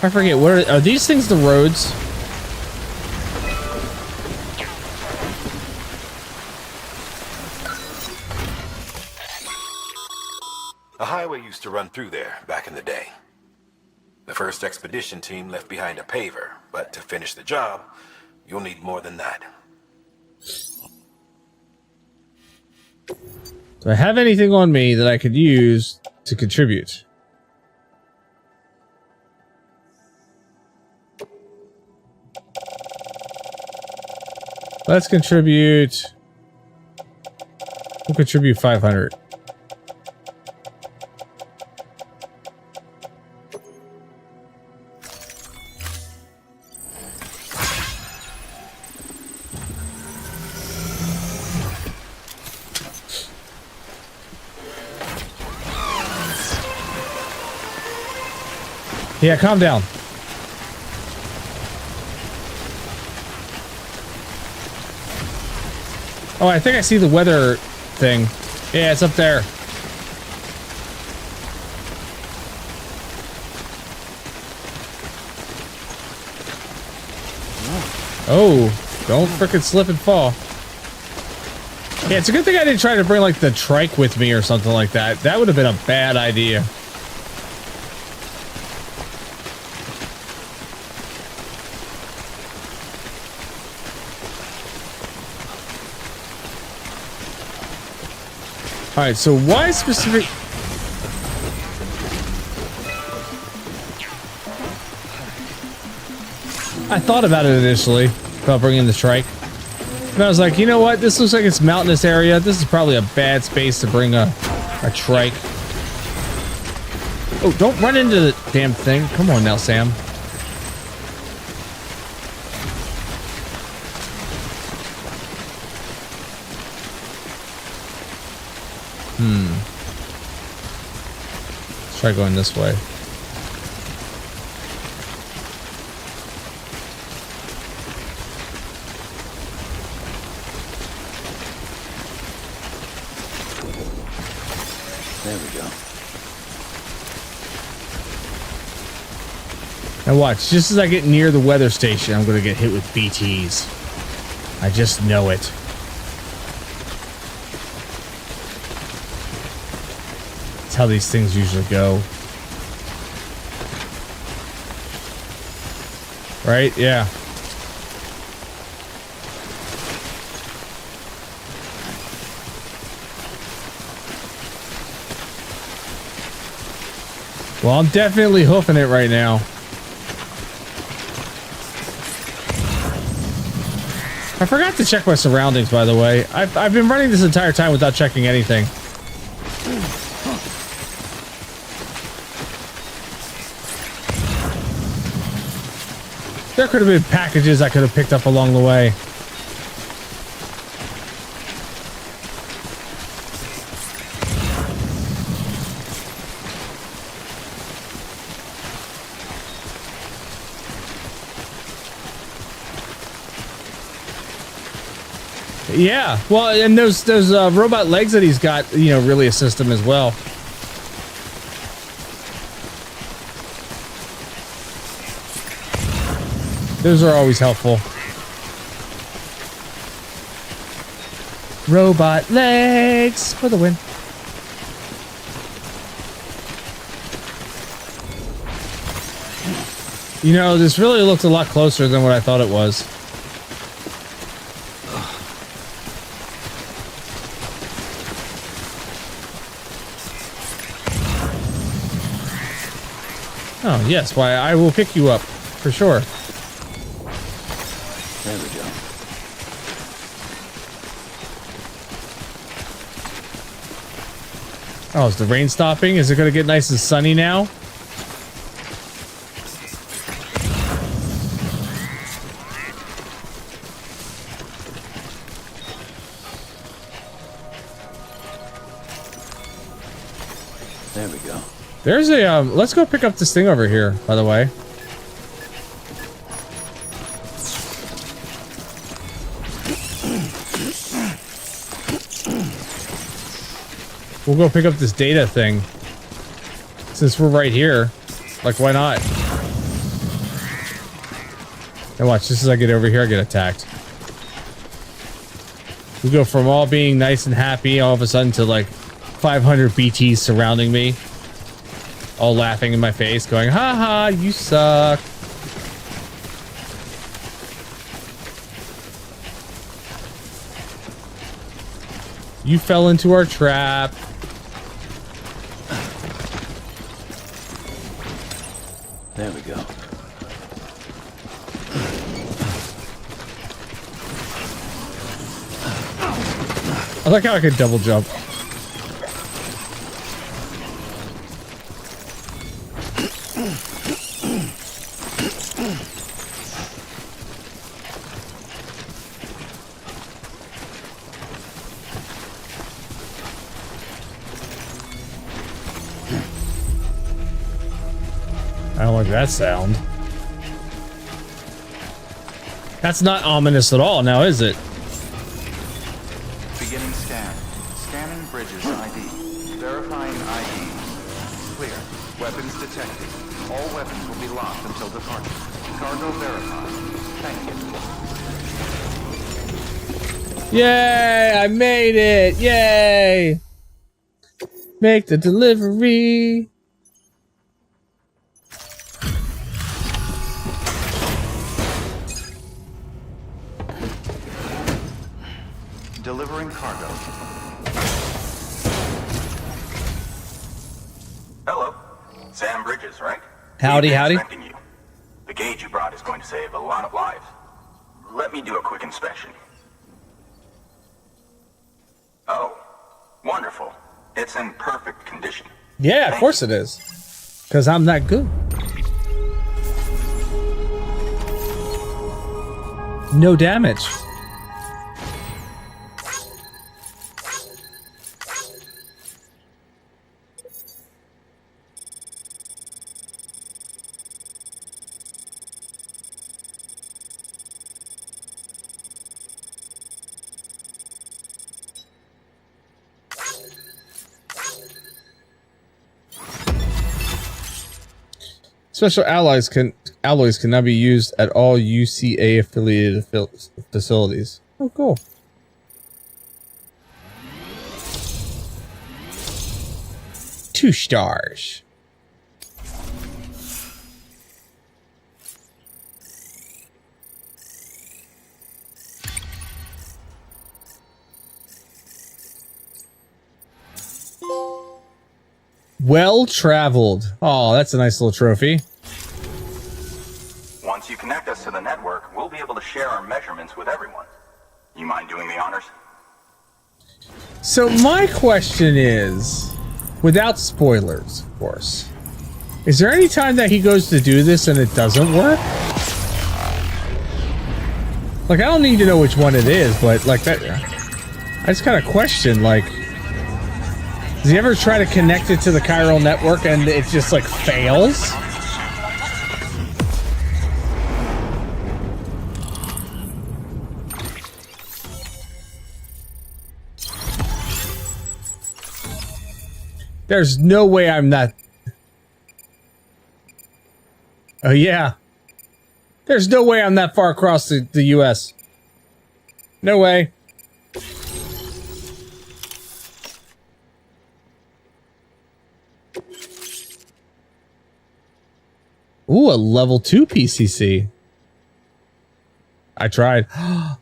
I forget, what are these things the roads? A highway used to run through there back in the day. The first expedition team left behind a paver, but to finish the job, you'll need more than that. Do I have anything on me that I could use to contribute? Let's contribute. We'll contribute 500. Yeah, calm down. Oh, I think I see the weather thing. Yeah, it's up there. Oh, don't frickin' slip and fall. Yeah, it's a good thing I didn't try to bring like the trike with me or something like that. That would have been a bad idea. All right, so why specific? I thought about it initially about bringing the trike, and I was like, you know what? This looks like it's mountainous area. This is probably a bad space to bring a trike. Oh, don't run into the damn thing! Come on now, Sam. Let's try going this way. There we go. Now watch, just as I get near the weather station, I'm gonna get hit with BTs. I just know it. That's how these things usually go. Right? Yeah. Well, I'm definitely hoofing it right now. I forgot to check my surroundings, by the way. I've been running this entire time without checking anything. There could have been packages I could have picked up along the way. Yeah, well, and those robot legs that he's got, you know, really assist him as well. Those are always helpful. Robot legs for the win. You know, this really looked a lot closer than what I thought it was. Oh, yes, why, I will pick you up, for sure. There we go. Oh, is the rain stopping? Is it going to get nice and sunny now? There's a, let's go pick up this thing over here, by the way. We'll go pick up this data thing. Since we're right here. Like, why not? And watch, just as I get over here, I get attacked. We go from all being nice and happy all of a sudden to like 500 BTs surrounding me. All laughing in my face, going, haha, you suck. You fell into our trap. There we go. I like how I could double jump. I don't like that sound. That's not ominous at all, now is it? Beginning scan. Scanning bridges ID. Verifying ID. Clear. Weapons detected. All weapons will be locked until departure. Cargo verified. Thank you. Yay! I made it! Yay! Make the delivery! Delivering cargo. Hello. Sam Bridges, right? Howdy, We've been howdy. expecting you. The gauge you brought is going to save a lot of lives. Let me do a quick inspection. Oh, wonderful. It's in perfect condition. Yeah, of course it is. Because I'm that good. No damage. Special alloys can now be used at all UCA affiliated facilities. Oh, cool. Two stars. Well traveled. Oh, that's a nice little trophy. Once you connect us to the network, we'll be able to share our measurements with everyone. You mind doing the honors? So my question is, without spoilers, of course, is there any time that he goes to do this and it doesn't work? Like, I don't need to know which one it is, but like that, I just kind of question, like, does he ever try to connect it to the chiral network and it just like fails? There's no way I'm not. Oh, yeah. There's no way I'm that far across the US. No way. Ooh, a level 2 PCC. I tried.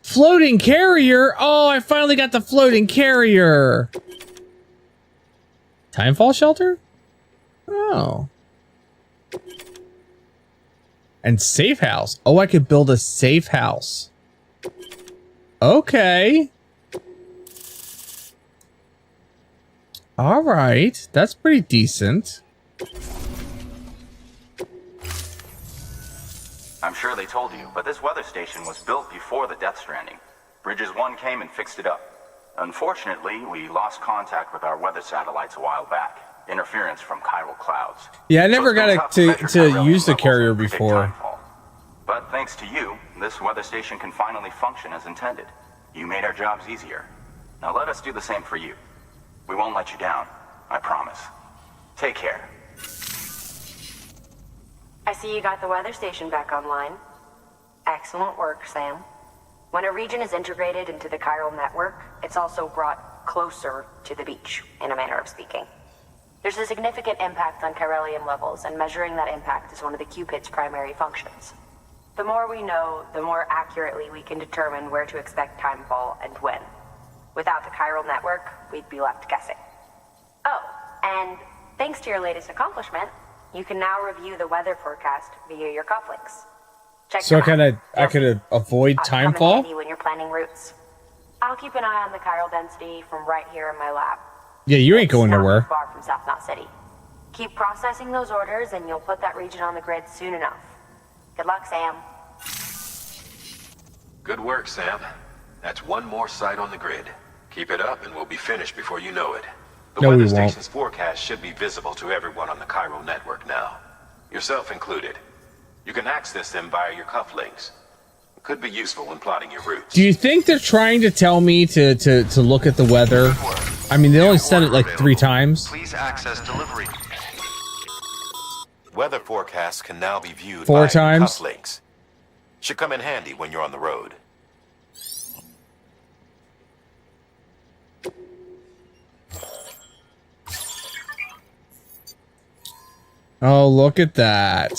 Floating carrier! Oh, I finally got the floating carrier! Timefall shelter? Oh. And safe house. Oh, I could build a safe house. Okay. All right. That's pretty decent. I'm sure they told you, but this weather station was built before the Death Stranding. Bridges 1 came and fixed it up. Unfortunately, we lost contact with our weather satellites a while back. interference from chiral clouds. Yeah, I never got to use the carrier before. But thanks to you, this weather station can finally function as intended. You made our jobs easier. Now let us do the same for you. We won't let you down, I promise. Take care. I see you got the weather station back online. Excellent work, Sam. When a region is integrated into the chiral network, it's also brought closer to the beach, in a manner of speaking. There's a significant impact on chiralium levels, and measuring that impact is one of the Cupid's primary functions. The more we know, the more accurately we can determine where to expect timefall and when. Without the chiral network, we'd be left guessing. Oh, and thanks to your latest accomplishment, you can now review the weather forecast via your cufflinks. Check so I could avoid timefall when you're planning routes. I'll keep an eye on the chiral density from right here in my lab. Yeah, you ain't going nowhere. Far from South Knot City. Keep processing those orders, and you'll put that region on the grid soon enough. Good luck, Sam. Good work, Sam. That's one more site on the grid. Keep it up, and we'll be finished before you know it. The weather station's forecast should be visible to everyone on the chiral network now, yourself included. You can access them via your cufflinks. It could be useful when plotting your routes. Do you think they're trying to tell me to look at the weather? I mean, they only said it like 3 times. Please access delivery. Weather forecasts can now be viewed 4 by times. cufflinks. Should come in handy when you're on the road. Oh, look at that.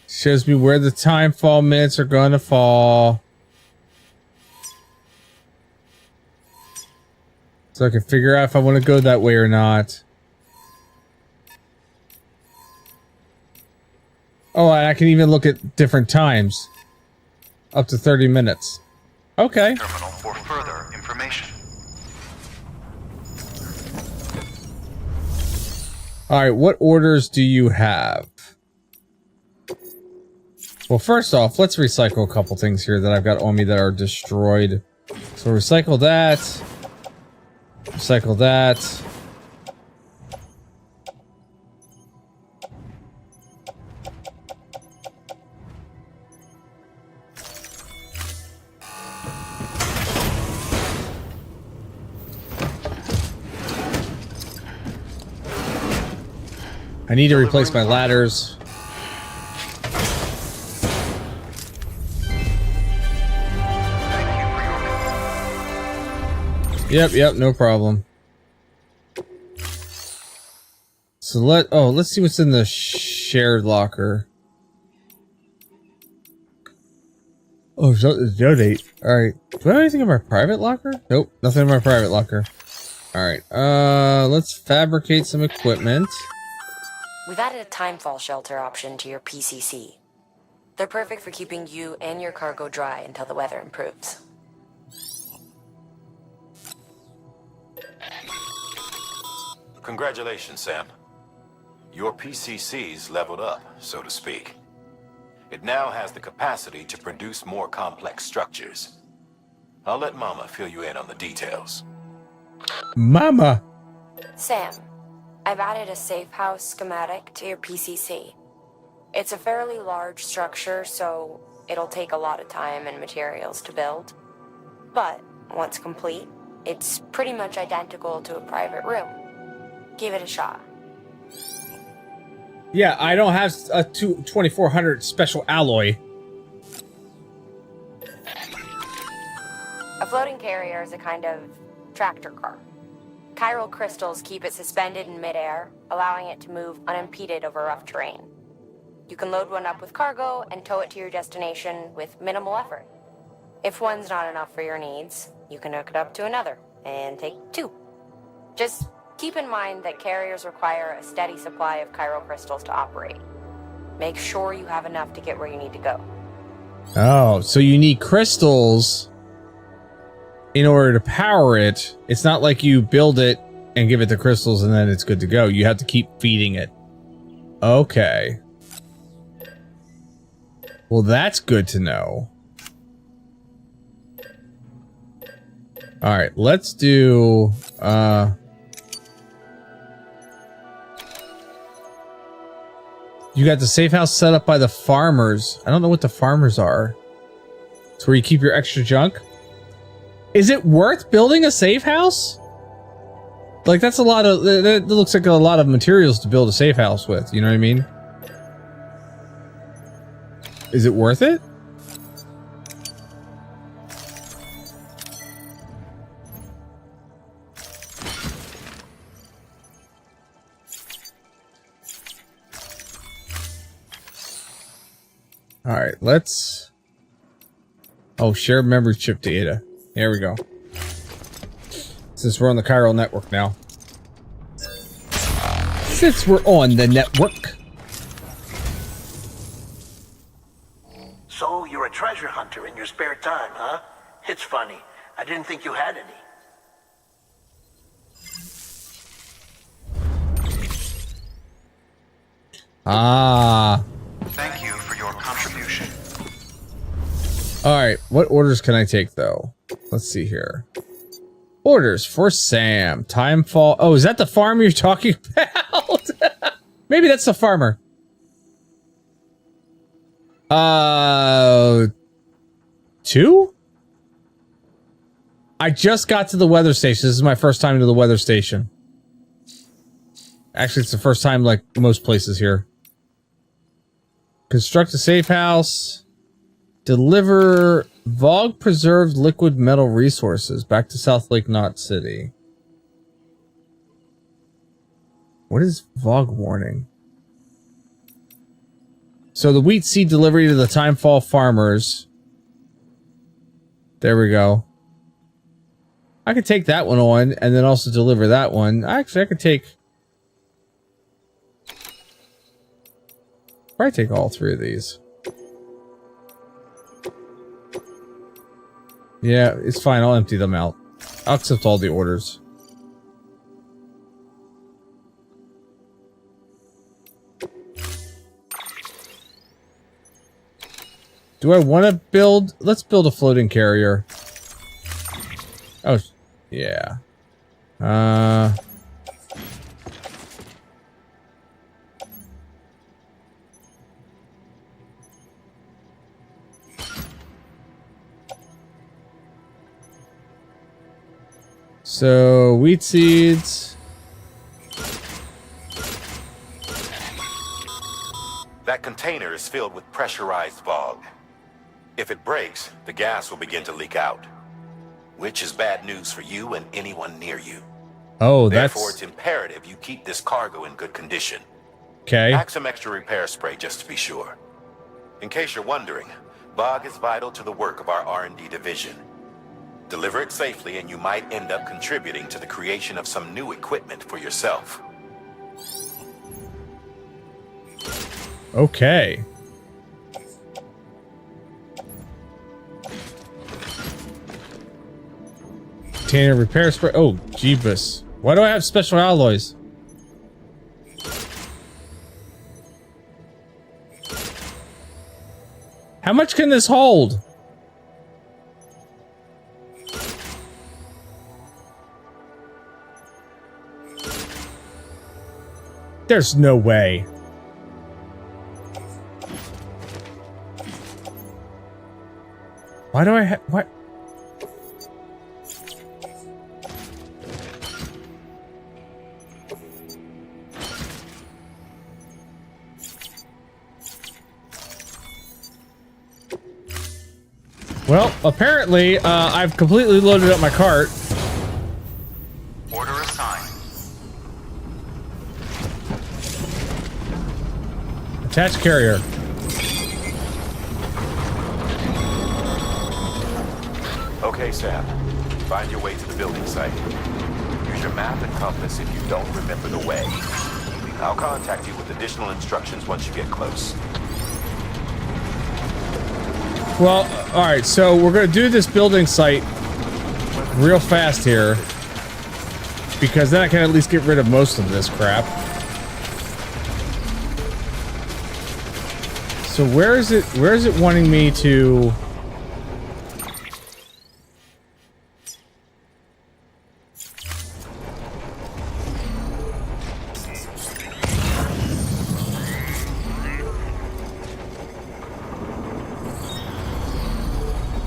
Shows me where the timefall minutes are gonna fall. So I can figure out if I want to go that way or not. Oh, and I can even look at different times. Up to 30 minutes. Okay. Terminal for further information. Alright, what orders do you have? Well, first off, let's recycle a couple things here that I've got on me that are destroyed. So recycle that. Recycle that. I need to replace my ladders. Yep, no problem. So let's see what's in the shared locker. Oh, donate. Alright. Do I have anything in my private locker? Nope, nothing in my private locker. Alright, let's fabricate some equipment. We've added a timefall shelter option to your PCC. They're perfect for keeping you and your cargo dry until the weather improves. Congratulations, Sam. Your PCC's leveled up, so to speak. It now has the capacity to produce more complex structures. I'll let Mama fill you in on the details. Mama! Sam, I've added a safe house schematic to your PCC. It's a fairly large structure, so it'll take a lot of time and materials to build. But once complete, it's pretty much identical to a private room. Give it a shot. Yeah, I don't have a 2400 special alloy. A floating carrier is a kind of tractor car. Chiral crystals keep it suspended in midair, allowing it to move unimpeded over rough terrain. You can load one up with cargo and tow it to your destination with minimal effort. If one's not enough for your needs, you can hook it up to another and take 2. Just keep in mind that carriers require a steady supply of chiral crystals to operate. Make sure you have enough to get where you need to go. Oh, so you need crystals in order to power it. It's not like you build it and give it the crystals and then it's good to go. You have to keep feeding it. Okay. Well, that's good to know. All right, let's do. You got the safe house set up by the farmers. I don't know what the farmers are. It's where you keep your extra junk. Is it worth building a safe house? Like, that's a lot of... That looks like a lot of materials to build a safe house with. You know what I mean? Is it worth it? All right, let's... Oh, share memory chip data. There we go. Since we're on the chiral network now. Since we're on the network. So, you're a treasure hunter in your spare time, huh? It's funny. I didn't think you had any. Ah. Thank you for your contribution. Alright, what orders can I take, though? Let's see here. Orders for Sam. Timefall. Oh, is that the farm you're talking about? Maybe that's the farmer. 2? I just got to the weather station. This is my first time to the weather station. Actually, it's the first time, like most places here. Construct a safe house. Deliver VOG preserved liquid metal resources back to South Lake Knot City. What is VOG warning? So the wheat seed delivery to the Timefall farmers. There we go. I could take that one on and then also deliver that one. Actually, I could take... Probably take all 3 of these. Yeah, it's fine. I'll empty them out. I'll accept all the orders. Do I want to build? Let's build a floating carrier. Oh, yeah. So, wheat seeds. That container is filled with pressurized VOG. If it breaks, the gas will begin to leak out, which is bad news for you and anyone near you. Oh, Therefore, it's imperative you keep this cargo in good condition. Okay. Pack some extra repair spray just to be sure. In case you're wondering, VOG is vital to the work of our R&D division. Deliver it safely and you might end up contributing to the creation of some new equipment for yourself. Okay. Container repair spray. Oh, jeebus. Why do I have special alloys? How much can this hold? There's no way. Why do I have... What? Well, apparently, I've completely loaded up my cart. Order assigned. Attach carrier. Okay, Sam. Find your way to the building site. Use your map and compass if you don't remember the way. I'll contact you with additional instructions once you get close. Well, alright, so we're gonna do this building site real fast here. Because then I can at least get rid of most of this crap. So where is it wanting me to...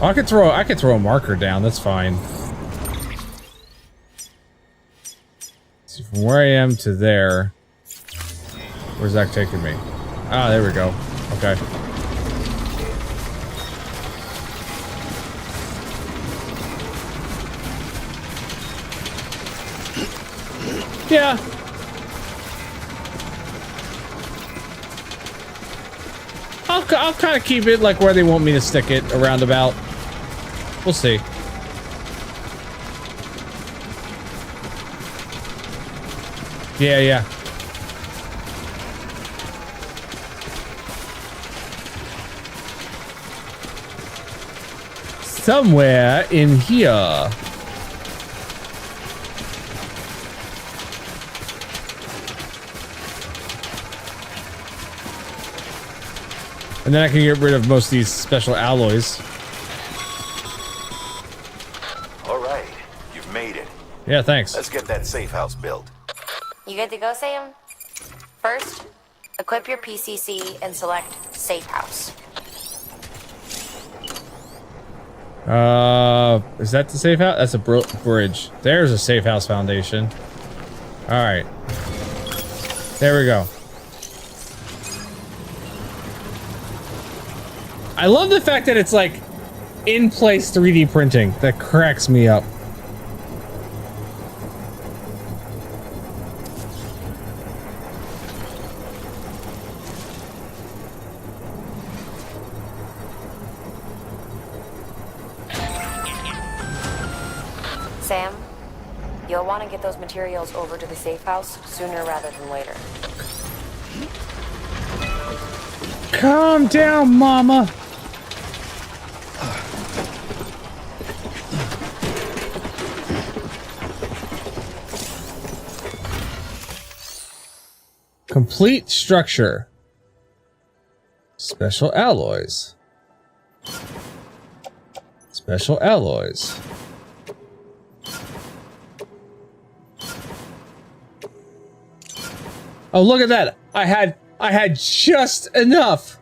I could throw a marker down. That's fine. So from where I am to there, where's that taking me? Ah, there we go. Okay. Yeah. I'll kind of keep it like where they want me to stick it, a roundabout. We'll see. Yeah, yeah. Somewhere in here. And then I can get rid of most of these special alloys. All right, you've made it. Yeah, thanks. Let's get that safe house built. You good to go, Sam? First, equip your PCC and select Safe House. Is that the safe house? That's a bridge. There's a safe house foundation. All right. There we go. I love the fact that it's like in place 3D printing. That cracks me up. Sam, you'll want to get those materials over to the safe house sooner rather than later. Calm down, mama. Complete structure. Special alloys. Special alloys. Oh, look at that. I had just enough.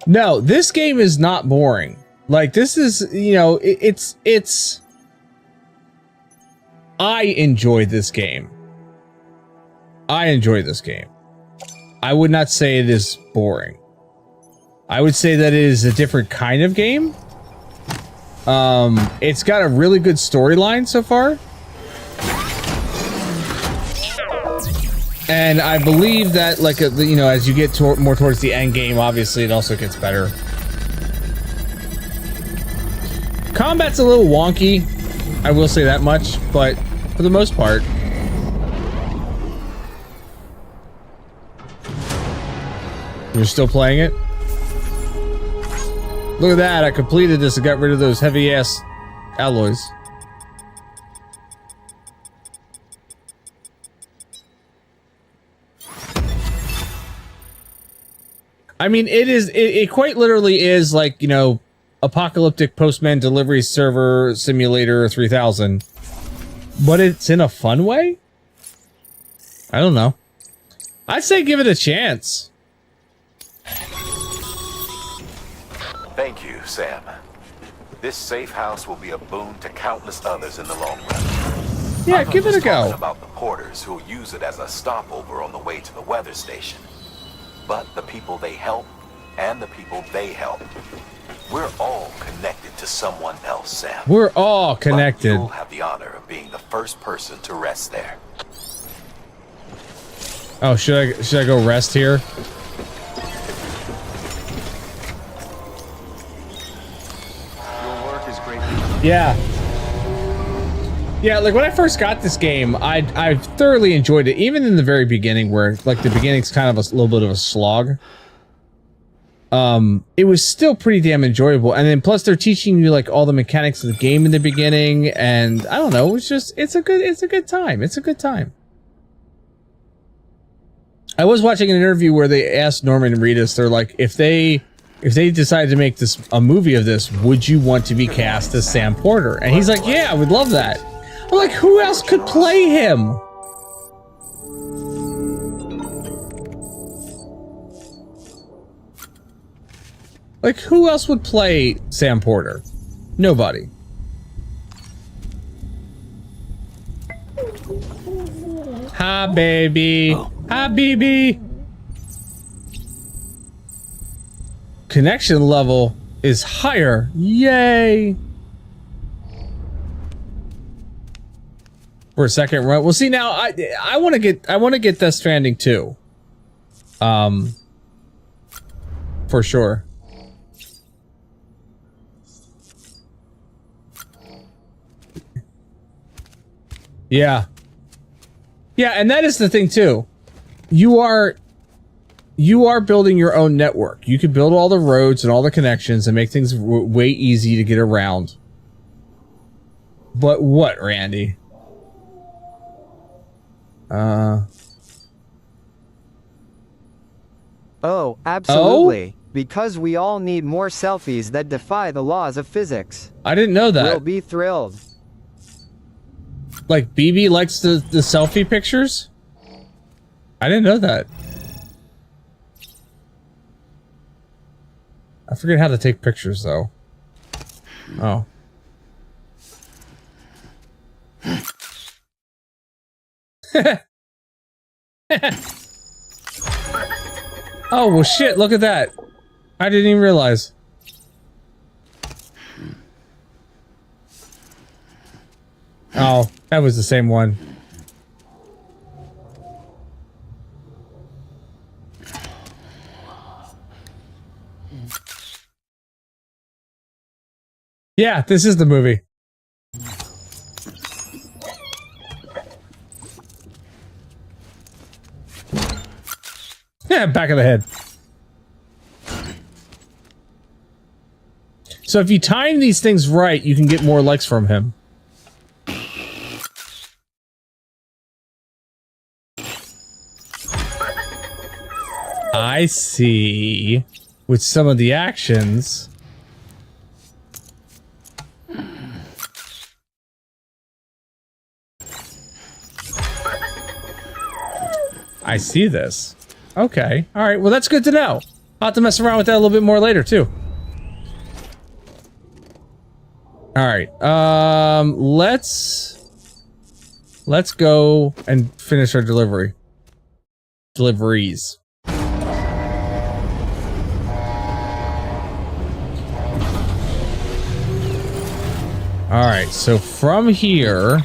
No, this game is not boring. Like, this is, you know, it's I enjoy this game. I enjoy this game. I would not say it is boring. I would say that it is a different kind of game. It's got a really good storyline so far. And I believe that, like, you know, as you get more towards the end game, obviously it also gets better. Combat's a little wonky, I will say that much, but for the most part. You're still playing it? Look at that, I completed this and got rid of those heavy-ass alloys. I mean, it quite literally is like, you know, apocalyptic postman delivery server simulator 3000. But it's in a fun way? I don't know. I'd say give it a chance. Thank you, Sam. This safe house will be a boon to countless others in the long run. Yeah, give it a go. About the porters who use it as a stopover on the way to the weather station. But the people they help and the people they help. We're all connected to someone else, Sam. We're all connected. But you'll have the honor of being the first person to rest there. Oh, should I go rest here? Your work is great. Yeah. Yeah, like when I first got this game, I thoroughly enjoyed it, even in the very beginning where like the beginning's kind of a little bit of a slog. It was still pretty damn enjoyable, and then plus they're teaching you like all the mechanics of the game in the beginning, and I don't know, it's a good time. It's a good time. I was watching an interview where they asked Norman Reedus, they're like, if they decided to make this a movie of this, would you want to be cast as Sam Porter? And he's like, yeah, I would love that. I'm like, who else could play him? Like, who else would play Sam Porter? Nobody. Hi, baby. Hi, BB. Connection level is higher. Yay. For a second run. Well, see, now I want to get Death Stranding too. For sure. Yeah. Yeah, and that is the thing too. You are building your own network. You can build all the roads and all the connections and make things way easy to get around. But what, Randy? Oh, absolutely. Oh? Because we all need more selfies that defy the laws of physics. I didn't know that. We'll be thrilled. Like, BB likes the selfie pictures? I didn't know that. I forget how to take pictures, though. Oh. Oh, well, shit, look at that. I didn't even realize. Oh, that was the same one. Yeah, this is the movie. Yeah, back of the head. So if you time these things right, you can get more likes from him. I see. With some of the actions. I see this. Okay. Alright, well that's good to know. I'll have to mess around with that a little bit more later, too. Alright, let's go and finish our deliveries. Alright, so from here...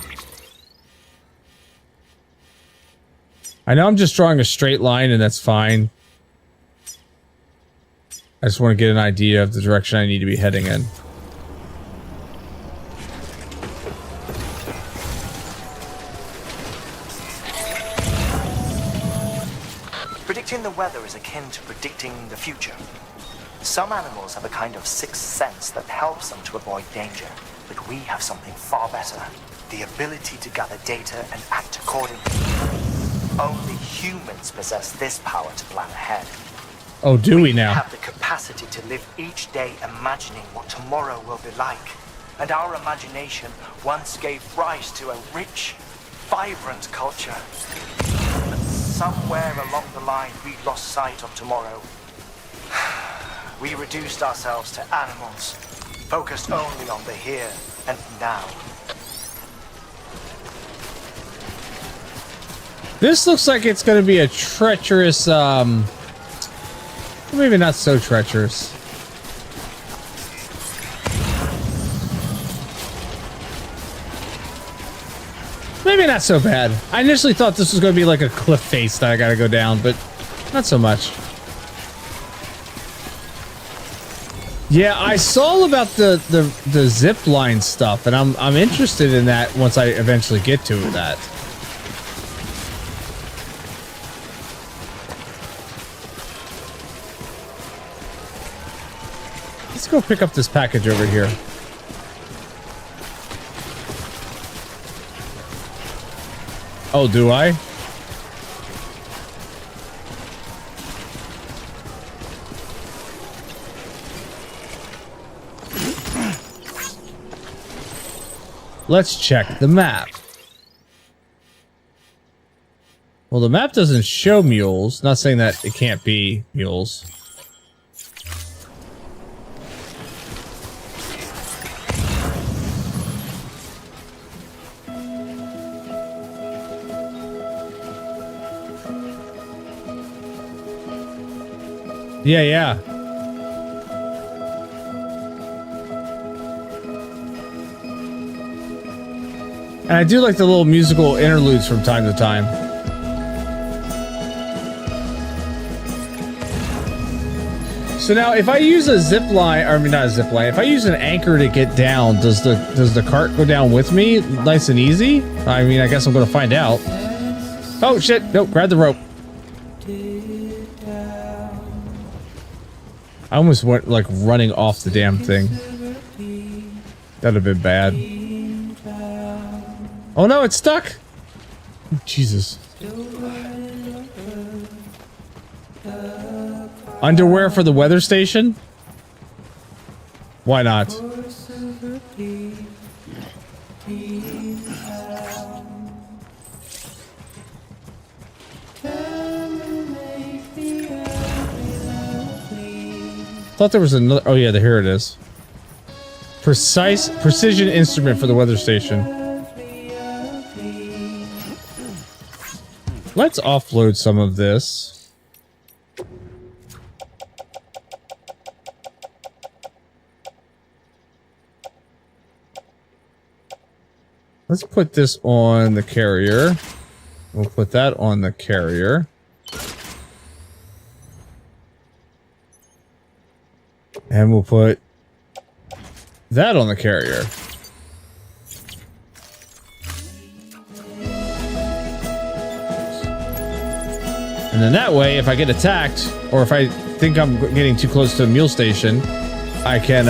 I know I'm just drawing a straight line, and that's fine. I just want to get an idea of the direction I need to be heading in. Predicting the weather is akin to predicting the future. Some animals have a kind of sixth sense that helps them to avoid danger, but we have something far better. The ability to gather data and act accordingly. Only humans possess this power to plan ahead. Oh, do we now? We have the capacity to live each day imagining what tomorrow will be like. And our imagination once gave rise to a rich, vibrant culture. But somewhere along the line, we lost sight of tomorrow. We reduced ourselves to animals, focused only on the here and now. This looks like it's going to be a treacherous, maybe not so treacherous. Maybe not so bad. I initially thought this was going to be like a cliff face that I got to go down, but not so much. Yeah, I saw about the zip line stuff, and I'm interested in that once I eventually get to that. Let's go pick up this package over here. Oh, do I? Let's check the map. Well, the map doesn't show mules. Not saying that it can't be mules. Yeah, yeah. And I do like the little musical interludes from time to time. So now, if I use a zip line, or I mean not a zip line, if I use an anchor to get down, does the cart go down with me, nice and easy? I mean, I guess I'm going to find out. Oh shit! Nope, grab the rope. I almost went like running off the damn thing. That'd have been bad. Oh no, it's stuck! Jesus. Underwear for the weather station? Why not? Thought there was another. Oh yeah, here it is. Precision instrument for the weather station. Let's offload some of this. Let's put this on the carrier. We'll put that on the carrier. And we'll put that on the carrier. And then that way, if I get attacked, or if I think I'm getting too close to a mule station, I can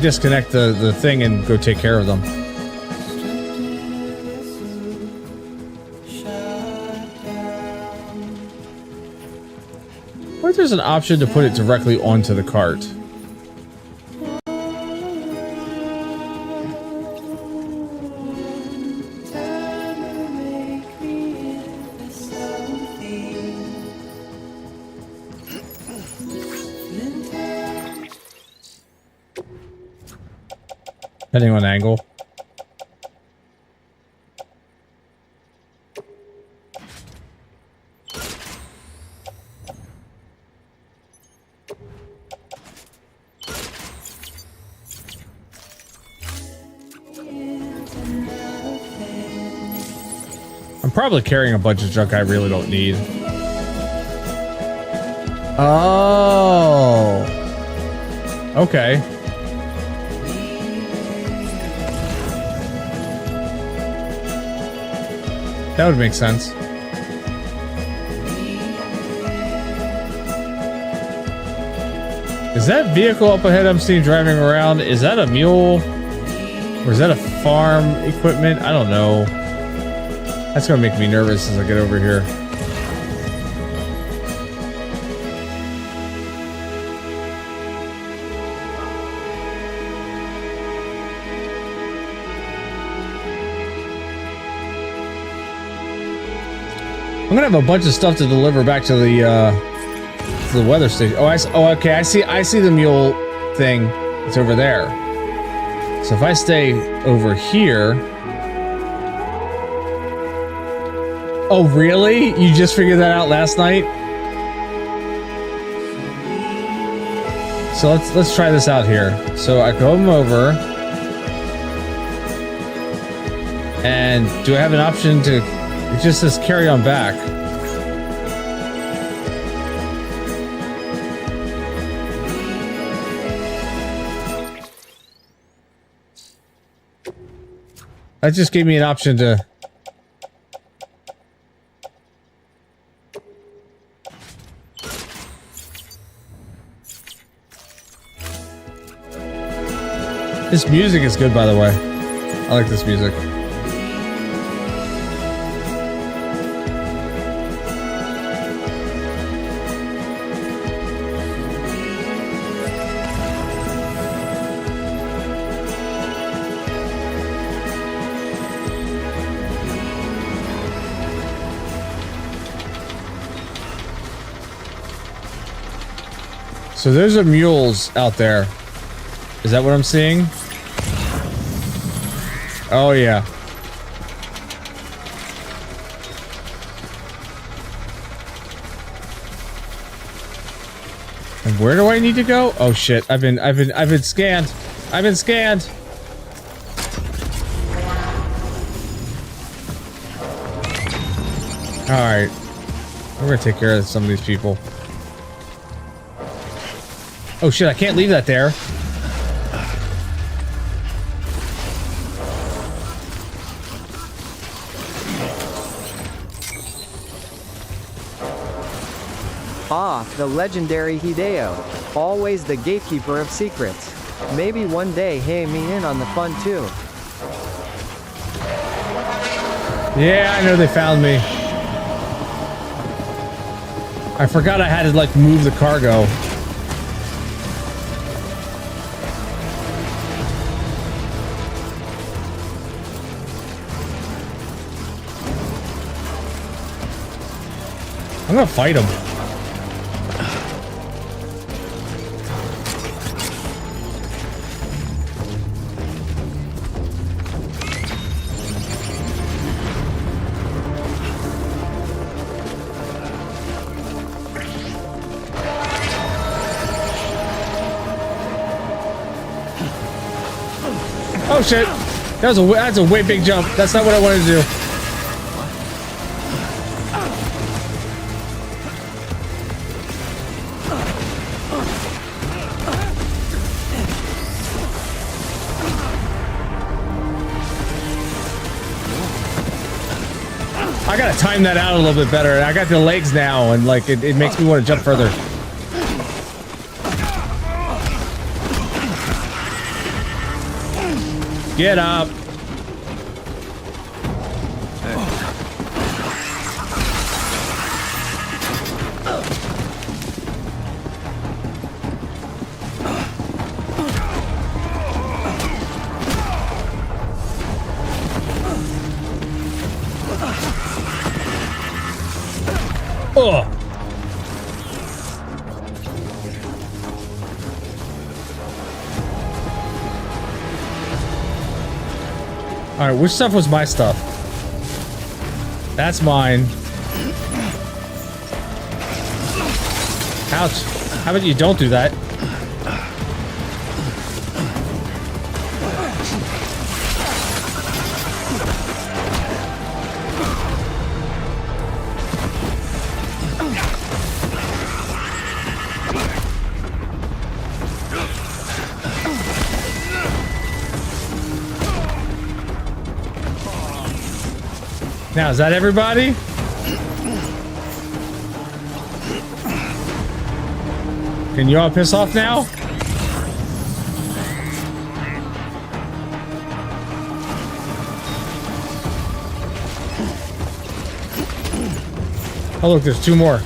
disconnect the thing and go take care of them. What if there's an option to put it directly onto the cart? Depending on angle. I'm probably carrying a bunch of junk I really don't need. Oh. Okay. That would make sense. Is that vehicle up ahead I'm seeing driving around, is that a mule? Or is that a farm equipment? I don't know. That's gonna make me nervous as I get over here. I'm gonna have a bunch of stuff to deliver back to the weather station. Oh, okay. I see the mule thing. It's over there. So if I stay over here. Oh, really? You just figured that out last night? So let's try this out here. So I come over. And do I have an option to... It just says carry on back. That just gave me an option to... This music is good, by the way. I like this music. So those are mules out there. Is that what I'm seeing? Oh, yeah. And where do I need to go? Oh shit! I've been scanned. I've been scanned. All right, we're gonna take care of some of these people. Oh shit! I can't leave that there. Ah, the legendary Hideo. Always the gatekeeper of secrets. Maybe one day hey me in on the fun too. Yeah, I know they found me. I forgot I had to like move the cargo. I'm gonna fight him. Oh shit! That's a way big jump. That's not what I wanted to do. I gotta time that out a little bit better. I got the legs now, and like it makes me want to jump further. Get up. Oh. Alright, which stuff was my stuff? That's mine. Ouch. How about you don't do that? Now, is that everybody? Can you all piss off now? Oh look, there's two more.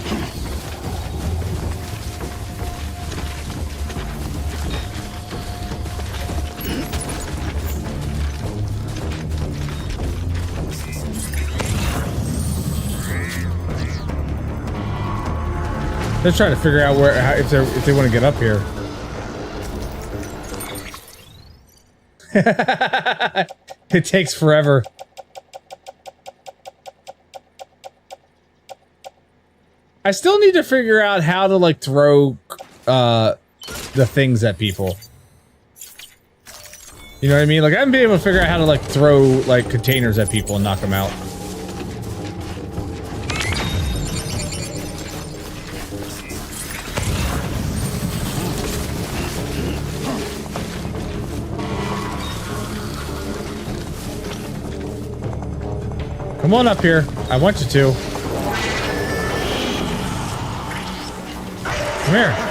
They're trying to figure out if they want to get up here. It takes forever. I still need to figure out how to like throw the things at people. You know what I mean? Like I haven't been able to figure out how to like throw like containers at people and knock them out. Come on up here. I want you to. Come here.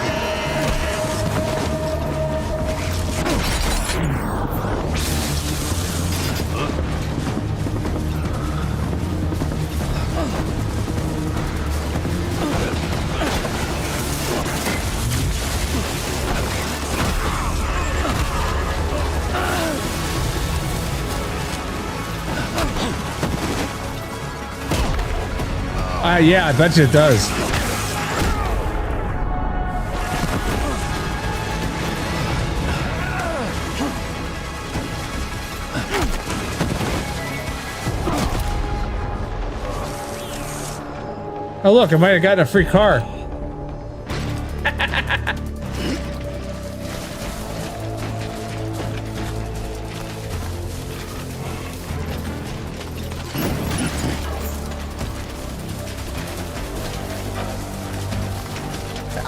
Yeah, I bet you it does. Oh look, I might have gotten a free car.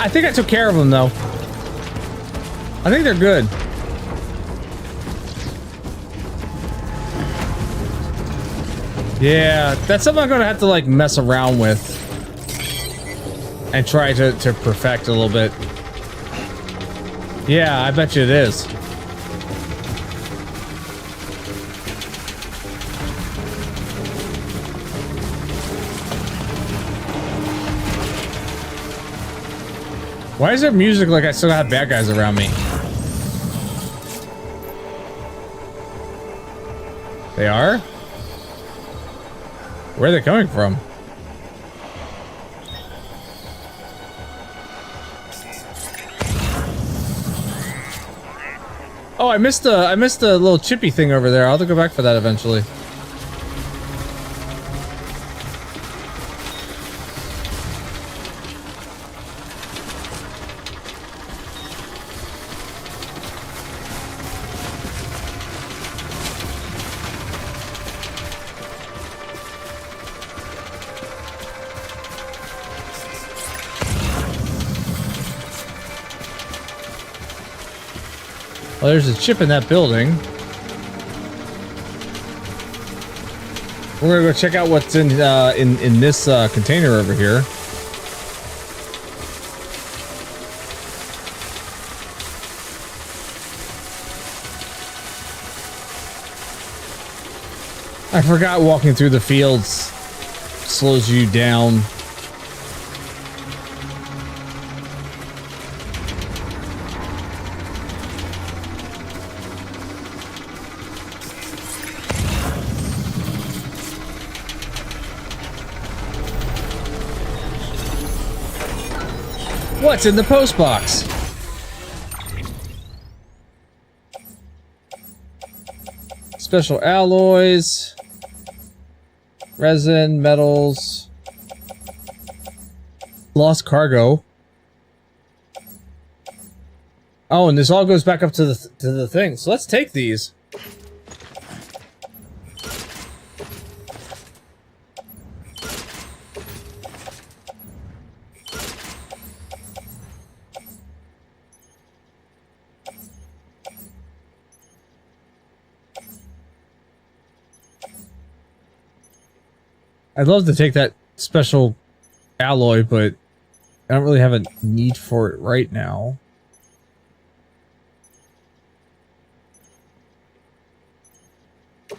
I think I took care of them though. I think they're good. Yeah, that's something I'm gonna have to like mess around with and try to perfect a little bit. Yeah, I bet you it is. Why is there music like I still have bad guys around me? They are? Where are they coming from? Oh, I missed the little chippy thing over there. I'll have to go back for that eventually. Well, there's a chip in that building. We're gonna go check out what's in this container over here. I forgot walking through the fields slows you down. What's in the post box? Special alloys, resin, metals, lost cargo. Oh, and this all goes back up to the thing. So let's take these. I'd love to take that special alloy, but I don't really have a need for it right now.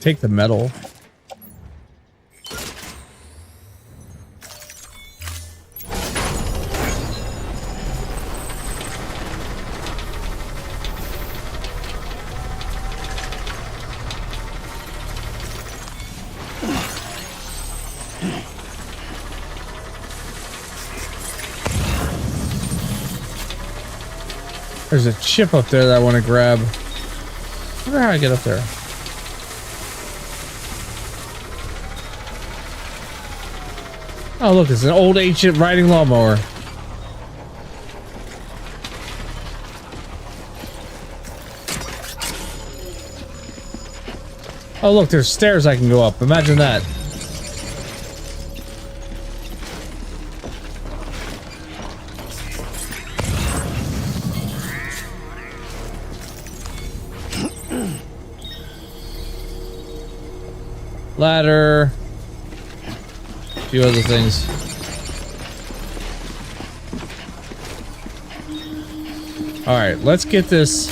Take the metal. There's a chip up there that I want to grab. I wonder how I get up there. Oh, look, it's an old ancient riding lawnmower. Oh, look, there's stairs I can go up. Imagine that. Ladder. A few other things. All right, let's get this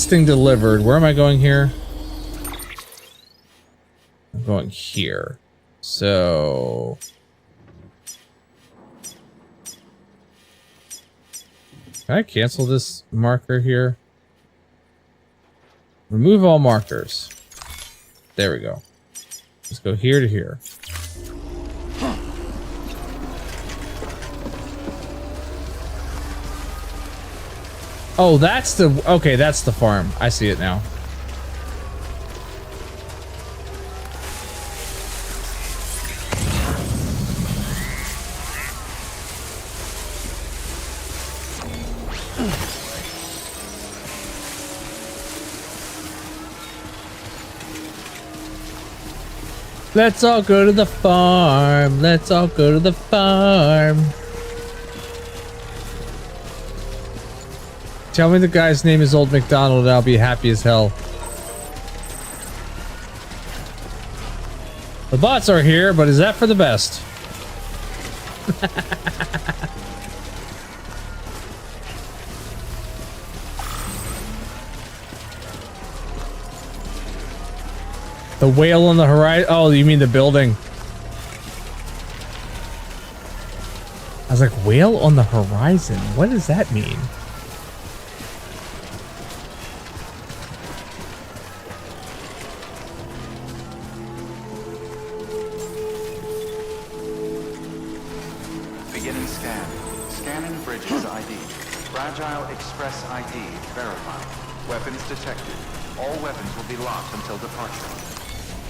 thing delivered. Where am I going here? I'm going here. So can I cancel this marker here? Remove all markers. There we go. Let's go here to here. Oh, that's the... Okay, that's the farm. I see it now. Let's all go to the farm. Let's all go to the farm. Tell me the guy's name is Old McDonald and I'll be happy as hell. The bots are here, but is that for the best? The whale on the horizon. Oh, you mean the building? I was like, whale on the horizon? What does that mean? Beginning scan. Scanning bridges ID. Fragile Express ID verified. Weapons detected. All weapons will be locked until departure.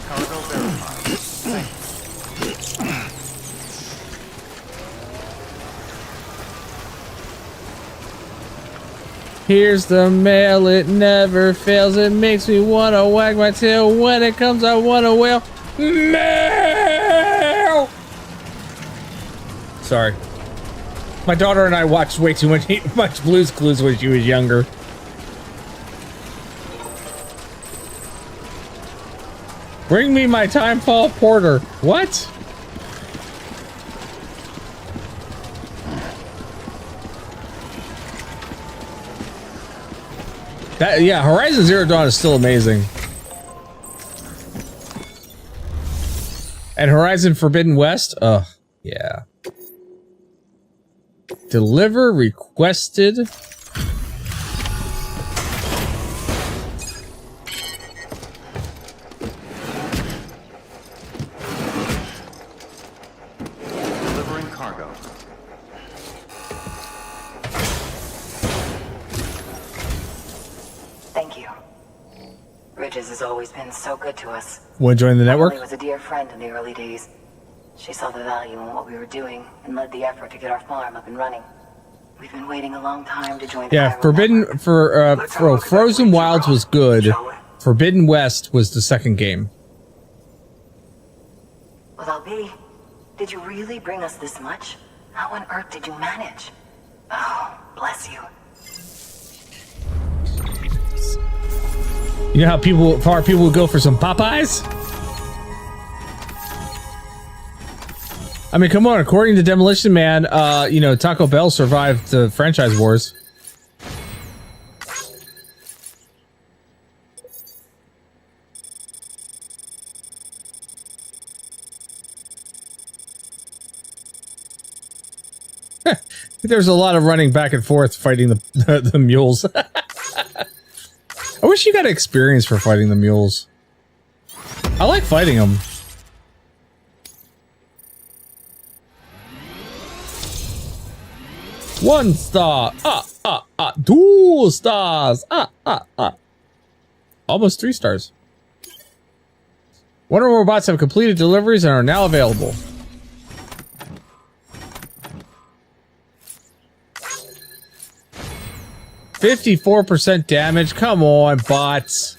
Cargo verified. Thanks. Here's the mail, it never fails. It makes me wanna wag my tail. When it comes, I wanna wail. Mail! Sorry. My daughter and I watched way too much Blue's Clues when she was younger. Bring me my Timefall Porter. What? That, yeah, Horizon Zero Dawn is still amazing. And Horizon Forbidden West? Oh, yeah. Deliver requested. Delivering cargo. Thank you. Bridges has always been so good to us. Want to join the network? Emily was a dear friend in the early days. She saw the value in what we were doing and led the effort to get our farm up and running. We've been waiting a long time to join the Yeah, Chiral Forbidden network. for Frozen Wilds was good. Forbidden West was the second game. Well, Albi, did you really bring us this much? How on earth did you manage? Oh, bless you. You know how far people would go for some Popeyes? I mean, come on. According to Demolition Man, you know, Taco Bell survived the franchise wars. There's a lot of running back and forth fighting the mules. I wish you got experience for fighting the mules. I like fighting them. One star. Two stars. Almost 3 stars. One or more bots have completed deliveries and are now available. %54 damage. Come on, bots.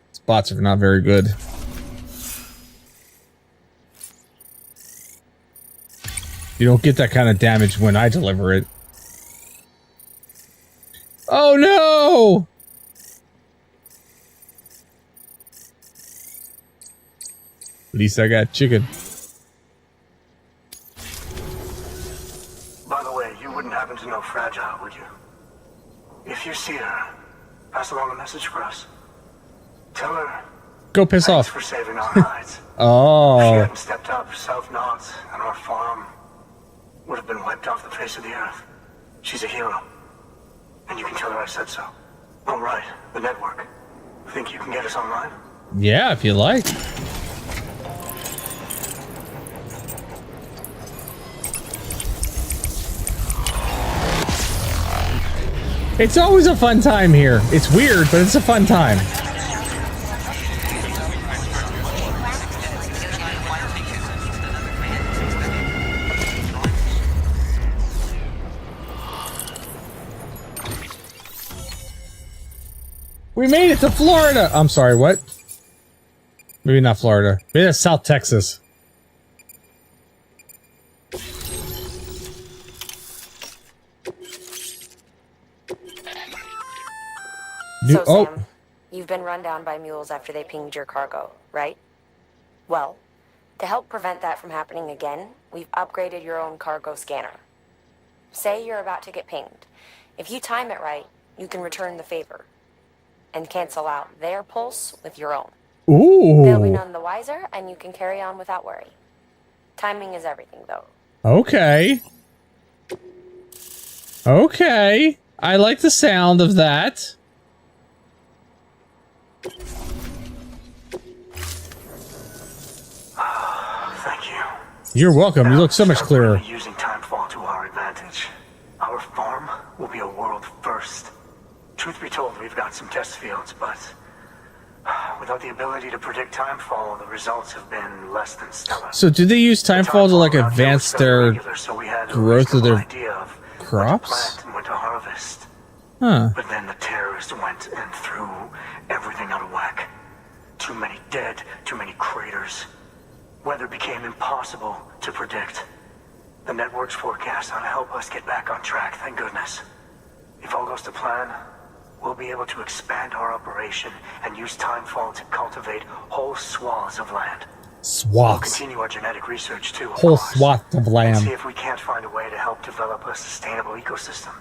These bots are not very good. You don't get that kind of damage when I deliver it. Oh no! At least I got chicken. By the way, you wouldn't happen to know Fragile, would you? If you see her, pass along a message for us. Tell her. Go piss off. For saving our hides. Oh. If she hadn't stepped up, South Knots and our farm would have been wiped off the face of the earth. She's a hero. And you can tell her I said so. All right, the network. Think you can get us online? Yeah, if you like. It's always a fun time here. It's weird, but it's a fun time. We made it to Florida! I'm sorry, what? Maybe not Florida. Maybe that's South Texas. Sam, you've been run down by mules after they pinged your cargo, right? Well, to help prevent that from happening again, we've upgraded your own cargo scanner. Say you're about to get pinged. If you time it right, you can return the favor and cancel out their pulse with your own. Ooh. They'll be none the wiser, and you can carry on without worry. Timing is everything, though. Okay. Okay. I like the sound of that. Thank you. You're welcome. You look so much clearer. Using timefall to our advantage. Our farm will be a world first. Truth be told, we've got some test fields, but without the ability to predict timefall, the results have been less than stellar. So do they use timefall to like advance their growth of their crops? And when to harvest. Huh. But then the terrorists went and threw everything out of whack. Too many dead, too many craters. Weather became impossible to predict. The network's forecast ought to help us get back on track, thank goodness. If all goes to plan, we'll be able to expand our operation and use timefall to cultivate whole swaths of land. Swaths. We'll continue our genetic research too, of Whole course, swath of and land. see if we can't find a way to help develop a sustainable ecosystem.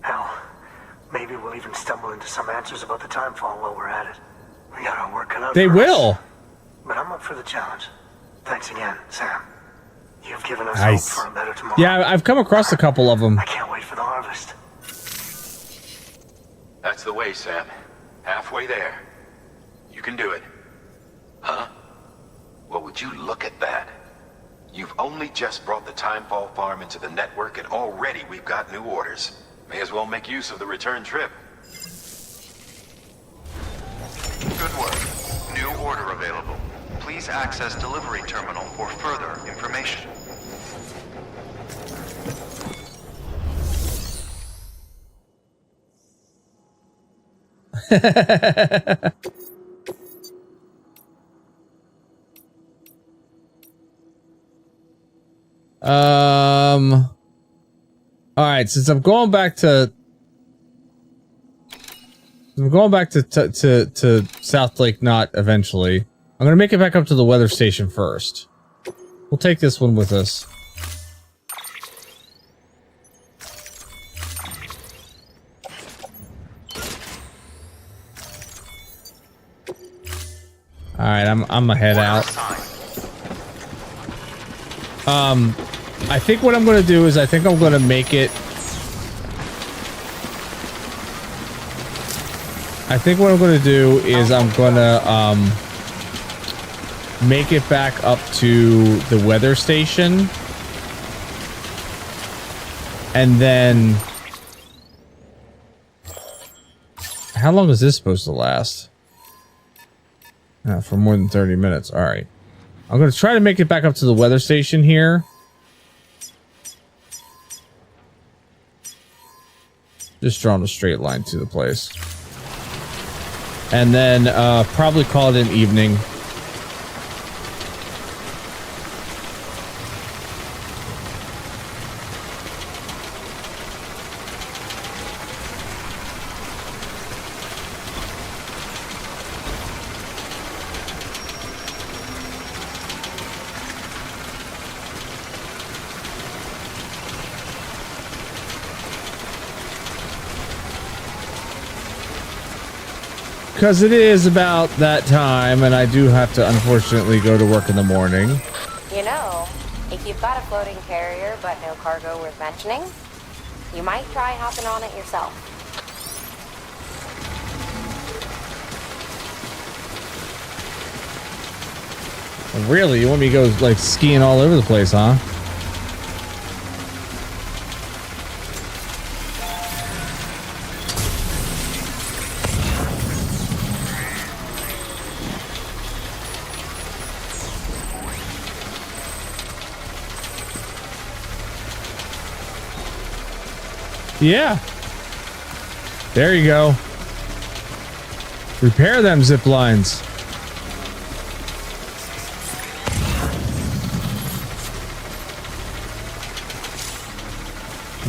Hell, maybe we'll even stumble into some answers about the timefall while we're at it. We got our work cut out They for will. us. But I'm up for the challenge. Thanks again, Sam. You've given us Nice. hope for a better tomorrow. Yeah, I've come across a couple of them. I can't wait for the harvest. That's the way, Sam. Halfway there. You can do it. Huh? Well, would you look at that? You've only just brought the Timefall farm into the network, and already we've got new orders. May as well make use of the return trip. Good work. New order available. Please access delivery terminal for further information. All right, since I'm going back to South Lake Knot eventually, I'm gonna make it back up to the weather station first. We'll take this one with us. All right, I'm gonna head out. I think what I'm gonna do is I think I'm gonna make it. I think what I'm gonna do is I'm gonna make it back up to the weather station, and then how long is this supposed to last? For more than 30 minutes. All right. I'm going to try to make it back up to the weather station here. Just drawing a straight line to the place. And then probably call it an evening. Because it is about that time, and I do have to, unfortunately, go to work in the morning. You know, if you've got a floating carrier but no cargo worth mentioning, you might try hopping on it yourself. Really? You want me to go, like, skiing all over the place, huh? Yeah. There you go. Repair them zip lines.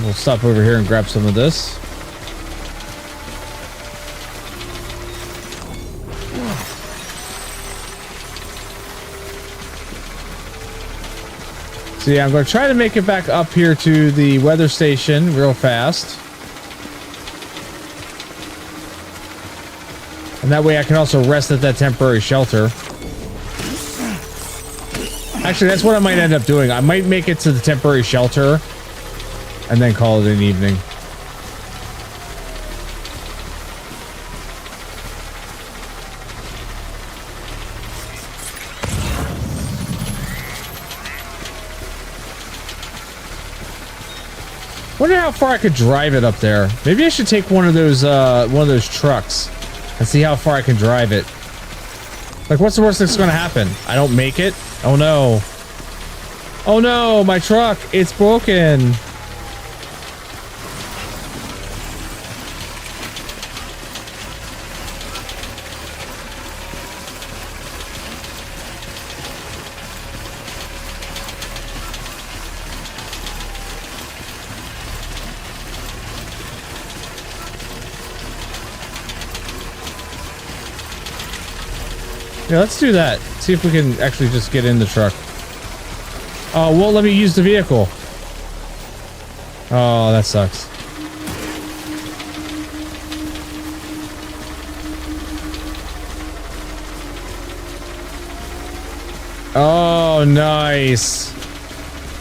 We'll stop over here and grab some of this. So yeah, I'm going to try to make it back up here to the weather station real fast. And that way I can also rest at that temporary shelter. Actually, that's what I might end up doing. I might make it to the temporary shelter and then call it an evening. Wonder how far I could drive it up there. Maybe I should take one of those trucks and see how far I can drive it. Like, what's the worst that's going to happen? I don't make it? Oh no. Oh no, my truck, it's broken. Yeah, let's do that. See if we can actually just get in the truck. Oh, won't let me use the vehicle. Oh, that sucks. Oh, nice.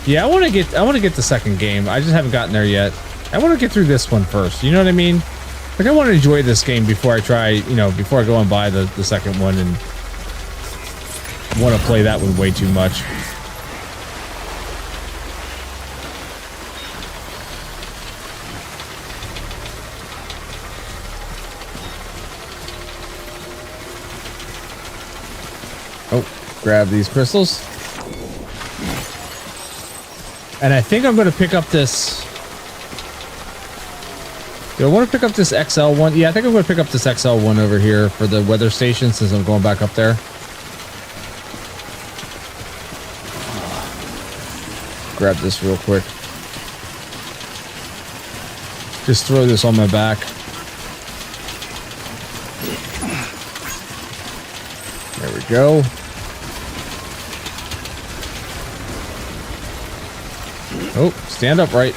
Yeah, I want to get the second game. I just haven't gotten there yet. I want to get through this one first. You know what I mean? Like, I want to enjoy this game before I try, you know, before I go and buy the second one and want to play that one way too much. Oh, grab these crystals. And I think I'm going to pick up this. Do I want to pick up this XL one? Yeah, I think I'm going to pick up this XL one over here for the weather station since I'm going back up there. Grab this real quick. Just throw this on my back. There we go. Oh, stand upright.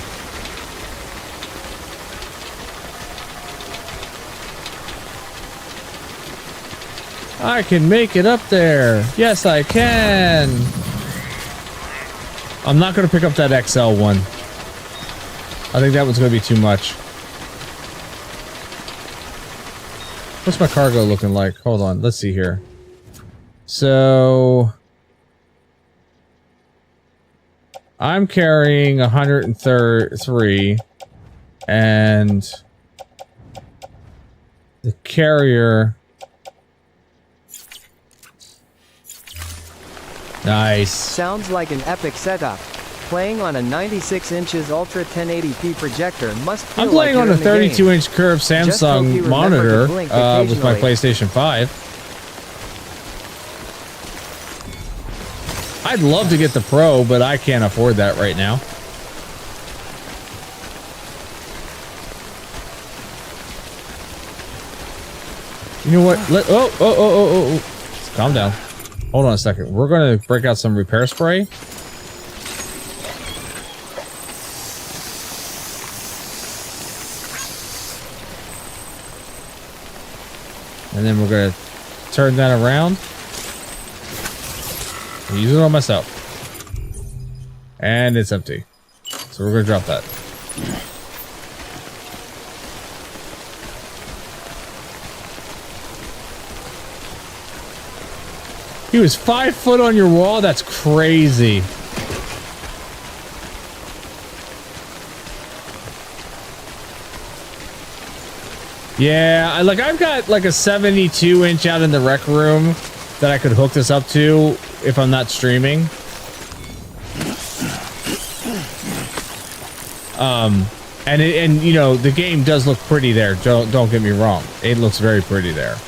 I can make it up there. Yes, I can. I'm not going to pick up that XL one. I think that one's going to be too much. What's my cargo looking like? Hold on. Let's see here. So I'm carrying 103 and the carrier. Nice. Sounds like an epic setup. Playing on a 96 inches Ultra 1080p projector must feel I'm playing like on a 32-inch curved Samsung monitor with my PlayStation 5. I'd love to get the Pro, but I can't afford that right now. You know what? Oh. Calm down. Hold on a second. We're going to break out some repair spray. And then we're going to turn that around. And use it on myself. And it's empty. So we're going to drop that. He was 5 foot on your wall? That's crazy. Yeah, I've got like a 72-inch out in the rec room that I could hook this up to if I'm not streaming. And you know, the game does look pretty there. Don't get me wrong. It looks very pretty there.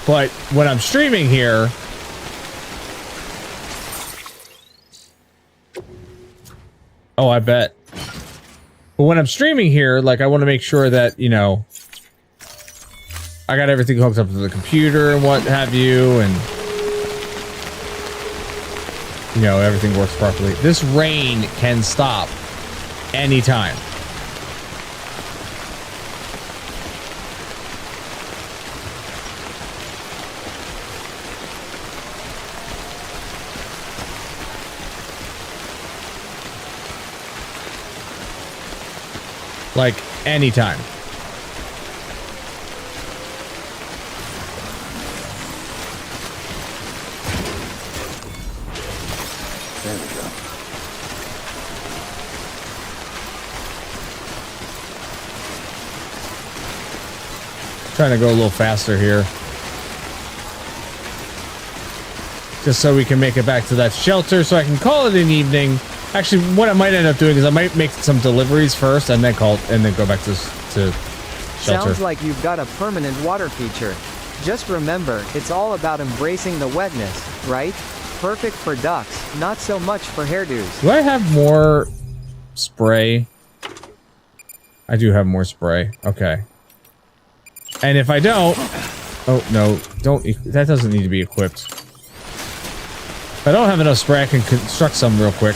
But when I'm streaming here, oh, I bet. But when I'm streaming here, like, I want to make sure that, you know, I got everything hooked up to the computer and what have you, and you know, everything works properly. This rain can stop anytime. Like, anytime. There we go. Trying to go a little faster here. Just so we can make it back to that shelter so I can call it an evening. Actually, what I might end up doing is I might make some deliveries first and then go back to shelter. Sounds like you've got a permanent water feature. Just remember, it's all about embracing the wetness, right? Perfect for ducks, not so much for hairdos. Do I have more spray? I do have more spray. Okay. And if I don't... Oh, no. That doesn't need to be equipped. If I don't have enough spray, I can construct some real quick.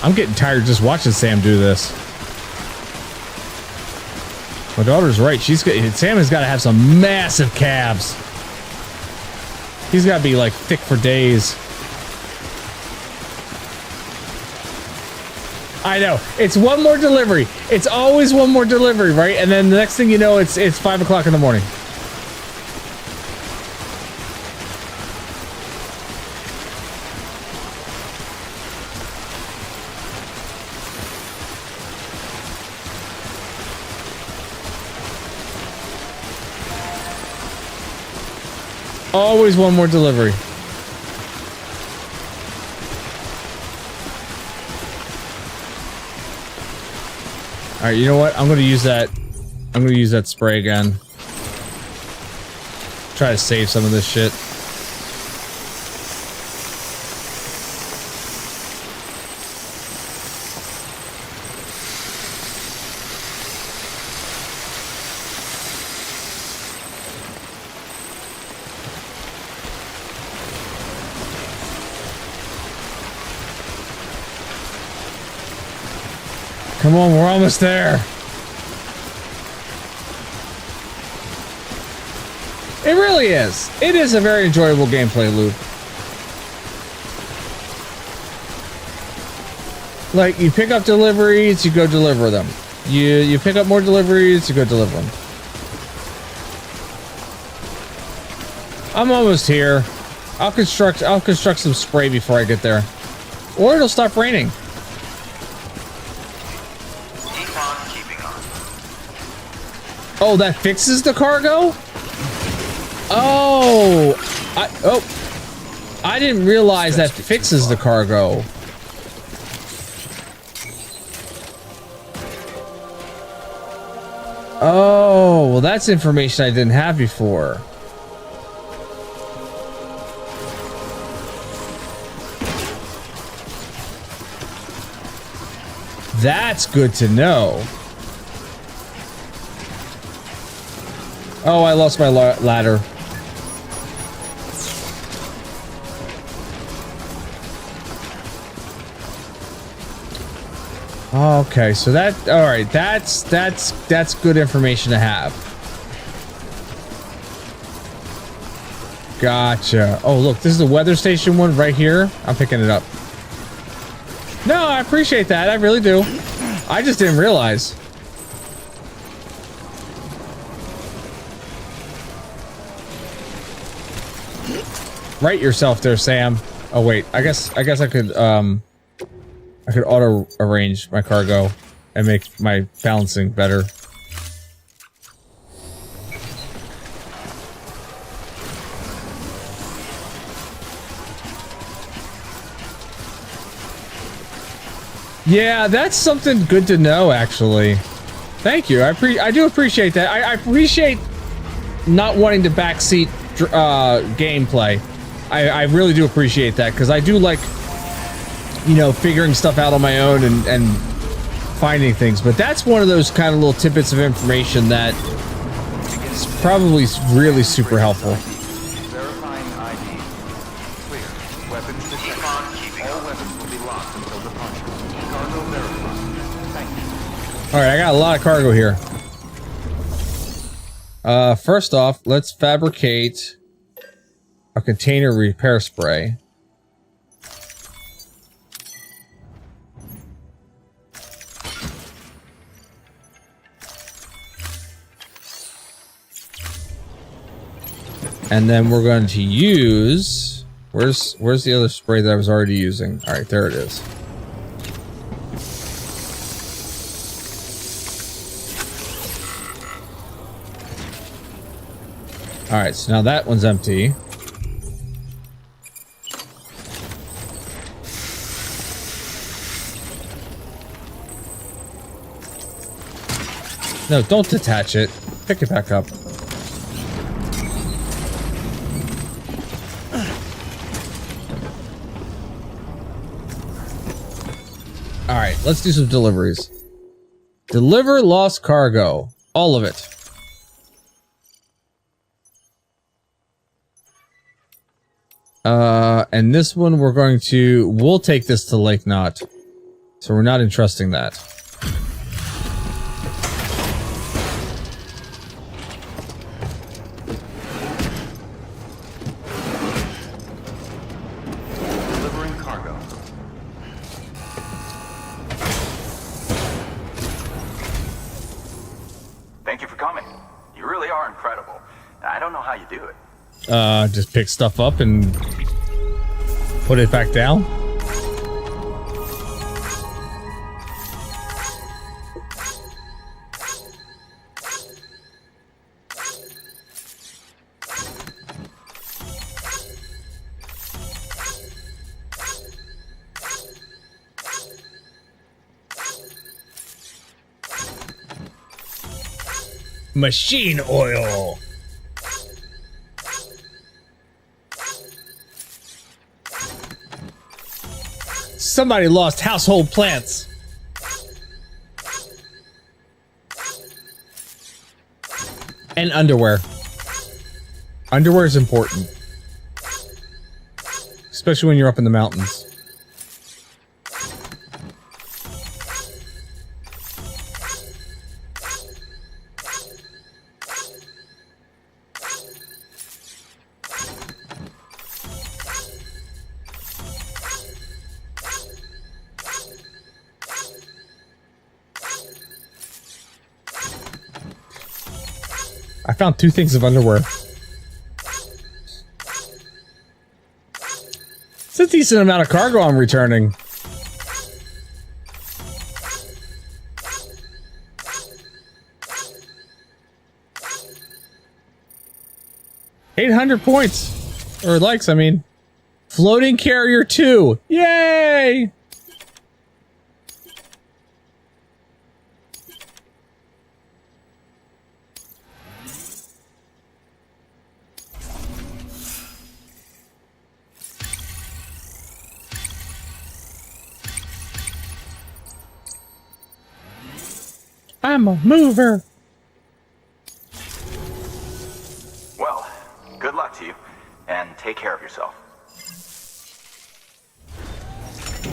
I'm getting tired just watching Sam do this. My daughter's right. Sam has got to have some massive calves. He's got to be like thick for days. I know. It's one more delivery. It's always one more delivery, right? And then the next thing you know, it's 5 o'clock in the morning. Always one more delivery. All right, you know what? I'm going to use that. I'm going to use that spray again. Try to save some of this shit. Come on, we're almost there. It really is. It is a very enjoyable gameplay loop. Like, you pick up deliveries, you go deliver them. You pick up more deliveries, you go deliver them. I'm almost here. I'll construct some spray before I get there. Or it'll stop raining. Oh, that fixes the cargo? Oh, I didn't realize that fixes the cargo. Oh, well, that's information I didn't have before. That's good to know. Oh, I lost my ladder. Okay, so that, all right, that's good information to have. Gotcha. Oh, look, this is the weather station one right here. I'm picking it up. No, I appreciate that. I really do. I just didn't realize. Right yourself there, Sam. Oh wait, I guess I could auto arrange my cargo and make my balancing better. Yeah, that's something good to know, actually. Thank you. I do appreciate that. I appreciate not wanting to backseat gameplay. I really do appreciate that, because I do like, you know, figuring stuff out on my own and finding things. But that's one of those kind of little tidbits of information that is probably really super helpful. Verifying ID. Clear. Weapons detected. All weapons will be locked until departure. Cargo verified. Thank you. Alright, I got a lot of cargo here. First off, let's fabricate a container repair spray. And then we're going to use... Where's the other spray that I was already using? Alright, there it is. Alright, so now that one's empty. No, don't detach it. Pick it back up. Alright, let's do some deliveries. Deliver lost cargo. All of it. And this one we'll take this to Lake Knot. So we're not entrusting that. Delivering cargo. Thank you for coming. You really are incredible. I don't know how you do it. Just pick stuff up and put it back down. Machine oil. Somebody lost household plants. And underwear. Underwear is important. Especially when you're up in the mountains. I found 2 things of underwear. It's a decent amount of cargo I'm returning. $800 points. Or likes, I mean. Floating Carrier 2. Yay! I'm a mover. Well, good luck to you, and take care of yourself.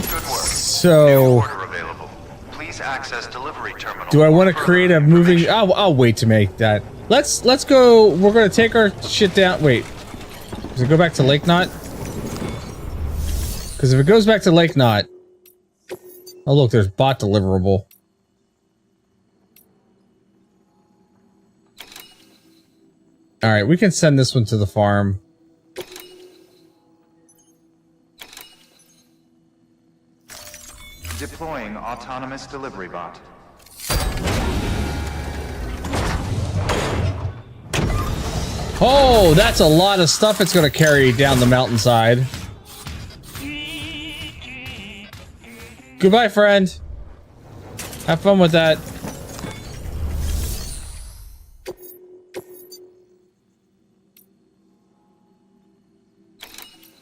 Good work. So, Order available. Please access delivery terminal. do I want to create a moving? I'll wait to make that. Let's go. We're gonna take our shit down. Wait, does it go back to Lake Knot? Because if it goes back to Lake Knot, oh look, there's bot deliverable. All right, we can send this one to the farm. Deploying autonomous delivery bot. Oh, that's a lot of stuff it's going to carry down the mountainside. Goodbye, friend. Have fun with that.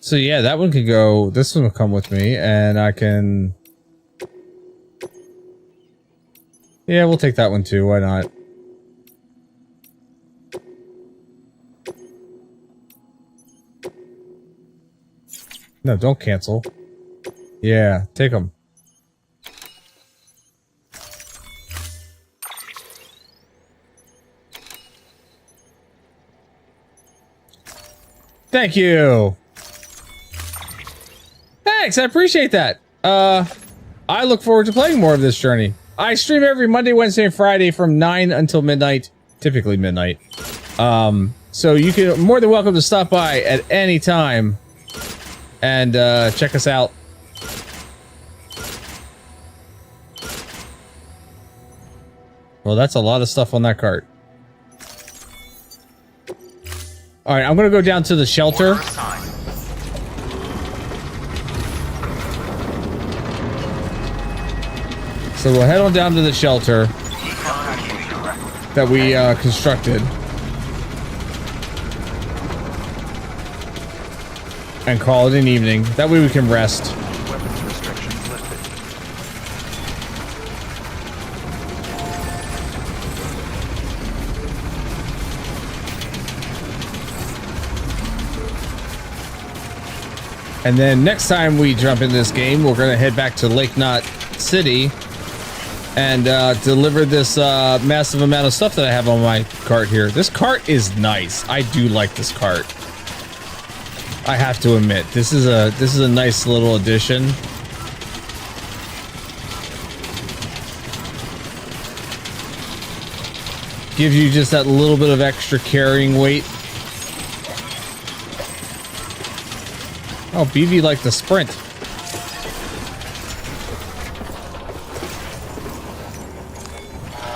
So yeah, that one can go. This one will come with me, and I can. Yeah, we'll take that one too. Why not? No, don't cancel. Yeah, take them. Thank you. Thanks, I appreciate that. I look forward to playing more of this journey. I stream every Monday, Wednesday, and Friday from 9 until midnight, typically midnight. So you can more than welcome to stop by at any time and check us out. Well, that's a lot of stuff on that cart. All right, I'm gonna go down to the shelter. So we'll head on down to the shelter that we constructed. And call it an evening. That way we can rest. Weapons restrictions lifted. And then next time we jump in this game, we're gonna head back to Lake Knot City and deliver this massive amount of stuff that I have on my cart here. This cart is nice. I do like this cart. I have to admit, this is a nice little addition. Gives you just that little bit of extra carrying weight. Oh, BB liked the sprint.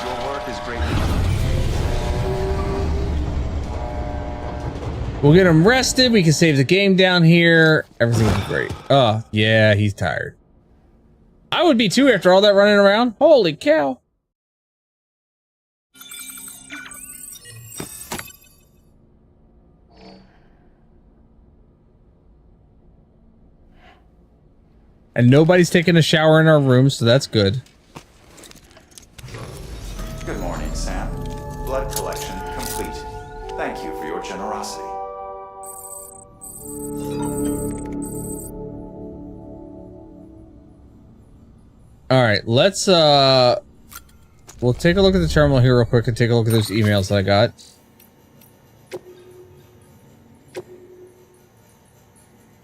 Your work is great. We'll get him rested. We can save the game down here. Everything will be great. Oh, yeah, he's tired. I would be too after all that running around. Holy cow. And nobody's taking a shower in our room, so that's good. Good morning, Sam. Blood collection complete. Thank you for your generosity. All right, let's we'll take a look at the terminal here real quick and take a look at those emails that I got.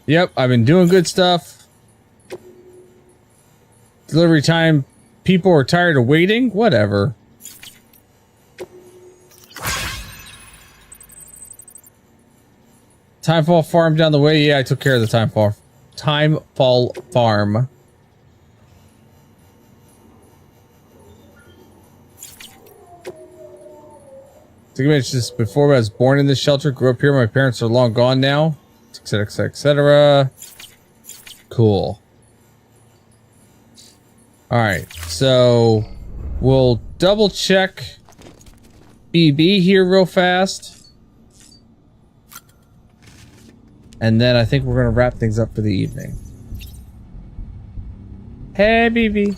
Yep, I've been doing good stuff. Delivery time, people are tired of waiting. Whatever. Timefall Farm down the way. Yeah, I took care of the Timefall Farm. Take a minute, just before I was born in this shelter, grew up here. My parents are long gone now, etc., etc., etc. Cool. All right, so we'll double check BB here real fast. And then I think we're gonna wrap things up for the evening. Hey, BB.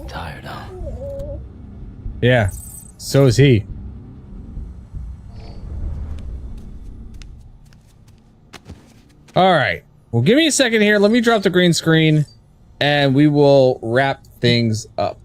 Tired, huh? Yeah, so is he. All right. Well, give me a second here. Let me drop the green screen and we will wrap things up.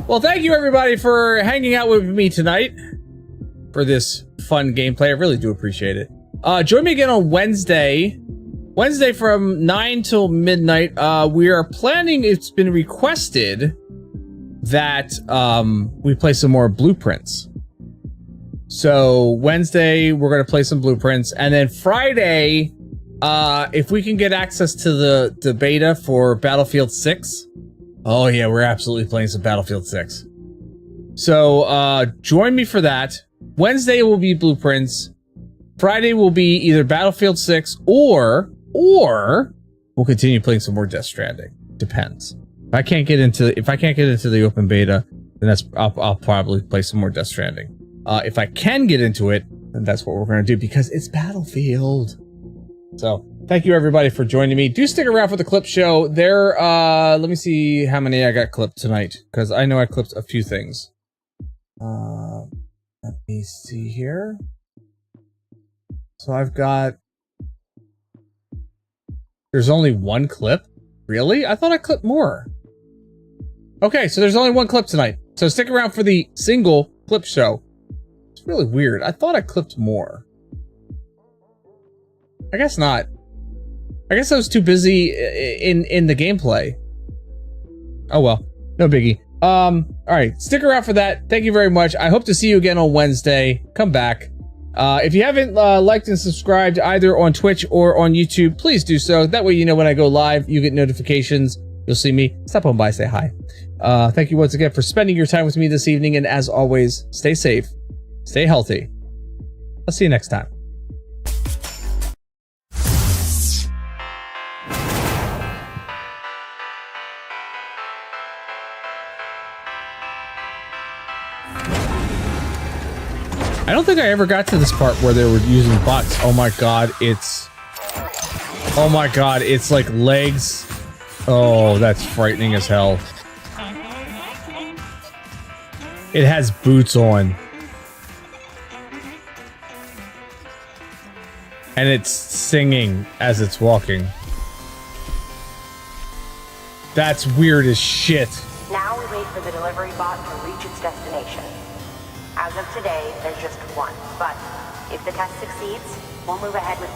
Well, thank you everybody for hanging out with me tonight for this fun gameplay. I really do appreciate it. Join me again on Wednesday. Wednesday from 9 till midnight. We are planning, it's been requested that we play some more Blueprints. So Wednesday, we're going to play some Blueprints. And then Friday, if we can get access to the beta for Battlefield 6, oh yeah, we're absolutely playing some Battlefield 6. So, join me for that. Wednesday will be Blueprints. Friday will be either Battlefield 6 or we'll continue playing some more Death Stranding. Depends. If I can't get into the open beta, then I'll probably play some more Death Stranding. If I can get into it, then that's what we're going to do because it's Battlefield. So, thank you everybody for joining me. Do stick around for the clip show. Let me see how many I got clipped tonight because I know I clipped a few things. Let me see here. So I've got... There's only one clip? Really? I thought I clipped more. Okay, so there's only one clip tonight. So stick around for the single clip show. It's really weird. I thought I clipped more. I guess not. I guess I was too busy in the gameplay. Oh well. No biggie. Alright, stick around for that. Thank you very much. I hope to see you again on Wednesday. Come back. If you haven't liked and subscribed either on Twitch or on YouTube, please do so. That way you know when I go live, you get notifications. You'll see me. Stop on by, say hi. Thank you once again for spending your time with me this evening, and as always, stay safe, stay healthy. I'll see you next time. I don't think I ever got to this part where they were using bots. Oh my god, it's... Oh my god, it's like legs. Oh, that's frightening as hell. It has boots on. And it's singing as it's walking. That's weird as shit. Now we wait for the delivery bot to reach its destination. As of today, there's just one, but if the test succeeds, we'll move ahead with